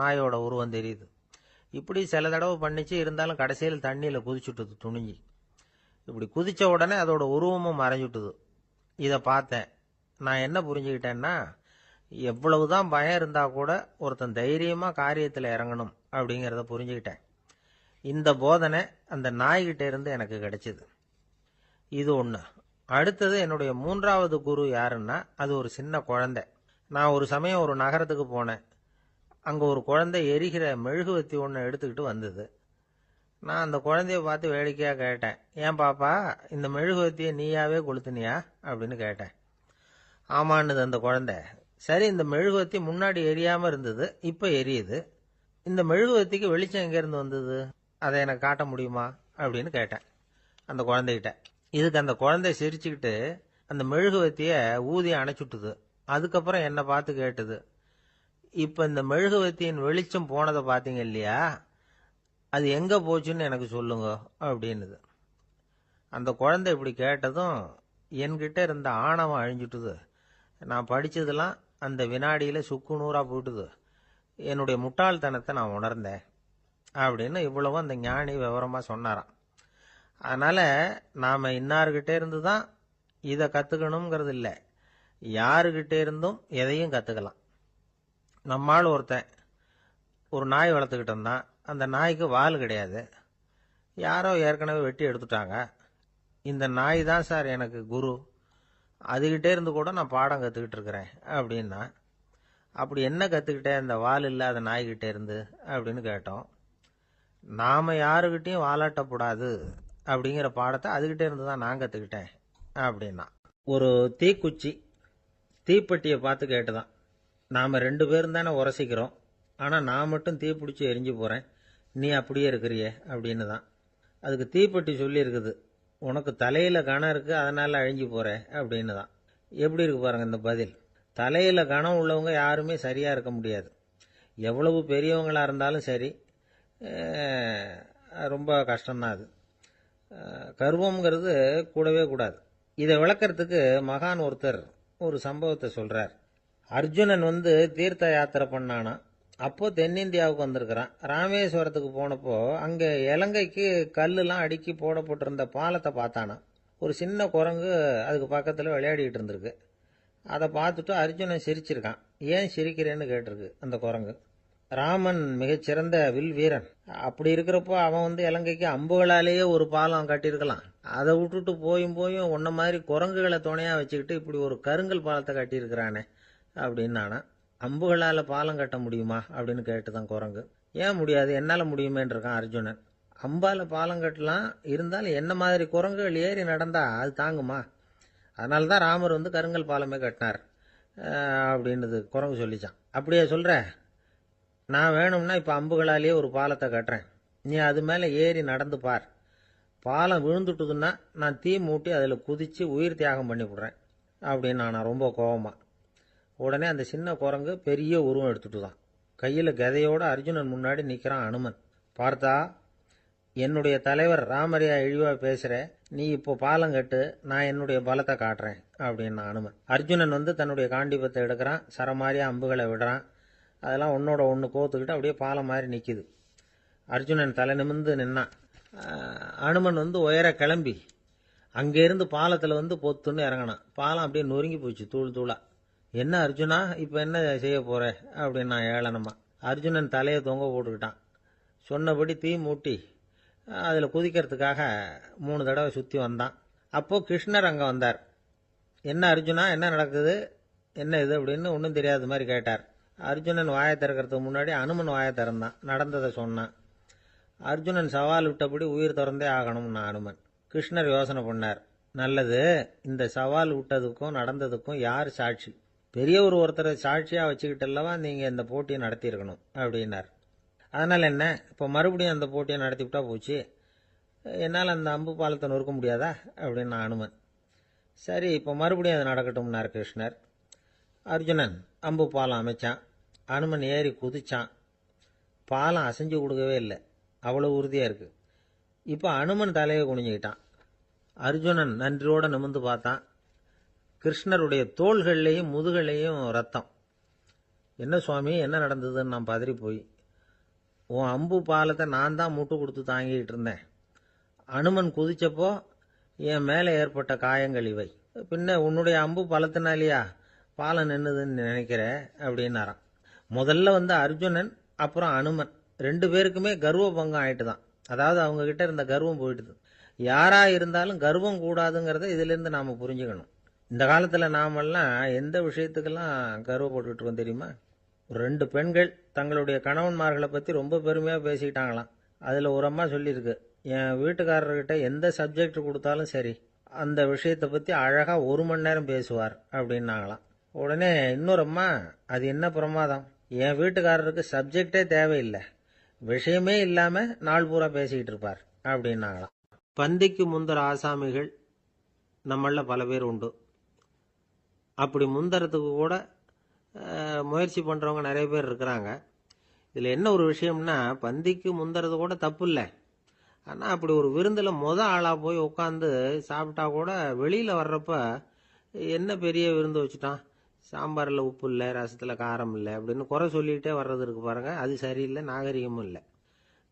நாயோட உருவம் தெரியுது. இப்படி சில தடவை பண்ணிச்சு. இருந்தாலும் கடைசியில் தண்ணியில் குதிச்சுட்டுது துணிஞ்சி. இப்படி குதித்த உடனே அதோட உருவமும் மறைஞ்சுட்டுது. இதை பார்த்தேன். நான் என்ன புரிஞ்சுக்கிட்டேன்னா, எவ்வளவுதான் பயம் இருந்தால் கூட ஒருத்தன் தைரியமாக காரியத்தில் இறங்கணும் அப்படிங்கிறத புரிஞ்சுக்கிட்டேன். இந்த போதனை அந்த நாய்கிட்ட இருந்து எனக்கு கிடைச்சிது. இது ஒன்று. அடுத்தது என்னுடைய 3வது குரு யாருன்னா அது ஒரு சின்ன குழந்தை. நான் ஒரு சமயம் ஒரு நகரத்துக்கு போனேன். அங்கே ஒரு குழந்தை எரிகிற மெழுகுவத்தி ஒன்று எடுத்துக்கிட்டு வந்தது. நான் அந்த குழந்தைய பார்த்து வேடிக்கையாக கேட்டேன், ஏன் பாப்பா இந்த மெழுகுவத்தியை நீயாவே கொளுத்துனியா அப்படின்னு கேட்டேன். ஆமான்னுது அந்த குழந்தை. சரி, இந்த மெழுகுவத்தி முன்னாடி எரியாமல் இருந்தது, இப்போ எரியுது. இந்த மெழுகுவத்திக்கு வெளிச்சம் எங்கேருந்து வந்தது? அதை எனக்கு காட்ட முடியுமா அப்படின்னு கேட்டேன் அந்த குழந்தைகிட்ட. இதுக்கு அந்த குழந்தை சிரிச்சுக்கிட்டு அந்த மெழுகுவத்தியை ஊதி அணைச்சுட்டுது. அதுக்கப்புறம் என்னை பார்த்து கேட்டுது, இப்போ இந்த மெழுகுவத்தியின் வெளிச்சம் போனதை பார்த்தீங்க இல்லையா, அது எங்கே போச்சுன்னு எனக்கு சொல்லுங்க அப்படின்னுது. அந்த குழந்தை இப்படி கேட்டதும் என்கிட்ட இருந்த ஆணவம் அழிஞ்சுட்டுது. நான் படித்ததெல்லாம் அந்த வினாடியில் சுக்கு நூறாக போயிட்டுது. என்னுடைய முட்டாள்தனத்தை நான் உணர்ந்தேன் அப்படின்னு இவ்வளவும் அந்த ஞானி விவரமாக சொன்னாராம். அதனால் நாம் இன்னார்கிட்ட இருந்து தான் இதை கற்றுக்கணுங்கிறது இல்லை, யாருக்கிட்டே இருந்தும் எதையும் கற்றுக்கலாம். நம்மால் ஒருத்தன் ஒரு நாய் வளர்த்துக்கிட்டு இருந்தான். அந்த நாய்க்கு வால் கிடையாது. யாரோ ஏற்கனவே வெட்டி எடுத்துட்டாங்க. இந்த நாய் தான் சார் எனக்கு குரு, அதுகிட்டே இருந்து கூட நான் பாடம் கற்றுக்கிட்டு இருக்கிறேன் அப்படின்னா. அப்படி என்ன கற்றுக்கிட்டேன் அந்த வால் இல்லாத நாய்கிட்டே இருந்து அப்படின்னு கேட்டோம். நாம் யாருக்கிட்டையும் வாலாட்டக்கூடாது அப்படிங்கிற பாடத்தை அதுகிட்டே இருந்து தான் நான் கற்றுக்கிட்டேன் அப்படின்னா. ஒரு தீக்குச்சி தீப்பெட்டியை பார்த்து கேட்டுதான், நாம் 2 பேரும் தானே உரசிக்கிறோம், ஆனால் நான் மட்டும் தீப்பிடிச்சி எரிஞ்சு போகிறேன், நீ அப்படியே இருக்கிறியே அப்படின்னு தான். அதுக்கு தீப்பெட்டி சொல்லியிருக்குது, உனக்கு தலையில் கணம் இருக்குது அதனால் அழிஞ்சு போகிற அப்படின்னு தான். எப்படி இருக்கு பாருங்கள் இந்த பதில். தலையில் கணம் உள்ளவங்க யாருமே சரியாக இருக்க முடியாது. எவ்வளவு பெரியவங்களாக இருந்தாலும் சரி, ரொம்ப கஷ்டம்தான் அது. கர்வம்ங்கிறது கூடவே கூடாது. இதை விளக்கறதுக்கு மகான் ஒருத்தர் ஒரு சம்பவத்தை சொல்கிறார். அர்ஜுனன் வந்து தீர்த்த யாத்திரை பண்ணானா. அப்போது தென்னிந்தியாவுக்கு வந்திருக்கிறான். ராமேஸ்வரத்துக்கு போனப்போ அங்கே இலங்கைக்கு கல்லுலாம் அடுக்கி போடப்பட்டிருந்த பாலத்தை பார்த்தானா. ஒரு சின்ன குரங்கு அதுக்கு பக்கத்தில் விளையாடிக்கிட்டு இருந்திருக்கு. அதை பார்த்துட்டு அர்ஜுனன் சிரிச்சிருக்கான். ஏன் சிரிக்கிறேன்னு கேட்டிருக்கு அந்த குரங்கு. ராமன் மிகச்சிறந்த வில் வீரன். அப்படி இருக்கிறப்போ அவன் வந்து இலங்கைக்கு அம்புகளாலேயே ஒரு பாலம் கட்டியிருக்கலாம். அதை விட்டுட்டு போயும் உன்ன மாதிரி குரங்குகளை துணையாக வச்சுக்கிட்டு இப்படி ஒரு கருங்கல் பாலத்தை கட்டியிருக்கிறானே அப்படின்னானா. அம்புகளால் பாலம் கட்ட முடியுமா அப்படின்னு கேட்டுதான் குரங்கு. ஏன் முடியாது, என்னால் முடியுமேன்னு இருக்கான் அர்ஜுனன். அம்பால் பாலம் கட்டலாம், இருந்தாலும் என்ன மாதிரி குரங்குகள் ஏறி நடந்தா அது தாங்குமா? அதனால தான் ராமர் வந்து கருங்கல் பாலமே கட்டினார் அப்படின்னுது குரங்கு சொல்லிச்சான். அப்படியே சொல்கிற, நான் வேணும்னா இப்போ அம்புகளாலேயே ஒரு பாலத்தை கட்டுறேன், நீ அது மேலே ஏறி நடந்து பார். பாலம் விழுந்துட்டுதுன்னா நான் தீ மூட்டி அதில் குதித்து உயிர் தியாகம் பண்ணி விட்றேன் அப்படின்னு நான் ரொம்ப கோபமாக. உடனே அந்த சின்ன குரங்கு பெரிய உருவம் எடுத்துட்டு தான் கையில் கதையோடு அர்ஜுனன் முன்னாடி நிற்கிறான் அனுமன். பார்த்தா, என்னுடைய தலைவர் ராமரையா இழிவாக பேசுகிற, நீ இப்போ பாலம் கட்டு, நான் என்னுடைய பலத்தை காட்டுறேன் அப்படின்னா அனுமன். அர்ஜுனன் வந்து தன்னுடைய காண்டிபத்தை எடுக்கிறான், சரமாரியா அம்புகளை விடுறான். அதெல்லாம் ஒன்னோட ஒன்று கோத்துக்கிட்டு அப்படியே பாலம் மாதிரி நிற்கிது. அர்ஜுனன் தலை நிமிர்ந்து நின்னான். அனுமன் வந்து உயர கிளம்பி அங்கேருந்து பாலத்தில் வந்து பொத்துன்னு இறங்கினான். பாலம் அப்படியே நொறுங்கி போச்சு தூள் தூளா. என்ன அர்ஜுனா, இப்போ என்ன செய்ய போகிற அப்படின்னா ஏளனமா. அர்ஜுனன் தலையை தொங்க போட்டுக்கிட்டான். சொன்னபடி தீ மூட்டி அதில் குதிக்கிறதுக்காக 3 தடவை சுற்றி வந்தான். அப்போது கிருஷ்ணர் அங்கே வந்தார். என்ன அர்ஜுனா, என்ன நடக்குது, என்ன இது அப்படின்னு ஒன்றும் தெரியாத மாதிரி கேட்டார். அர்ஜுனன் வாயை திறக்கிறதுக்கு முன்னாடி அனுமன் வாயை திறந்தான், நடந்ததை சொன்னான். அர்ஜுனன் சவால் விட்டபடி உயிர் திறந்தே ஆகணும்னா அனுமன். கிருஷ்ணர் யோசனை பண்ணார். நல்லது, இந்த சவால் விட்டதுக்கும் நடந்ததுக்கும் யார் சாட்சி? பெரியவர் ஒருத்தரை சாட்சியாக வச்சுக்கிட்டல்லவா நீங்கள் இந்த போட்டியை நடத்தியிருக்கணும் அப்படின்னார். அதனால் என்ன, இப்போ மறுபடியும் அந்த போட்டியை நடத்திவிட்டா போச்சு, என்னால் அந்த அம்பு பாலத்தை நொறுக்க முடியாதா அப்படின்னா அனுமன். சரி, இப்போ மறுபடியும் அது நடக்கட்டும்னார் கிருஷ்ணர். அர்ஜுனன் அம்பு பாலம் அமைச்சான். அனுமன் ஏறி குதிச்சான். பாலம் அசைஞ்சு கொடுக்கவே இல்லை, அவ்வளோ உறுதியாக இருக்குது. இப்போ அனுமன் தலையை குனிஞ்சுக்கிட்டான். அர்ஜுனன் நன்றியோடு நிமிர்ந்து பார்த்தான். கிருஷ்ணருடைய தோள்கள்லேயும் முதுகள்லேயும் ரத்தம். என்ன சுவாமி, என்ன நடந்ததுன்னு நான் பதறி போய், உன் அம்பு பாலத்தை நான் தான் முட்டு கொடுத்து தாங்கிட்டு இருந்தேன். அனுமன் குதிச்சப்போ என் மேலே ஏற்பட்ட காயங்கள் இவை. பின்ன உன்னுடைய அம்பு பலத்தினாலேயா பாலம் நின்றுதுன்னு நினைக்கிற அப்படின்னாராம். முதல்ல அர்ஜுனன், அப்புறம் அனுமன் 2 பேருக்குமே கர்வ பங்கம் ஆயிட்டு தான். அதாவது அவங்க கிட்ட இருந்த கர்வம் போயிட்டுது. யாரா இருந்தாலும் கர்வம் கூடாதுங்கிறத இதிலிருந்து நாம புரிஞ்சுக்கணும். இந்த காலத்துல நாமெல்லாம் எந்த விஷயத்துக்கெல்லாம் கர்வப்பட்டு இருக்கோம் தெரியுமா? 2 பெண்கள் தங்களுடைய கணவன்மார்களை பத்தி ரொம்ப பெருமையா பேசிக்கிட்டாங்களாம். அதுல ஒரு அம்மா சொல்லியிருக்கு, என் வீட்டுக்காரர்கிட்ட எந்த சப்ஜெக்ட் கொடுத்தாலும் சரி அந்த விஷயத்தை பத்தி அழகா 1 மணி நேரம் பேசுவார் அப்படின்னாங்களாம். உடனே இன்னொரு அம்மா, அது என்ன பிரமாதம், என் வீட்டுக்காரருக்கு சப்ஜெக்டே தேவையில்லை, விஷயமே இல்லாம நாள் பூரா பேசிக்கிட்டு இருப்பார் அப்படின்னாங்களாம். பந்திக்கு முந்தர ஆசாமிகள் நம்மள பல பேர் உண்டு. அப்படி முந்தறதுக்கு கூட முயற்சி பண்றவங்க நிறைய பேர் இருக்கிறாங்க. இதுல என்ன ஒரு விஷயம்னா, பந்திக்கு முந்தறது கூட தப்பு இல்லை. ஆனா அப்படி ஒரு விருந்துல ஆளா போய் உட்காந்து சாப்பிட்டா கூட வெளியில வர்றப்ப என்ன பெரிய விருந்து வச்சுட்டான், சாம்பாரில் உப்பு இல்லை, ரசத்தில் காரம் இல்லை அப்படின்னு குறை சொல்லிகிட்டே வர்றது இருக்கு பாருங்க, அது சரியில்லை, நாகரிகமும் இல்லை.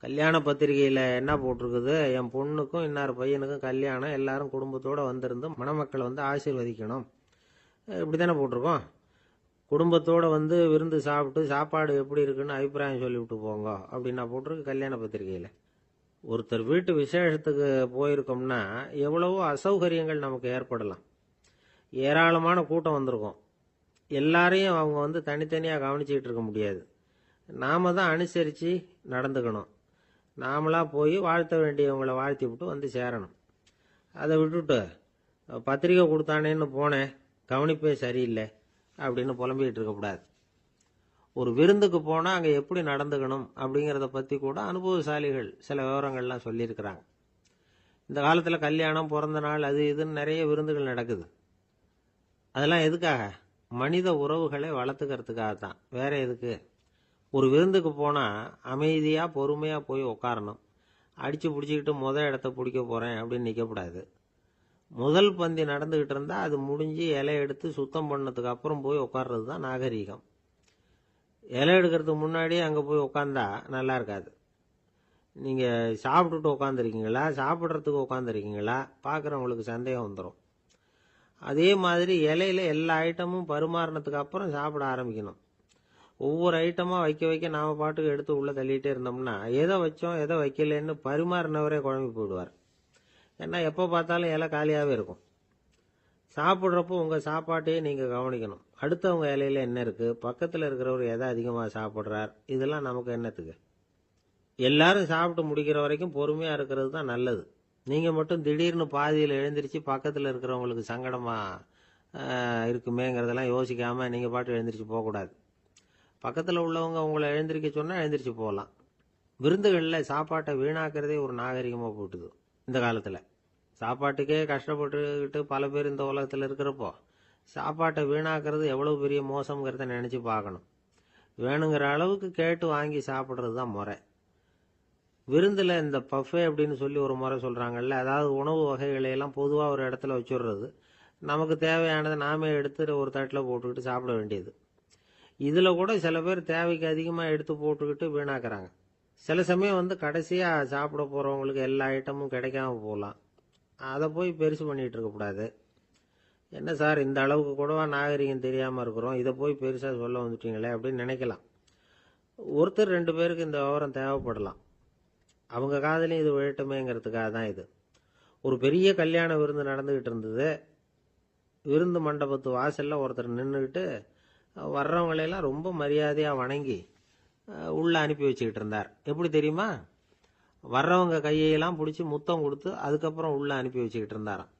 கல்யாண பத்திரிகையில் என்ன போட்டிருக்குது, என் பொண்ணுக்கும் இன்னார் பையனுக்கும் கல்யாணம், எல்லாரும் குடும்பத்தோடு வந்திருந்து மணமக்களை ஆசீர்வதிக்கணும், இப்படி தானே போட்டிருக்கோம். குடும்பத்தோடு விருந்து சாப்பிட்டு சாப்பாடு எப்படி இருக்குன்னு அபிப்பிராயம் சொல்லிவிட்டு போங்க அப்படின்னா போட்டிருக்கு கல்யாண பத்திரிகையில். ஒருத்தர் வீட்டு விசேஷத்துக்கு போயிருக்கோம்னா எவ்வளவோ அசௌகரியங்கள் நமக்கு ஏற்படலாம். ஏராளமான கூட்டம் வந்திருக்கும். எல்லாரையும் அவங்க தனித்தனியாக கவனிச்சுக்கிட்டு இருக்க முடியாது. நாம தான் அனுசரித்து நடந்துக்கணும். நாமளா போய் வாழ்த்த வேண்டியவங்களை வாழ்த்தி விட்டு சேரணும். அதை விட்டுட்டு பத்திரிக்கை கொடுத்தானேன்னு போனேன், கவனிப்பே சரியில்லை அப்படின்னு புலம்பிக்கிட்டு இருக்கக்கூடாது. ஒரு விருந்துக்கு போனால் அங்கே எப்படி நடந்துக்கணும் அப்படிங்கிறத பற்றி கூட அனுபவசாலிகள் சில விவரங்கள்லாம் சொல்லியிருக்கிறாங்க. இந்த காலத்தில் கல்யாணம், பிறந்த நாள், அது இதுன்னு நிறைய விருந்துகள் நடக்குது. அதெல்லாம் எதுக்காக? மனித உறவுகளை வளர்த்துக்கிறதுக்காக தான், வேற எதுக்கு? ஒரு விருந்துக்கு போனால் அமைதியாக பொறுமையாக போய் உட்காரணும். அடித்து பிடிச்சிக்கிட்டு இடத்த பிடிக்க போகிறேன் அப்படின்னு நிற்கக்கூடாது. முதல் பந்தி நடந்துக்கிட்டு இருந்தால் அது முடிஞ்சு இலை எடுத்து சுத்தம் பண்ணதுக்கு அப்புறம் போய் உட்கார்றது தான் நாகரீகம். இலை எடுக்கிறதுக்கு முன்னாடியே அங்கே போய் உட்காந்தா நல்லா இருக்காது. நீங்கள் சாப்பிட்டுட்டு உட்காந்துருக்கீங்களா, சாப்பிட்றதுக்கு உட்காந்துருக்கீங்களா, பார்க்குறவங்களுக்கு சந்தேகம் வந்துடும். அதே மாதிரி இலையில எல்லா ஐட்டமும் பரிமாறினதுக்கு அப்புறம் சாப்பிட ஆரம்பிக்கணும். ஒவ்வொரு ஐட்டமாக வைக்க வைக்க நாம் பாட்டுக்கு எடுத்து உள்ளே தள்ளிகிட்டே இருந்தோம்னா எதை வச்சோம் எதை வைக்கலன்னு பரிமாறினவரே குழம்பி போயிடுவார். ஏன்னா எப்போ பார்த்தாலும் இலை காலியாகவே இருக்கும். சாப்பிட்றப்போ உங்கள் சாப்பாட்டையே நீங்கள் கவனிக்கணும். அடுத்தவங்க இலையில என்ன இருக்குது, பக்கத்தில் இருக்கிறவர் எதை அதிகமாக சாப்பிட்றார், இதெல்லாம் நமக்கு என்னத்துக்கு? எல்லாரும் சாப்பிட்டு முடிக்கிற வரைக்கும் பொறுமையாக இருக்கிறது தான் நல்லது. நீங்கள் மட்டும் திடீர்னு பாதியில் எழுந்திரிச்சு பக்கத்தில் இருக்கிறவங்களுக்கு சங்கடமாக இருக்குமேங்கிறதெல்லாம் யோசிக்காமல் நீங்கள் பாட்டு எழுந்திரிச்சு போகக்கூடாது. பக்கத்தில் உள்ளவங்க உங்களை எழுந்திரிக்க சொன்னால் எழுந்திரிச்சு போகலாம். விருந்துகளில் சாப்பாட்டை வீணாக்கிறதே ஒரு நாகரிகமாக போட்டுது. இந்த காலத்தில் சாப்பாட்டுக்கே கஷ்டப்பட்டுக்கிட்டு பல பேர் இந்த உலகத்தில் இருக்கிறப்போ சாப்பாட்டை வீணாக்கிறது எவ்வளோ பெரிய மோசங்கிறத நினச்சி பார்க்கணும். வேணுங்கிற அளவுக்கு கேட்டு வாங்கி சாப்பிட்றது தான் முறை. விருந்தில் இந்த பஃபே அப்படின்னு சொல்லி ஒரு முறை சொல்கிறாங்கல்ல, அதாவது உணவு வகைகளையெல்லாம் பொதுவாக ஒரு இடத்துல வச்சுடுறது, நமக்கு தேவையானதை நாமே எடுத்து ஒரு தட்டில் போட்டுக்கிட்டு சாப்பிட வேண்டியது. இதில் கூட சில பேர் தேவைக்கு அதிகமாக எடுத்து போட்டுக்கிட்டு வீணாக்குறாங்க. சில சமயம் கடைசியாக சாப்பிட போகிறவங்களுக்கு எல்லா ஐட்டமும் கிடைக்காம போகலாம். அதை போய் பெருசு பண்ணிகிட்டு இருக்கக்கூடாது. என்ன சார், இந்த அளவுக்கு கூடவா நாகரிகம் தெரியாமல் இருக்கிறோம், இதை போய் பெருசாக சொல்ல வந்துட்டீங்களே அப்படின்னு நினைக்கலாம். ஒருத்தர் 2 பேருக்கு இந்த விவரம் தேவைப்படலாம். அவங்க காதலையும் இது விழட்டுமேங்கிறதுக்காக தான் இது. ஒரு பெரிய கல்யாண விருந்து நடந்துக்கிட்டு இருந்தது. விருந்து மண்டபத்து வாசலில் ஒருத்தர் நின்றுக்கிட்டு வர்றவங்களையெல்லாம் ரொம்ப மரியாதையாக வணங்கி உள்ளே அனுப்பி வச்சுக்கிட்டு இருந்தார். எப்படி தெரியுமா? வர்றவங்க கையெல்லாம் பிடிச்சி முத்தம் கொடுத்து அதுக்கப்புறம் உள்ளே அனுப்பி வச்சுக்கிட்டு இருந்தாராம்.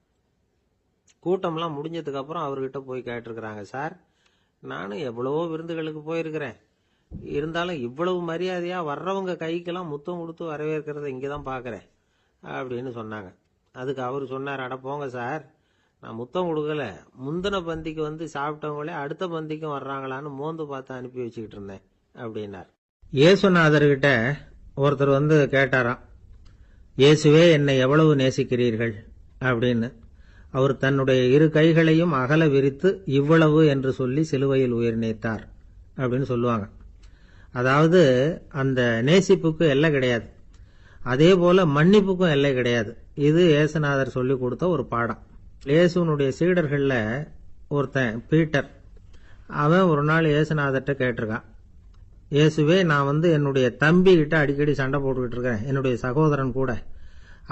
கூட்டம்லாம் முடிஞ்சதுக்கப்புறம் அவர்கிட்ட போய் கேட்டிருக்கிறாங்க, சார் நானும் எவ்வளவோ விருந்துகளுக்கு போயிருக்கிறேன், இருந்தாலும் இவ்வளவு மரியாதையாக வர்றவங்க கைக்கெல்லாம் முத்தம் கொடுத்து வரவேற்கிறத இங்கே தான் பார்க்குறேன் அப்படின்னு சொன்னாங்க. அதுக்கு அவர் சொன்னார், அட போங்க சார், நான் முத்தம் கொடுக்கல, முந்தின பந்திக்கு வந்து சாப்பிட்டவங்களே அடுத்த பந்திக்கும் வர்றாங்களான்னு மோந்து பார்த்து அனுப்பி வச்சுக்கிட்டு இருந்தேன் அப்படின்னார். இயேசுநாதர்கிட்ட ஒருத்தர் வந்து கேட்டாராம், இயேசுவே என்னை எவ்வளவு நேசிக்கிறீர்கள் அப்படின்னு. அவர் தன்னுடைய இரு கைகளையும் அகல விரித்து இவ்வளவு என்று சொல்லி சிலுவையில் உயிர் நீத்தார் அப்படின்னு சொல்லுவாங்க. அதாவது அந்த நேசிப்புக்கு எல்லை கிடையாது, அதே போல மன்னிப்புக்கும் எல்லை கிடையாது. இது இயேசுநாதர் சொல்லி கொடுத்த ஒரு பாடம். இயேசுனுடைய சீடர்கள்ல ஒருத்தன் பீட்டர், அவன் ஒரு நாள் இயேசுநாதர்கிட்ட கேட்டிருக்கான், இயேசுவே நான் வந்து என்னுடைய தம்பி கிட்ட அடிக்கடி சண்டை போட்டுக்கிட்டு இருக்கிறேன், என்னுடைய சகோதரன் கூட,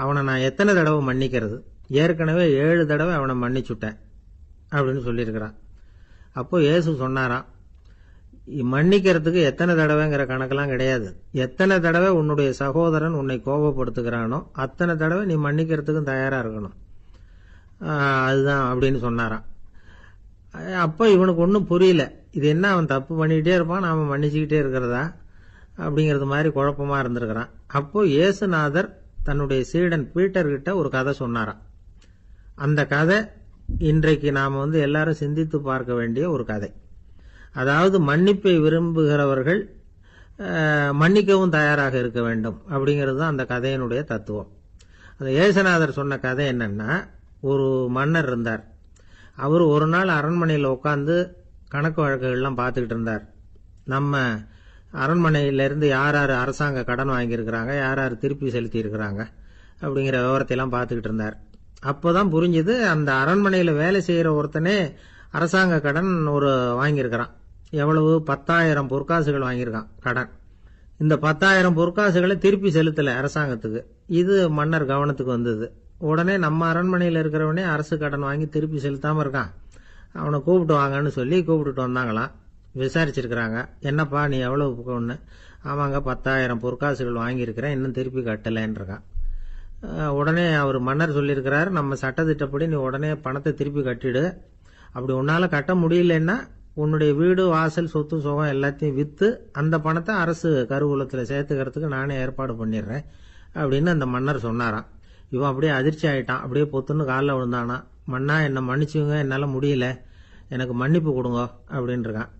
அவனை நான் எத்தனை தடவை மன்னிக்கிறது? ஏற்கனவே 7 தடவை அவனை மன்னிச்சுட்டேன் அப்படின்னு சொல்லியிருக்கிறான். அப்போ இயேசு சொன்னாராம், மன்னிக்கிறதுக்கு எத்தனை தடவைங்கிற கணக்கெல்லாம் கிடையாது, எத்தனை தடவை உன்னுடைய சகோதரன் உன்னை கோபப்படுத்துகிறானோ அத்தனை தடவை நீ மன்னிக்கிறதுக்கும் தயாரா இருக்கணும், அதுதான் அப்படின்னு சொன்னாராம். அப்போ இவனுக்கு ஒன்றும் புரியல, இது என்ன அவன் தப்பு பண்ணிக்கிட்டே இருப்பான், நாம மன்னிச்சுக்கிட்டே இருக்கிறதா அப்படிங்கிறது மாதிரி குழப்பமா இருந்திருக்கிறான். அப்போ இயேசுநாதர் தன்னுடைய சீடன் பீட்டர்கிட்ட ஒரு கதை சொன்னாராம். அந்த கதை இன்றைக்கு நாம வந்து எல்லாரும் சிந்தித்து பார்க்க வேண்டிய ஒரு கதை. அதாவது மன்னிப்பை விரும்புகிறவர்கள் மன்னிக்கவும் தயாராக இருக்க வேண்டும் அப்படிங்கிறது தான் அந்த கதையினுடைய தத்துவம். அந்த இயேசுநாதர் சொன்ன கதை என்னன்னா, ஒரு மன்னர் இருந்தார். அவர் ஒரு நாள் அரண்மனையில் உட்காந்து கணக்கு வழக்குகள்லாம் பார்த்துக்கிட்டு இருந்தார். நம்ம அரண்மனையிலிருந்து யார் யார் அரசாங்க கடன் வாங்கியிருக்கிறாங்க, யார் யார் திருப்பி செலுத்தி இருக்கிறாங்க அப்படிங்கிற விவரத்தையெல்லாம் பார்த்துக்கிட்டு இருந்தார். அப்போதான் புரிஞ்சுது, அந்த அரண்மனையில் வேலை செய்கிற ஒருத்தனே அரசாங்க கடன் ஒரு வாங்கியிருக்கிறான். எவ்வளவு? 10,000 பொற்காசுகள் வாங்கியிருக்கான் கடன். இந்த 10,000 பொற்காசுகளை திருப்பி செலுத்தலை அரசாங்கத்துக்கு. இது மன்னர் கவனத்துக்கு வந்தது. உடனே நம்ம அரண்மனையில் இருக்கிறவனே அரசு கடன் வாங்கி திருப்பி செலுத்தாம இருக்கான், அவனை கூப்பிட்டு வாங்கன்னு சொல்லி கூப்பிட்டுட்டு வந்தாங்களாம். விசாரிச்சிருக்கிறாங்க, என்னப்பா நீ எவ்வளவு ஒன்று? ஆமாங்க 10,000 பொற்காசுகள் வாங்கியிருக்கிறேன், இன்னும் திருப்பி கட்டலைன்னு இருக்கான். உடனே அவர் மன்னர் சொல்லியிருக்கிறாரு, நம்ம சட்டத்திட்டப்படி நீ உடனே பணத்தை திருப்பி கட்டிடு, அப்படி உன்னால கட்ட முடியலன்னா உன்னுடைய வீடு வாசல் சொத்து சுகம் எல்லாத்தையும் வித்து அந்த பணத்தை அரசு கருவூலத்தில் சேர்த்துக்கிறதுக்கு நானே ஏற்பாடு பண்ணிடுறேன் அப்படின்னு அந்த மன்னர் சொன்னாராம். இவன் அப்படியே அதிர்ச்சி ஆயிட்டான், அப்படியே பொத்துன்னு காலில் விழுந்தானா, மன்னா என்னை மன்னிச்சுங்க, என்னால் முடியல, எனக்கு மன்னிப்பு கொடுங்க அப்படின்னு இருக்கான்.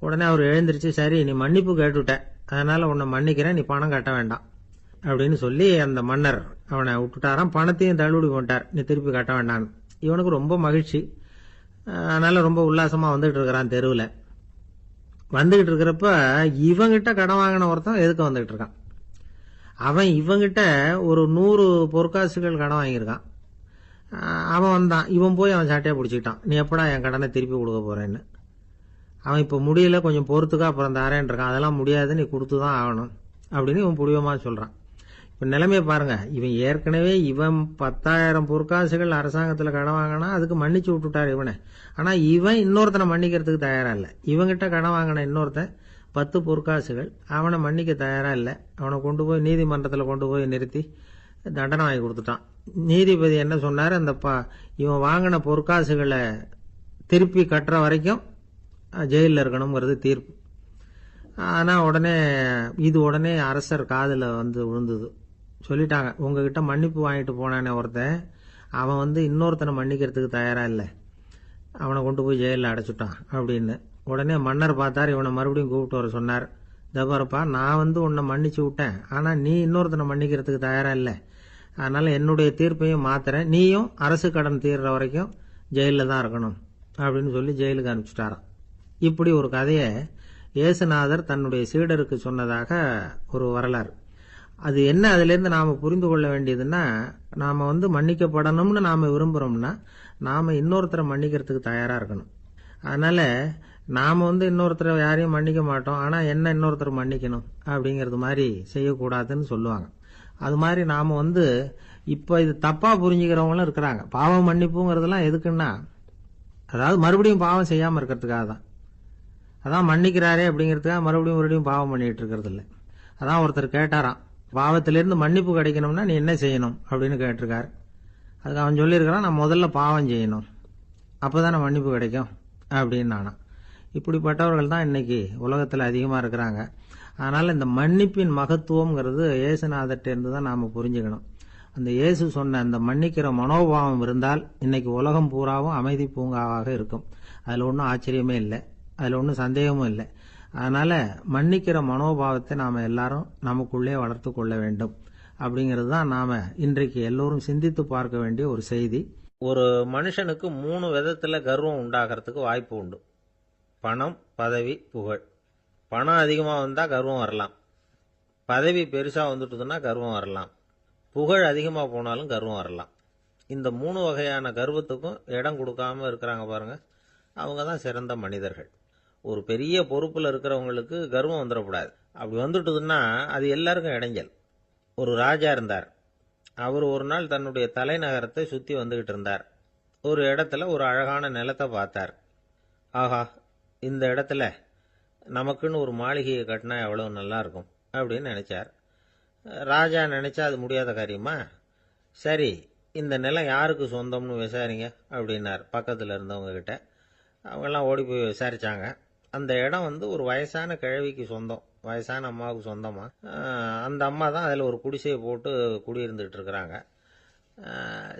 உடனே அவர் எழுந்திருச்சு, சரி நீ மன்னிப்பு கேட்டுவிட்ட, அதனால உன்னை மன்னிக்கிறேன், நீ பணம் கட்ட வேண்டாம் அப்படின்னு சொல்லி அந்த மன்னர் அவனை விட்டுட்டாராம். பணத்தையும் தள்ளுபடி பண்ணிட்டார், நீ திருப்பி கட்ட வேண்டான்னு. இவனுக்கு ரொம்ப மகிழ்ச்சி, அதனால ரொம்ப உல்லாசமா வந்துட்டு இருக்கிறான். தெருவில் வந்துகிட்டு இருக்கிறப்ப இவங்கிட்ட கடன் வாங்கின ஒருத்தன் எதுக்கு வந்துகிட்டு இருக்கான். அவன் இவங்கிட்ட ஒரு 100 பொற்காசுகள் கடன் வாங்கியிருக்கான். அவன் வந்தான், இவன் போய் அவன் சாட்டையை பிடிச்சிக்கிட்டான், நீ எப்படா என் கடனை திருப்பி கொடுக்க போறேன்னு. அவன் இப்போ முடியல, கொஞ்சம் பொறுத்துக்கா, அப்புறம் தாரேன் இருக்கான். அதெல்லாம் முடியாது, நீ கொடுத்துதான் ஆகணும் அப்படின்னு இவன் புடிவமா சொல்றான். இப்ப நிலைமையை பாருங்க, இவன் ஏற்கனவே இவன் 10,000 பொற்காசுகள் அரசாங்கத்துல கடன் வாங்கினா அதுக்கு மன்னிச்சு விட்டுட்டார் இவனை. ஆனா இவன் இன்னொருத்தனை மன்னிக்கிறதுக்கு தயாரா இல்ல. இவங்கிட்ட கடன் வாங்கின இன்னொருத்தன் 10 பொற்காசுகள், அவனை மன்னிக்க தயாரா இல்ல. அவனை கொண்டு போய் நீதிமன்றத்துல கொண்டு போய் நிறுத்தி தண்டனை வாங்கி கொடுத்துட்டான். நீதிபதி என்ன சொன்னாரு, அந்த இவன் வாங்கின பொற்காசுகளை திருப்பி கட்டுற வரைக்கும் ஜெயிலில் இருக்கணுங்கிறது தீர்ப்பு. ஆனா உடனே அரசர் காதுல வந்து விழுந்தது. சொல்லிட்டாங்க, உங்ககிட்ட மன்னிப்பு வாங்கிட்டு போனானே ஒருத்தன், அவன் இன்னொருத்தனை மன்னிக்கிறதுக்கு தயாரா இல்லை, அவனை கொண்டு போய் ஜெயிலில் அடைச்சுட்டான் அப்படின்னு. உடனே மன்னர் பார்த்தார், இவனை மறுபடியும் கூப்பிட்டு வர சொன்னார். தபாரப்பா, நான் உன்னை மன்னிச்சு விட்டேன், ஆனா நீ இன்னொருத்தனை மன்னிக்கிறதுக்கு தயாரா இல்லை, அதனால என்னுடைய தீர்ப்பையும் மாத்துறேன், நீயும் அரசு கடன் தீர்ற வரைக்கும் ஜெயிலில் தான் இருக்கணும் அப்படின்னு சொல்லி ஜெயிலுக்கு அனுப்பிச்சுட்டாராம். இப்படி ஒரு கதையை இயேசுநாதர் தன்னுடைய சீடருக்கு சொன்னதாக ஒரு வரலாறு. அது என்ன, அதுல இருந்து நாம புரிந்து கொள்ள வேண்டியதுன்னா, நாம மன்னிக்கப்படணும்னு நாம விரும்புறோம்னா நாம இன்னொருத்தரை மன்னிக்கிறதுக்கு தயாரா இருக்கணும். அதனால நாம இன்னொருத்தரை யாரையும் மன்னிக்க மாட்டோம், ஆனா என்ன இன்னொருத்தர் மன்னிக்கணும் அப்படிங்கறது மாதிரி செய்யக்கூடாதுன்னு சொல்லுவாங்க. அது மாதிரி நாம இப்போ இது தப்பா புரிஞ்சுக்கிறவங்களும் இருக்கிறாங்க. பாவம் மன்னிப்புங்கிறதுலாம் எதுக்குன்னா, அதாவது மறுபடியும் பாவம் செய்யாம இருக்கிறதுக்காக தான். அதான் மன்னிக்கிறாரே அப்படிங்கிறதுக்காக மறுபடியும் பாவம் பண்ணிட்டு இருக்கிறது இல்லை. அதான் ஒருத்தர் கேட்டாராம், பாவத்திலிருந்து மன்னிப்பு கிடைக்கணும்னா நீ என்ன செய்யணும் அப்படின்னு கேட்டிருக்காரு. அதுக்கு அவன் சொல்லியிருக்கிறான், நான் முதல்ல பாவம் செய்யணும், அப்போதானே மன்னிப்பு கிடைக்கும் அப்படின்னு நானா. இப்படிப்பட்டவர்கள் தான் இன்னைக்கு உலகத்தில் அதிகமாக இருக்கிறாங்க. அதனால் இந்த மன்னிப்பின் மகத்துவங்கிறது இயேசுநாதர்கிட்டேருந்து தான் நாம் புரிஞ்சுக்கணும். அந்த இயேசு சொன்ன அந்த மன்னிக்கிற மனோபாவம் இருந்தால் இன்னைக்கு உலகம் பூராவும் அமைதி பூங்காவாக இருக்கும். அதில் ஒன்றும் ஆச்சரியமே இல்லை, அதில் ஒன்றும் சந்தேகமும் இல்லை. அதனால் மன்னிக்கிற மனோபாவத்தை நாம் எல்லாரும் நமக்குள்ளே வளர்த்து கொள்ள வேண்டும். அப்படிங்கிறது தான் நாம் இன்றைக்கு எல்லோரும் சிந்தித்து பார்க்க வேண்டிய ஒரு செய்தி. ஒரு மனுஷனுக்கு 3 விதத்தில் கர்வம் உண்டாகிறதுக்கு வாய்ப்பு உண்டு. பணம், பதவி, புகழ். பணம் அதிகமாக வந்தால் கர்வம் வரலாம், பதவி பெருசாக வந்துட்டுதுன்னா கர்வம் வரலாம், புகழ் அதிகமாக போனாலும் கர்வம் வரலாம். இந்த 3 வகையான கர்வத்துக்கும் இடம் கொடுக்காம இருக்கிறாங்க பாருங்க, அவங்க தான் சிறந்த மனிதர்கள். ஒரு பெரிய பொறுப்பில் இருக்கிறவங்களுக்கு கர்வம் வந்துடக்கூடாது. அப்படி வந்துட்டுதுன்னா அது எல்லாருக்கும் இடைஞ்சல். ஒரு ராஜா இருந்தார். அவர் ஒரு நாள் தன்னுடைய தலைநகரத்தை சுற்றி வந்துகிட்டு இருந்தார். ஒரு இடத்துல ஒரு அழகான நிலத்தை பார்த்தார். ஆஹா, இந்த இடத்துல நமக்குன்னு ஒரு மாளிகையை கட்டினா எவ்வளவு நல்லா இருக்கும் அப்படின்னு நினைச்சார். ராஜா நினைச்சா அது முடியாத காரியமா? சரி, இந்த நிலம் யாருக்கு சொந்தம்னு விசாரிங்க அப்படின்னார் பக்கத்தில் இருந்தவங்க கிட்ட. அவங்கெல்லாம் ஓடி போய் விசாரிச்சாங்க. அந்த இடம் ஒரு வயசான கிழவிக்கு சொந்தம், வயசான அம்மாவுக்கு சொந்தமா. அந்த அம்மா தான் அதில் ஒரு குடிசையை போட்டு குடியிருந்துட்டு இருக்கிறாங்க.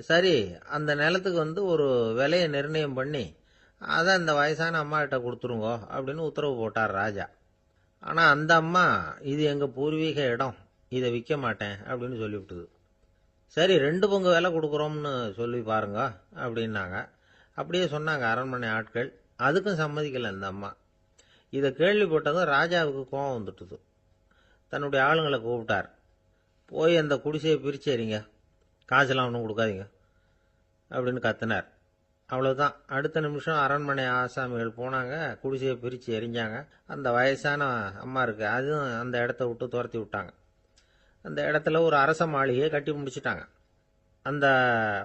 சரி, அந்த நிலத்துக்கு ஒரு விலையை நிர்ணயம் பண்ணி அதை அந்த வயசான அம்மா கிட்ட கொடுத்துருங்கோ அப்படின்னு உத்தரவு போட்டார் ராஜா. ஆனால் அந்த அம்மா, இது எங்கள் பூர்வீக இடம், இதை விற்க மாட்டேன் அப்படின்னு சொல்லிவிட்டுது. சரி, 2 பங்கு விலை கொடுக்குறோம்னு சொல்லி பாருங்க அப்படின்னாங்க. அப்படியே சொன்னாங்க அரண்மனை ஆட்கள். அதுக்கும் சம்மதிக்கலை அந்த அம்மா. இதை கேள்விப்பட்டதும் ராஜாவுக்கு கோபம் வந்துட்டுது. தன்னுடைய ஆளுங்களை கூப்பிட்டார். போய் அந்த குடிசையை பிரித்து எறிங்க, காசெல்லாம் ஒன்றும் கொடுக்காதீங்க அப்படின்னு கத்தினார். அவ்வளோதான். அடுத்த நிமிஷம் அரண்மனை ஆசாமிகள் போனாங்க, குடிசையை பிரித்து எரிஞ்சாங்க. அந்த வயசான அம்மா இருக்கு, அதுவும் அந்த இடத்த விட்டு துரத்தி விட்டாங்க. அந்த இடத்துல ஒரு அரச மாளிகையை கட்டி முடிச்சிட்டாங்க. அந்த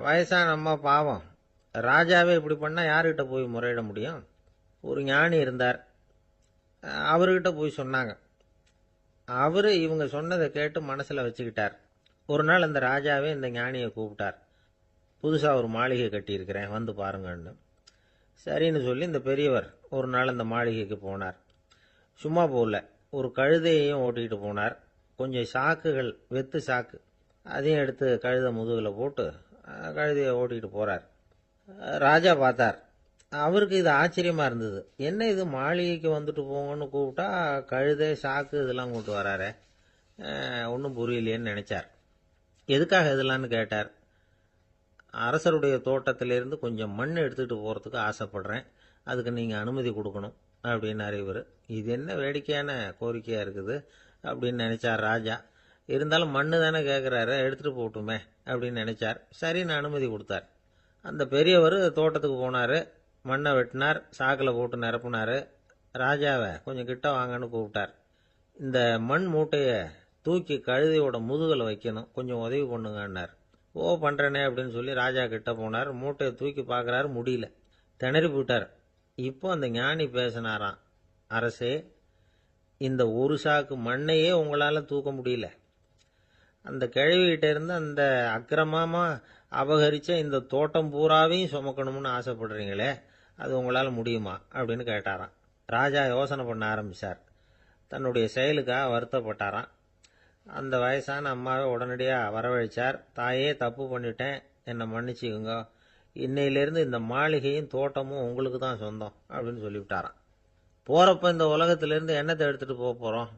வயசான அம்மா பாவம், ராஜாவே இப்படி பண்ணால் யாருக்கிட்ட போய் முறையிட முடியும்? ஒரு ஞானி இருந்தார், அவர்கிட்ட போய் சொன்னாங்க. அவரு இவங்க சொன்னதை கேட்டு மனசில் வச்சுக்கிட்டார். ஒரு நாள் அந்த ராஜாவே இந்த ஞானியை கூப்பிட்டார். புதுசாக ஒரு மாளிகை கட்டியிருக்கிறேன், வந்து பாருங்கன்னு. சரின்னு சொல்லி இந்த பெரியவர் ஒரு நாள் அந்த மாளிகைக்கு போனார். சும்மா போகல, ஒரு கழுதையையும் ஓட்டிகிட்டு போனார். கொஞ்சம் சாக்குகள், வெத்து சாக்கு, அதையும் எடுத்து கழுதை முதுகில் போட்டு கழுதையை ஓட்டிகிட்டு போகிறார். ராஜா பார்த்தார். அவருக்கு இது ஆச்சரியமாக இருந்தது. என்ன இது, மாளிகைக்கு வந்துட்டு போங்கன்னு கூப்பிட்டா கழுதை சாக்கு இதெல்லாம் கொண்டு வராரே, ஒன்றும் புரியலையேன்னு நினைச்சார். எதுக்காக இதெல்லாம்னு கேட்டார். அரசருடைய தோட்டத்திலிருந்து கொஞ்சம் மண் எடுத்துகிட்டு போகிறதுக்கு ஆசைப்படுறேன், அதுக்கு நீங்கள் அனுமதி கொடுக்கணும் அப்படின்னாரு இவர். இது என்ன வேடிக்கையான கோரிக்கையாக இருக்குது அப்படின்னு நினைச்சார் ராஜா. இருந்தாலும் மண்ணு தானே கேட்குறாரு, எடுத்துகிட்டு போகட்டுமே அப்படின்னு நினைச்சார். சரின்னு அனுமதி கொடுத்தார். அந்த பெரியவர் தோட்டத்துக்கு போனார், மண்ணை வெட்டினார், சாக்கில் போட்டு நிரப்புனார். ராஜாவை கொஞ்சம் கிட்ட வாங்கன்னு கூப்பிட்டார். இந்த மண் மூட்டையை தூக்கி கழுதையோட முதுகில் வைக்கணும், கொஞ்சம் உதவி பண்ணுங்கன்னார். ஓ, பண்ணுறேனே அப்படின்னு சொல்லி ராஜா கிட்ட போனார். மூட்டையை தூக்கி பார்க்குறாரு, முடியல, திணறி போயிட்டார். இப்போ அந்த ஞானி பேசினாராம். அரசே, இந்த ஒரு சாக்கு மண்ணையே உங்களால் தூக்க முடியல, அந்த கிழவிகிட்ட இருந்து அந்த அக்கிரமமாக அபகரித்த இந்த தோட்டம் பூராவையும் சுமக்கணும்னு ஆசைப்படுறீங்களே, அது உங்களால் முடியுமா அப்படின்னு கேட்டாராம். ராஜா யோசனை பண்ண ஆரம்பித்தார். தன்னுடைய செயலுக்காக வருத்தப்பட்டாராம். அந்த வயசான அம்மாவை உடனடியாக வரவழைச்சார். தாயே, தப்பு பண்ணிட்டேன், என்னை மன்னிச்சுக்குங்க, இன்னையிலேருந்து இந்த மாளிகையும் தோட்டமும் உங்களுக்கு தான் சொந்தம் அப்படின்னு சொல்லிவிட்டாராம். போகிறப்ப இந்த உலகத்திலேருந்து என்னத்தை எடுத்துகிட்டு போக போகிறோம்,